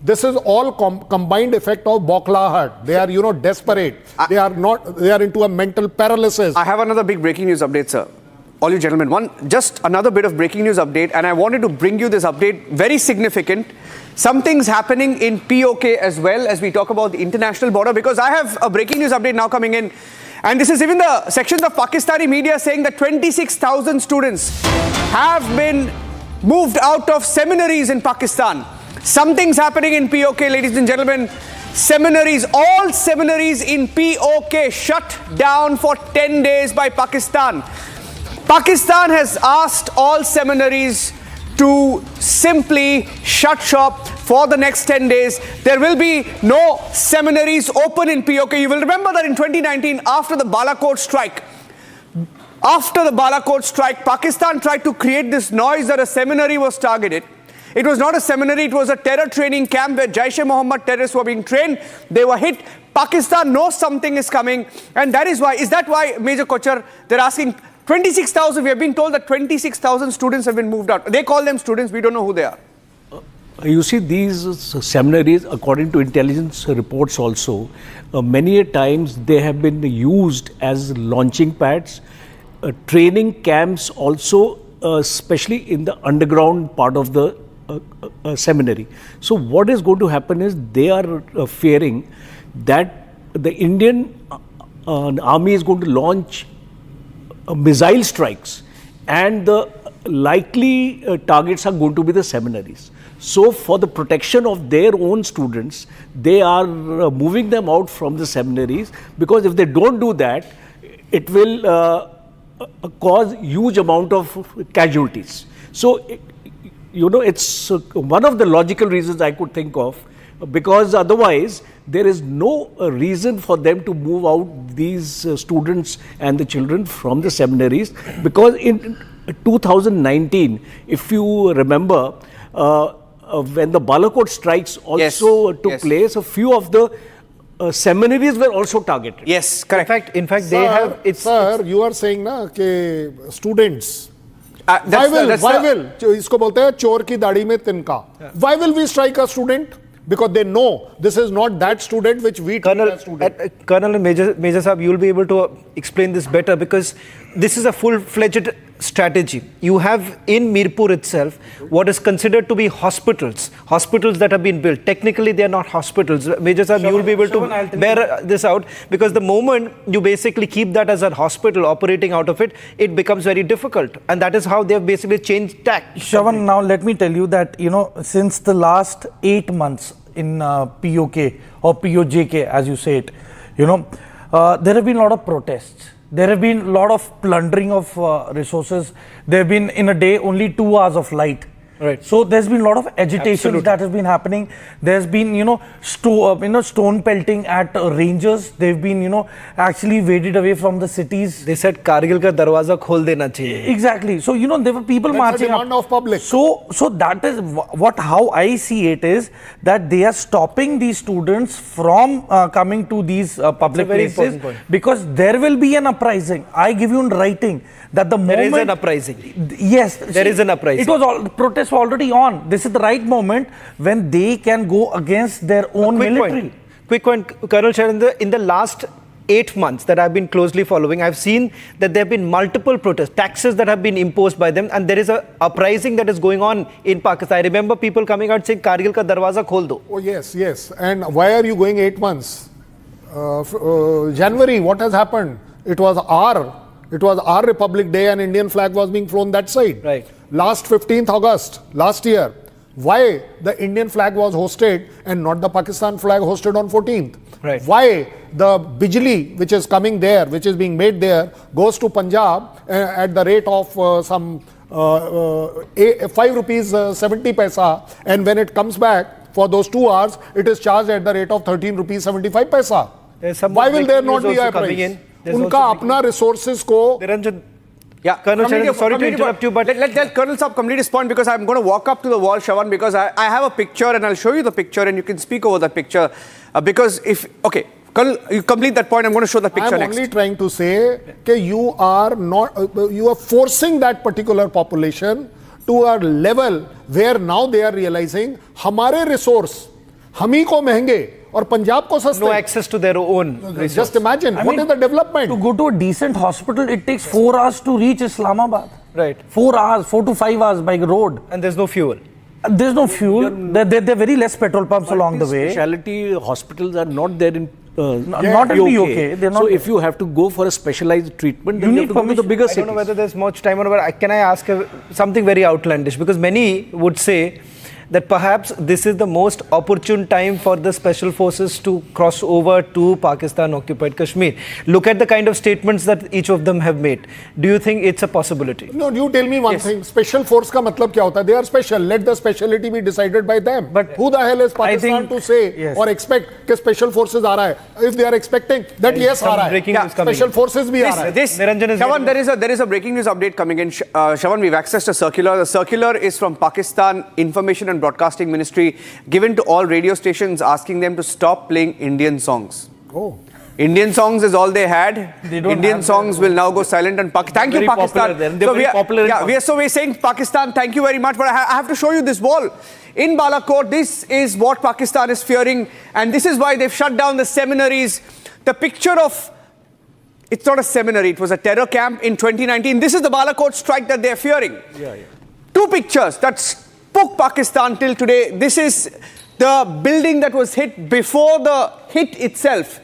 This is all combined effect of bauchlahat. They are, desperate. They are into a mental paralysis. I have another big breaking news update, sir. All you gentlemen, just another bit of breaking news update, and I wanted to bring you this update, very significant. Something's happening in POK as well as we talk about the international border, because I have a breaking news update now coming in. And this is even the sections of Pakistani media saying that 26,000 students have been moved out of seminaries in Pakistan. Something's happening in POK, ladies and gentlemen. Seminaries, all seminaries in POK shut down for 10 days by Pakistan. Pakistan has asked all seminaries to simply shut shop for the next 10 days. There will be no seminaries open in POK. You will remember that in 2019, after the Balakot strike, Pakistan tried to create this noise that a seminary was targeted. It was not a seminary, it was a terror training camp where Jaish-e-Mohammed terrorists were being trained. They were hit. Pakistan knows something is coming, and that is why, Major Kochhar, they're asking 26,000, we have been told that 26,000 students have been moved out. They call them students, we don't know who they are. You see, these seminaries, according to intelligence reports also, many a times they have been used as launching pads, training camps also, especially in the underground part of the seminary. So what is going to happen is they are fearing that the Indian army is going to launch missile strikes, and the likely targets are going to be the seminaries. So for the protection of their own students, they are moving them out from the seminaries, because if they don't do that, it will cause huge amount of casualties. So, you know, it's one of the logical reasons I could think of, because otherwise there is no reason for them to move out these students and the children from the seminaries, because in 2019, if you remember, when the Balakot strikes also took place, a few of the seminaries were also targeted. Yes, correct. In fact, they have. Sir, you are saying na कि students. Why will इसको बोलते हैं चोर की दाढ़ी में तिनका? Why will we strike a student? Because they know this is not that student which we treat as student. Colonel and Major Saab, you will be able to explain this better, because this is a full-fledged strategy. You have in Mirpur itself what is considered to be hospitals that have been built. Technically, they are not hospitals. Major Saab, you will be able to bear this out, because the moment you basically keep that as a hospital operating out of it, it becomes very difficult. And that is how they have basically changed tack. Shravan, now let me tell you that, you know, since the last 8 months in POK or POJK, as you say it, you know, there have been a lot of protests. There have been a lot of plundering of resources. There have been in a day only 2 hours of light. Right. So there's been a lot of agitation that has been happening. There's been, you know, stone pelting at rangers. They've been, you know, actually waded away from the cities. They said Kargil ka darwaza khol dena chahiye. Exactly. So, you know, there were people marching up. Of public. So that is how I see it is that they are stopping these students from coming to these public places, because there will be an uprising. I give you in writing that the moment there is an uprising. Yes, there is an uprising. It was all protests were already on. This is the right moment when they can go against their own military. Quick point, Colonel Sharendra, in the last 8 months that I've been closely following, I've seen that there have been multiple protests, taxes that have been imposed by them, and there is a uprising that is going on in Pakistan. I remember people coming out saying, Kargil ka darwaza khol do. Oh, yes. And why are you going 8 months? January, what has happened? It was our Republic Day and Indian flag was being flown that side. Right. Last 15th August, last year, why the Indian flag was hosted and not the Pakistan flag hosted on 14th? Right. Why the bijli which is coming there, which is being made there, goes to Punjab at the rate of some 5 rupees 70 paisa, and when it comes back for those 2 hours, it is charged at the rate of 13 rupees 75 paisa. Why will there not be a price? उनका अपना resources को Yeah, Colonel Sharendra, sorry to interrupt you, but let Colonel Saab complete his point, because I'm going to walk up to the wall, Shravan, because I have a picture and I'll show you the picture and you can speak over that picture. Because if, okay, Colonel, you complete that point, I'm going to show the picture next. I'm only trying to say that you are forcing that particular population to a level where now they are realizing हमारे resource हम ही को महंगे और पंजाब को सस्ते. No access to their own resources. Just imagine, what is the development? To go to a decent hospital, it takes 4 hours to reach Islamabad. Right. 4 hours, 4 to 5 hours by road. And there's no fuel. There's no fuel. There are very less petrol pumps along the way. Specialty hospitals are not there in not in POK. They're not. So if you have to go for a specialized treatment, then you have to go to the bigger cities. I don't know whether there's much time on, but can I ask something very outlandish? Because many would say that perhaps this is the most opportune time for the special forces to cross over to Pakistan-occupied Kashmir. Look at the kind of statements that each of them have made. Do you think it's a possibility? No, you tell me one thing. Special force का मतलब क्या होता है? They are special. Let the speciality be decided by them. But who the hell is Pakistan to say or expect कि special forces आ रहा है? If they are expecting that yes आ रहा है, special forces भी आ रहा है. Shravan, there is a breaking news update coming in. Shravan, we've accessed a circular. The circular is from Pakistan Information and Broadcasting Ministry, given to all radio stations, asking them to stop playing Indian songs. Oh. Indian songs is all they had. Indian songs will now go silent and Thank you, Pakistan. They're very popular. We're saying Pakistan, thank you very much. But I have to show you this wall. in Balakot. This is what Pakistan is fearing, and this is why they've shut down the seminaries. The picture of, it's not a seminary, it was a terror camp in 2019. This is the Balakot strike that they're fearing. Two pictures that spook Pakistan till today. This is the building that was hit before the hit itself,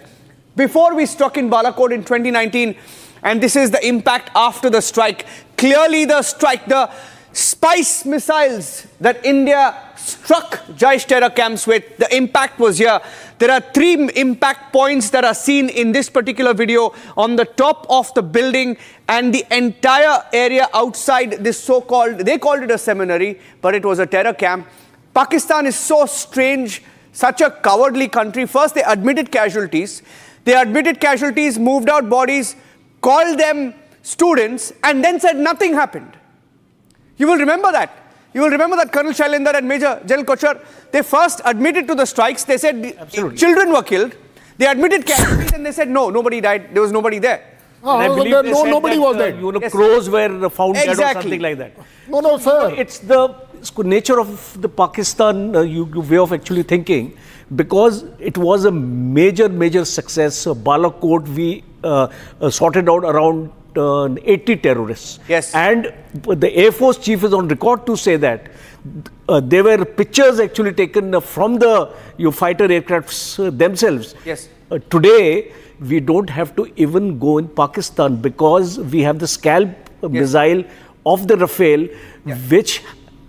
before we struck in Balakot in 2019. And this is the impact after the strike. Clearly the strike, the spice missiles that India struck Jaish terror camps with, the impact was here. There are 3 impact points that are seen in this particular video on the top of the building and the entire area outside this so-called, they called it a seminary, but it was a terror camp. Pakistan is so strange, such a cowardly country. First, they admitted casualties. They admitted casualties, moved out bodies, called them students, and then said nothing happened. You will remember that. You will remember that Colonel Shailendra and Major General Kochar, they first admitted to the strikes. They said children were killed. They admitted casualties and they said no, nobody died. There was nobody there. And I believe nobody was there. Crows were found dead or something like that. No, sir. It's the nature of the Pakistan way of actually thinking, because it was a major success. Balakot, we sorted out around 80 terrorists. Yes. And the Air Force chief is on record to say that there were pictures actually taken from the fighter aircrafts themselves. Yes. Today, we don't have to even go in Pakistan because we have the Scalp missile of the Rafale, which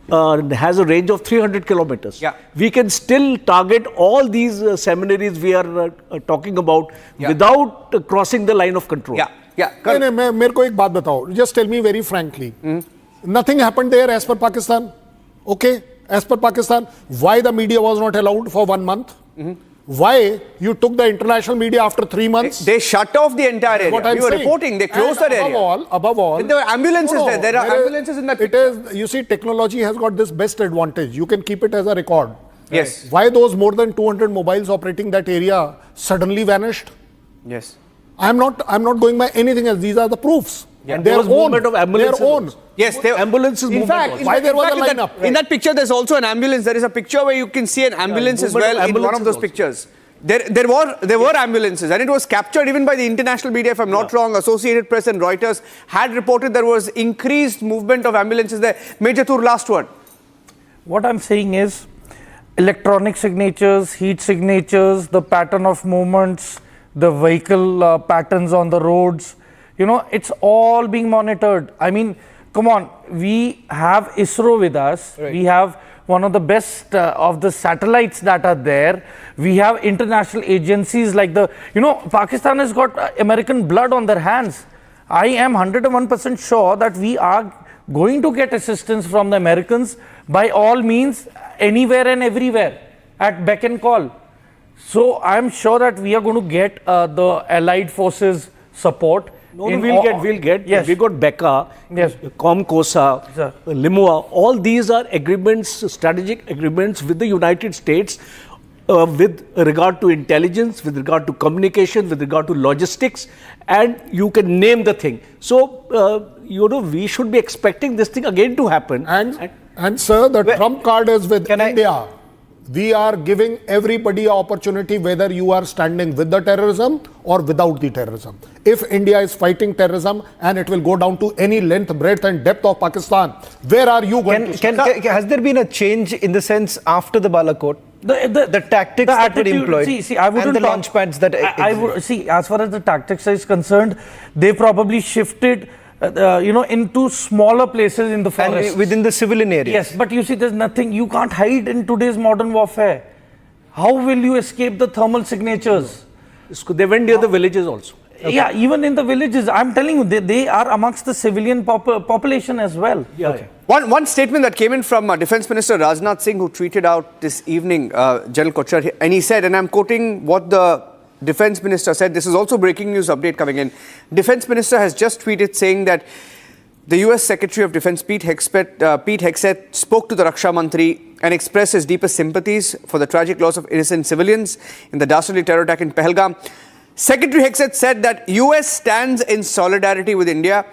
has a range of 300 kilometers. We can still target all these seminaries we are talking about without crossing the line of control. मेरे को एक बात बताओ. Just tell me very frankly. Nothing happened there as per Pakistan. Okay, as per Pakistan. Why the media was not allowed for 1 month? Why you took the international media after 3 months? They shut off the entire area. We were reporting. They closed that area. Above all, there were ambulances there. There are ambulances in that picture. You see, technology has got this best advantage. You can keep it as a record. Yes. Why those more than 200 mobiles operating that area suddenly vanished? Yes. I'm not going by anything else. These are the proofs. And their own. Of ambulances. Their own. Yes, ambulances. In fact, why there was a lineup? In that picture, there's also an ambulance. There is a picture where you can see an ambulance as well in one of those pictures. There were ambulances, and it was captured even by the international media, if I'm not wrong. Associated Press and Reuters had reported there was increased movement of ambulances there. Major Tur, last word. What I'm saying is, electronic signatures, heat signatures, the pattern of movements, the vehicle patterns on the roads, it's all being monitored. I mean, come on, we have ISRO with us. Right. We have one of the best of the satellites that are there. We have international agencies like Pakistan has got American blood on their hands. I am 101% sure that we are going to get assistance from the Americans by all means, anywhere and everywhere, at beck and call. So I'm sure that we are going to get the allied forces support. We'll get. Yes. We got Becca, yes. COMCOSA, Limua. All these are agreements, strategic agreements with the United States with regard to intelligence, with regard to communication, with regard to logistics, and you can name the thing. So, we should be expecting this thing again to happen. And sir, the trump card is with India. We are giving everybody an opportunity, whether you are standing with the terrorism or without the terrorism. If India is fighting terrorism and it will go down to any length, breadth and depth of Pakistan, where are you going to has there been a change in the sense after the Balakot? The tactics that were employed and the launch pads that I would see, as far as the tactics is concerned, they probably shifted into smaller places in the forest. And within the civilian areas. Yes, but you see, there's nothing, you can't hide in today's modern warfare. How will you escape the thermal signatures? They went near the villages also. Okay. Yeah, even in the villages, I'm telling you, they are amongst the civilian population as well. Yeah. Okay. One statement that came in from Defence Minister Rajnath Singh, who tweeted out this evening, General Kochar, and he said, and I'm quoting what the Defence Minister said, this is also breaking news update coming in. Defence Minister has just tweeted saying that the US Secretary of Defence Pete Hegseth spoke to the Raksha Mantri and expressed his deepest sympathies for the tragic loss of innocent civilians in the dastardly terror attack in Pahalgam. Secretary Hegseth said that US stands in solidarity with India,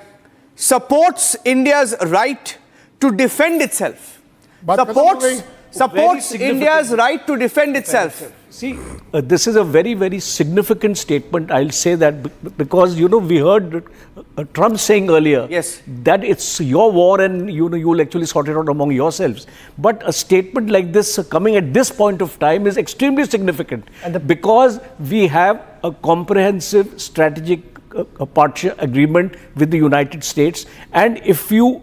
supports India's right to defend itself, supports India's right to defend itself. See, this is a very, very significant statement. I'll say that because, we heard Trump saying earlier that it's your war and, you'll actually sort it out among yourselves. But a statement like this coming at this point of time is extremely significant because we have a comprehensive strategic partnership agreement with the United States. And if you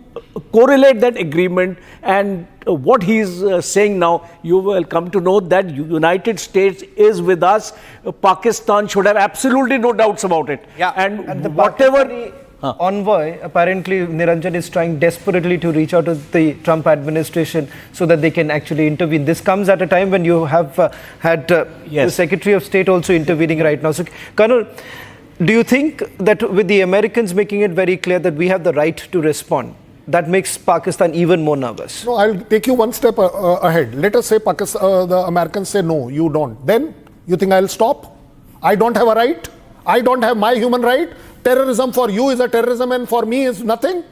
correlate that agreement and what he's saying now, you will come to know that United States is with us. Pakistan should have absolutely no doubts about it. Yeah. And the whatever envoy, apparently Niranjan is trying desperately to reach out to the Trump administration so that they can actually intervene. This comes at a time when you have had the Secretary of State also intervening right now. So, Colonel, do you think that with the Americans making it very clear that we have the right to respond, that makes Pakistan even more nervous? No, I'll take you one step ahead. Let us say the Americans say, no, you don't. Then you think I'll stop? I don't have a right? I don't have my human right? Terrorism for you is a terrorism and for me is nothing?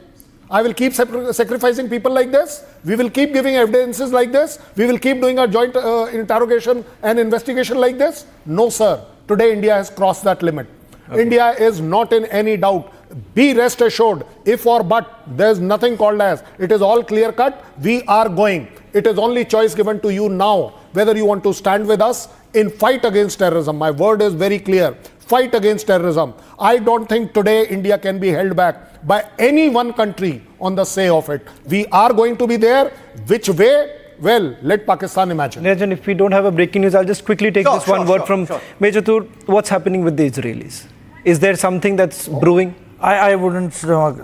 I will keep sacrificing people like this? We will keep giving evidences like this? We will keep doing a joint interrogation and investigation like this? No, sir. Today India has crossed that limit. Okay. India is not in any doubt. Be rest assured, if or but, there is nothing called as. It is all clear cut. We are going. It is only choice given to you now, whether you want to stand with us in fight against terrorism. My word is very clear. Fight against terrorism. I don't think today India can be held back by any one country on the say of it. We are going to be there. Which way? Well, let Pakistan imagine. Niranjan, if we don't have a breaking news, I'll just quickly take this one word from Major Tur. What's happening with the Israelis? Is there something that's brewing? I wouldn't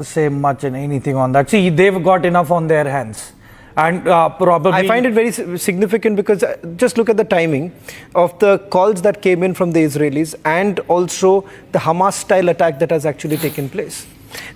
say much in anything on that. See, they've got enough on their hands. And probably... I find it very significant because just look at the timing of the calls that came in from the Israelis and also the Hamas-style attack that has actually taken place.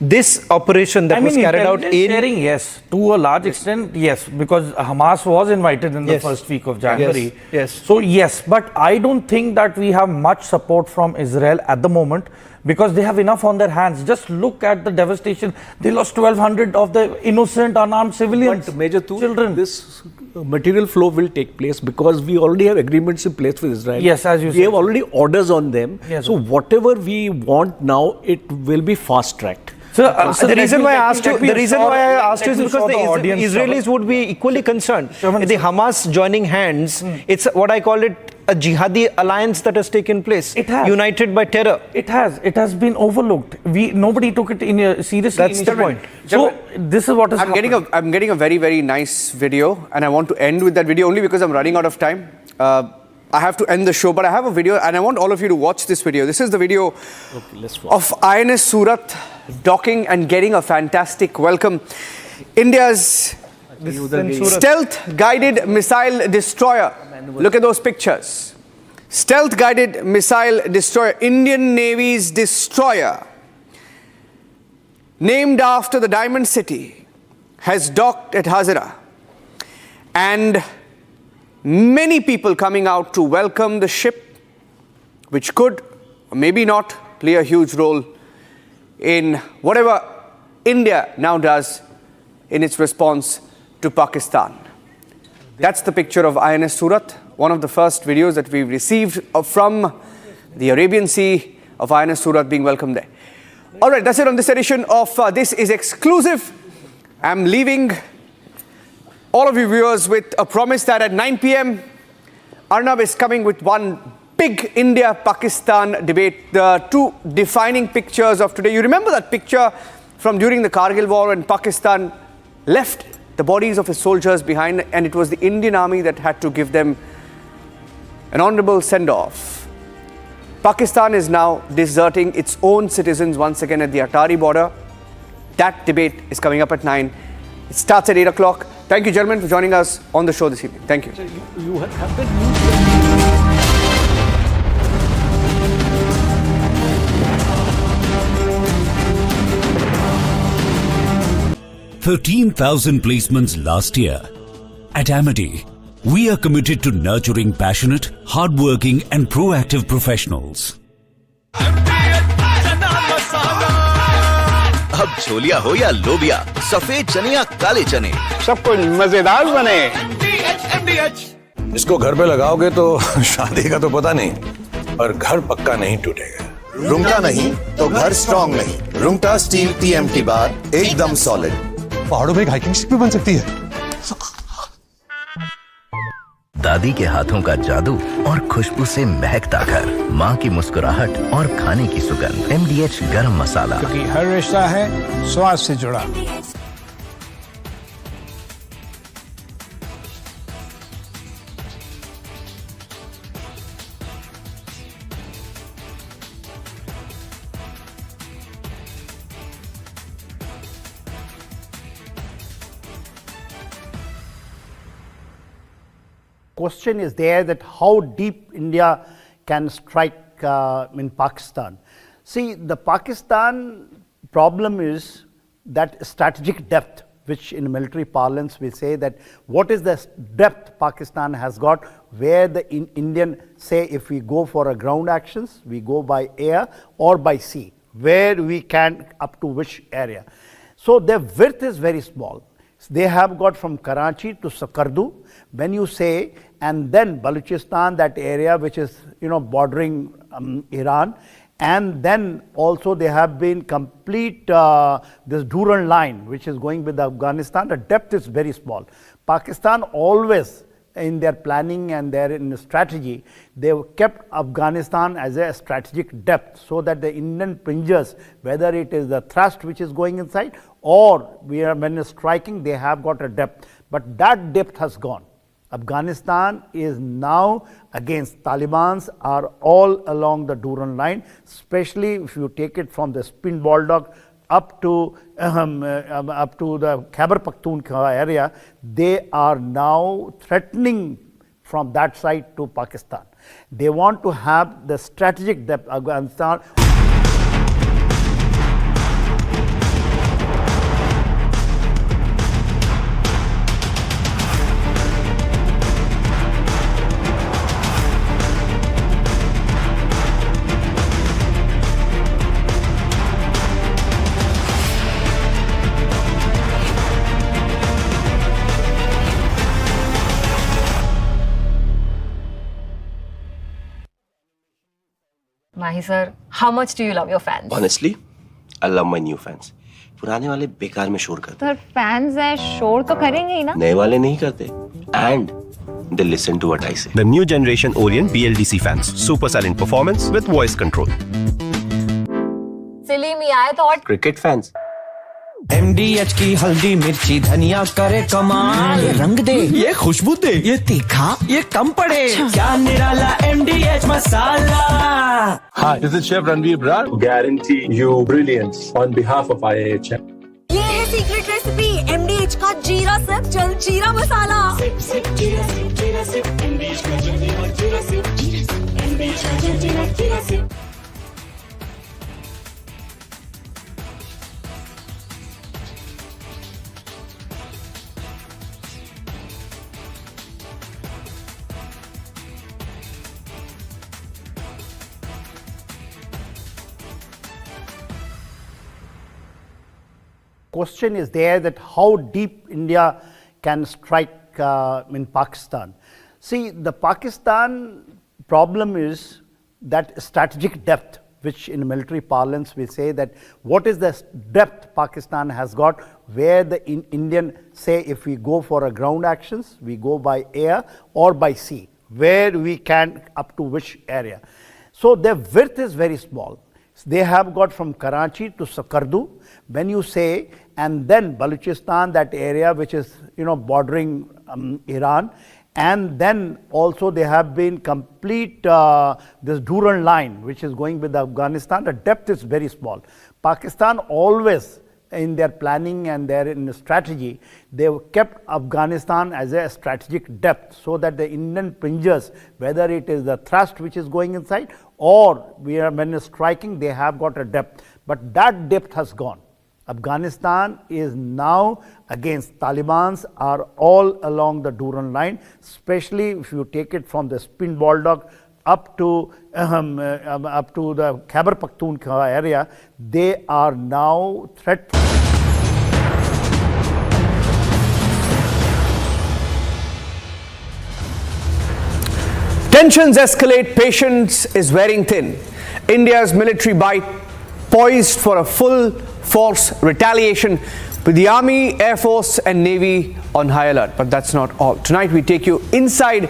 This operation that was carried out in... sharing, yes. To a large extent, yes. Because Hamas was invited in the first week of January. Yes. So, yes. But I don't think that we have much support from Israel at the moment because they have enough on their hands. Just look at the devastation. They lost 1,200 of the innocent, unarmed civilians. But Major Tur, children. This material flow will take place because we already have agreements in place with Israel. Yes, as you said. We have already orders on them. Yes, so whatever we want now, it will be fast-tracked. So the reason why I asked you, is because the Israelis would be equally concerned. The Hamas joining hands, it's what I call it a jihadi alliance that has taken place. It has. United by terror. It has. It has been overlooked. Nobody took it in seriously. That's the point. So this is what is happening. I'm getting a very, very nice video, and I want to end with that video only because I'm running out of time. I have to end the show, but I have a video, and I want all of you to watch this video. This is the video of INS Surat docking and getting a fantastic welcome. India's stealth-guided missile destroyer. Look at those pictures. Stealth-guided missile destroyer. Indian Navy's destroyer, named after the Diamond City, has docked at Hazira. And many people coming out to welcome the ship, which could, or maybe not, play a huge role in whatever India now does in its response to Pakistan. That's the picture of INS Surat, one of the first videos that we've received from the Arabian Sea of INS Surat being welcomed there. All right, that's it on this edition of This Is Exclusive. I'm leaving all of you viewers with a promise that at 9 p.m, Arnab is coming with one big India-Pakistan debate. The two defining pictures of today. You remember that picture from during the Kargil war when Pakistan left the bodies of its soldiers behind, and it was the Indian army that had to give them an honorable send-off. Pakistan is now deserting its own citizens once again at the Atari border. That debate is coming up at 9. It starts at 8 o'clock. Thank you, gentlemen, for joining us on the show this evening. Thank you. You have the news. 13,000 placements last year. At Amity, we are committed to nurturing passionate, hardworking and proactive professionals. अब छोलिया हो या लोबिया, सफेद चने या काले चने, सब कुछ मजेदार बने। इसको घर पे लगाओगे तो शादी का तो पता नहीं, पर घर पक्का नहीं टूटेगा। रुंगटा नहीं तो घर स्ट्रॉन्ग नहीं। रुंगटा स्टील TMT बार एकदम सॉलिड। पहाड़ों में एक हाइकिंग शिप भी बन सकती है। दादी के हाथों का जादू और खुशबू से महकता घर, माँ की मुस्कुराहट और खाने की सुगंध। MDH गरम मसाला, क्योंकि हर रिश्ता है स्वाद से जुड़ा। Question is there that how deep India can strike in Pakistan. See, the Pakistan problem is that strategic depth, which in military parlance we say that what is the depth Pakistan has got, where the Indian say if we go for a ground actions, we go by air or by sea, where we can up to which area. So their width is very small. They have got from Karachi to Sakardu, when you say, and then Balochistan, that area which is bordering Iran, and then also they have been complete this Durand line which is going with Afghanistan. The depth is very small. Pakistan always in their planning and their in strategy, they have kept Afghanistan as a strategic depth, so that the Indian pinjers, whether it is the thrust which is going inside or when striking, they have got a depth. But that depth has gone. Afghanistan is now against Taliban's are all along the Durand line, especially if you take it from the Spin Baldock up to the Khyber Pakhtunkhwa area. They are now threatening from that side to Pakistan. They want to have the strategic depth. Afghanistan. Mahi sir, how much do you love your fans? Honestly, I love my new fans. पुराने वाले बेकार में शोर करते sir fans हैं, शोर तो करेंगे ही ना। नए वाले नहीं करते and they listen to what I say. The new generation Orient BLDC fans. Super silent performance with voice control. सिली में आए तो और Cricket fans. MDH की हल्दी मिर्ची धनिया करे कमाल। ये रंग दे, ये खुशबू दे, ये तीखा, ये कम पड़े। क्या निराला MDH masala. Hi, this is Chef Ranveer Brar. Guarantee you brilliance on behalf of IAH. ये है सीक्रेट रेसिपी MDH का जीरा सिप जल जीरा मसाला। सिप सिप जीरा सिप MDH का जल जीरा सिप MDH का जल जीरा SIP. Question is there that how deep India can strike in Pakistan. See, the Pakistan problem is that strategic depth, which in military parlance we say that what is the depth Pakistan has got, where the Indian say if we go for a ground actions, we go by air or by sea, where we can up to which area. So their width is very small. They have got from Karachi to Sakardu, when you say, and then Balochistan, that area which is bordering Iran, and then also they have been complete this Durand line which is going with Afghanistan. The depth is very small. Pakistan always in their planning and their in strategy, they have kept Afghanistan as a strategic depth, so that the Indian pinjers, whether it is the thrust which is going inside or when striking, they have got a depth. But that depth has gone. Afghanistan is now against Taliban's are all along the Durand line, especially if you take it from the Spin Baldock up to the Khyber Pakhtunkhwa area. They are now threatening. Tensions escalate, patience is wearing thin. India's military bite poised for a full force retaliation with the Army, Air Force and Navy on high alert. But that's not all. Tonight we take you inside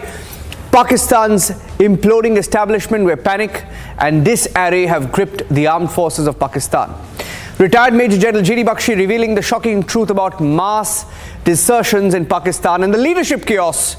Pakistan's imploding establishment where panic and disarray have gripped the armed forces of Pakistan. Retired Major General G.D. Bakshi revealing the shocking truth about mass desertions in Pakistan and the leadership chaos.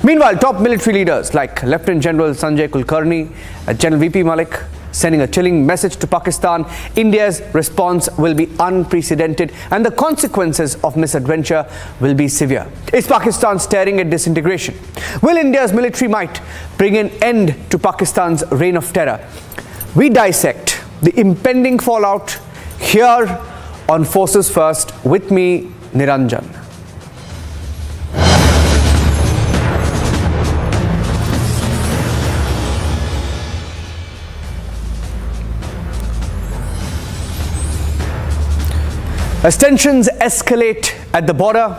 Meanwhile, top military leaders like Lieutenant General Sanjay Kulkarni and General V.P. Malik sending a chilling message to Pakistan. India's response will be unprecedented and the consequences of misadventure will be severe. Is Pakistan staring at disintegration? Will India's military might bring an end to Pakistan's reign of terror? We dissect the impending fallout here on Forces First. With me, Niranjan. As tensions escalate at the border,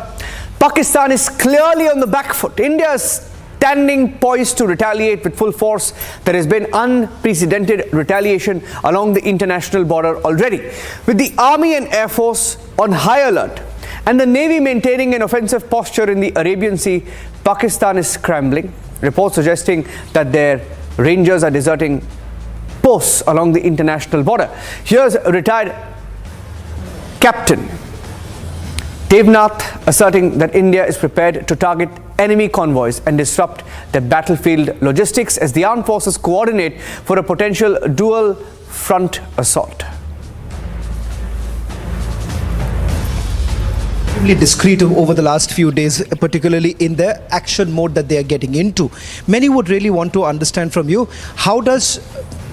Pakistan is clearly on the back foot. India is standing poised to retaliate with full force. There has been unprecedented retaliation along the international border already, with the Army and Air Force on high alert and the Navy maintaining an offensive posture in the Arabian Sea. Pakistan is scrambling. Reports suggesting that their Rangers are deserting posts along the international border. Here's retired Captain Devnath asserting that India is prepared to target enemy convoys and disrupt their battlefield logistics as the armed forces coordinate for a potential dual front assault. Discreet over the last few days, particularly in the action mode that they are getting into. Many would really want to understand from you,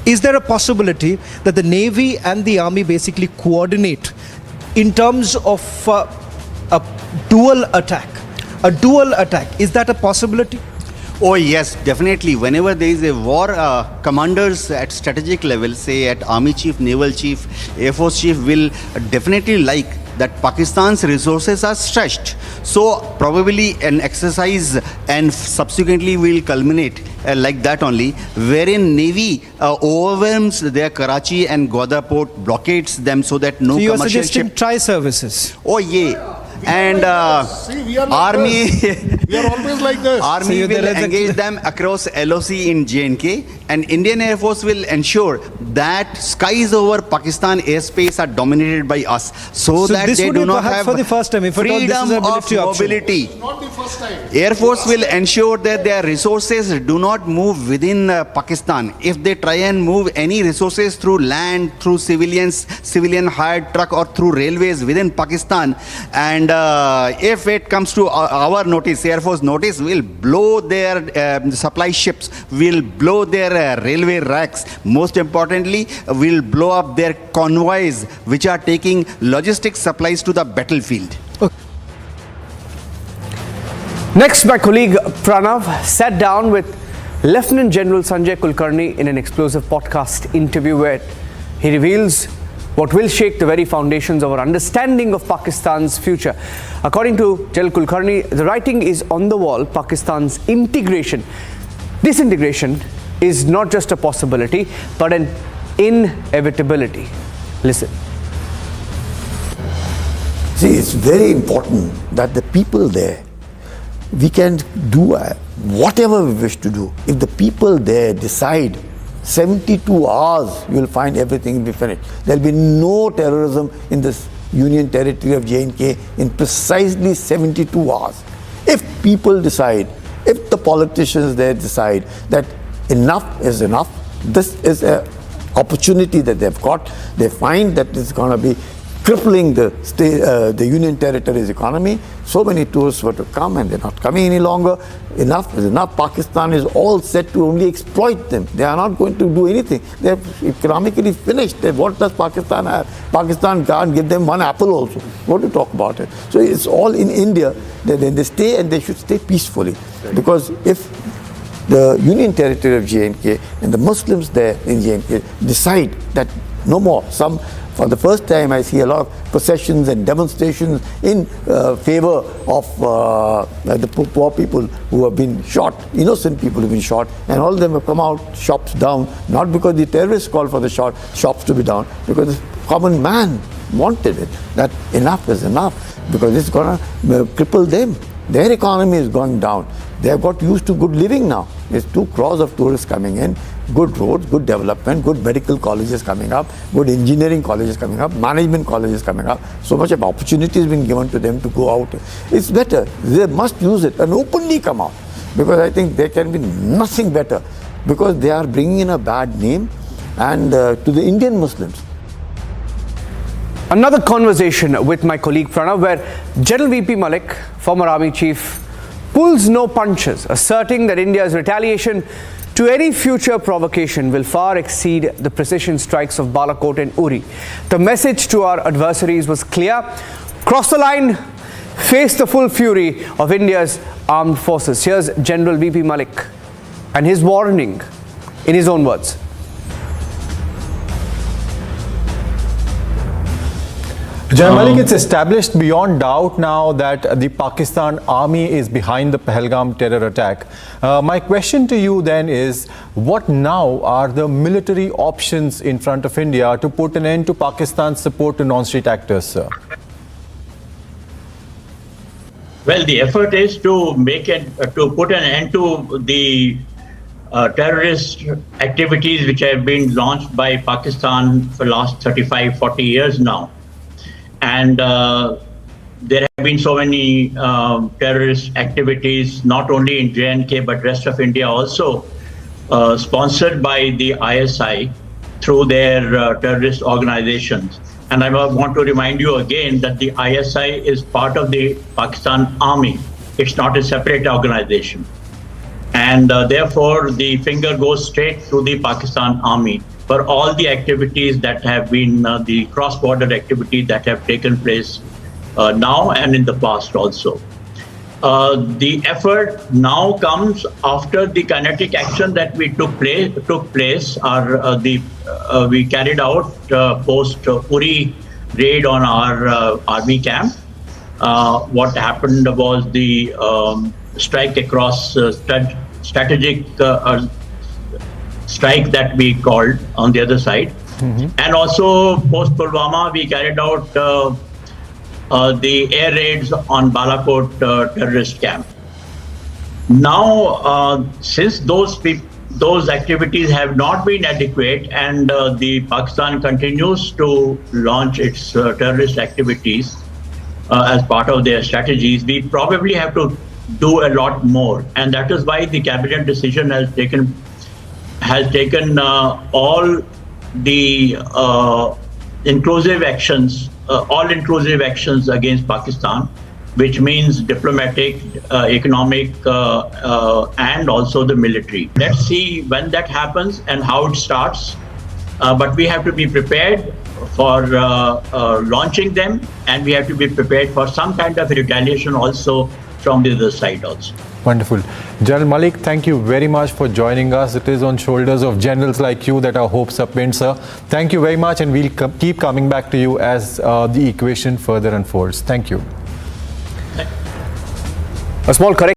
is there a possibility that the Navy and the Army basically coordinate in terms of a dual attack? A dual attack, is that a possibility? Oh yes, definitely. Whenever there is a war, commanders at strategic level, say at Army Chief, Naval Chief, Air Force Chief, will definitely like that Pakistan's resources are stretched. So probably an exercise and subsequently will culminate like that only, wherein Navy overwhelms their Karachi and Gwadar port, blockades them so that no so commercial ship... tri-services? Oh yeah. And Army we are always like this. Army will engage them across LoC in J&K, and Indian Air Force will ensure that skies over Pakistan airspace are dominated by us, so that they do not have for the first time, freedom of mobility. Not the first time. Air Force will ensure that their resources do not move within Pakistan. If they try and move any resources through land, through civilian hired truck or through railways within Pakistan, and if it comes to our notice, Air Force notice, will blow their supply ships, will blow their railway racks. Most importantly, will blow up their convoys which are taking logistics supplies to the battlefield. Next, my colleague Pranav sat down with Lieutenant General Sanjay Kulkarni in an explosive podcast interview where he reveals what will shake the very foundations of our understanding of Pakistan's future. According to General Kulkarni, the writing is on the wall. Pakistan's disintegration is not just a possibility, but an inevitability. Listen. See, it's very important that the people there, we can do whatever we wish to do. If the people there decide 72 hours, you will find everything will be finished. There will be no terrorism in this Union territory of J&K in precisely 72 hours. If people decide, if the politicians there decide that enough is enough, this is an opportunity that they've got. They find that it's going to be crippling the Union territory's economy. So many tourists were to come and they're not coming any longer. Enough is enough. Pakistan is all set to only exploit them. They are not going to do anything. They're economically finished. What does Pakistan have? Pakistan can't give them one apple also. What do you talk about it? So it's all in India. They stay, and they should stay peacefully. Because if the Union territory of J&K and the Muslims there in J&K decide that no more, some For the first time, I see a lot of processions and demonstrations in favor of the poor people who have been shot, innocent people who have been shot, and all of them have come out, shops down, not because the terrorists called for the shops to be down, because the common man wanted it, that enough is enough, because it's going to cripple them. Their economy is going down. They have got used to good living now. There's 2 crores of tourists coming in, good roads, good development, good medical colleges coming up, good engineering colleges coming up, management colleges coming up. So much of opportunity has been given to them to go out. It's better. They must use it and openly come out, because I think there can be nothing better, because they are bringing in a bad name and to the Indian Muslims. Another conversation with my colleague Pranav, where General VP Malik, former army chief, pulls no punches, asserting that India's retaliation to any future provocation will far exceed the precision strikes of Balakot and Uri. The message to our adversaries was clear: cross the line, face the full fury of India's armed forces. Here's General VP Malik and his warning in his own words. General Malik, it's established beyond doubt now that the Pakistan army is behind the Pahalgam terror attack. My question to you then is, what now are the military options in front of India to put an end to Pakistan's support to non-state actors, sir? Well, the effort is to put an end to the terrorist activities which have been launched by Pakistan for the last 35-40 years now. And there have been so many terrorist activities, not only in J&K, but rest of India also, sponsored by the ISI through their terrorist organizations. And I want to remind you again that the ISI is part of the Pakistan Army. It's not a separate organization. And therefore, the finger goes straight to the Pakistan Army for all the activities that have been the cross-border activities that have taken place now and in the past also. The effort now comes after the kinetic action that we took place. We carried out post Uri raid on our army camp. What happened was the strike across strategic strike that we called on the other side. And also post Pulwama, we carried out the air raids on Balakot terrorist camp. Now, since those activities have not been adequate and the Pakistan continues to launch its terrorist activities as part of their strategies, we probably have to do a lot more. And that is why the cabinet decision has taken all the inclusive actions against Pakistan, which means diplomatic, economic, and also the military. Let's see when that happens and how it starts. But we have to be prepared for launching them, and we have to be prepared for some kind of retaliation also from the other side also. Wonderful. General Malik, thank you very much for joining us. It is on shoulders of generals like you that our hopes are pinned, sir. Thank you very much, and we'll keep coming back to you as the equation further unfolds. Thank you. A small correction.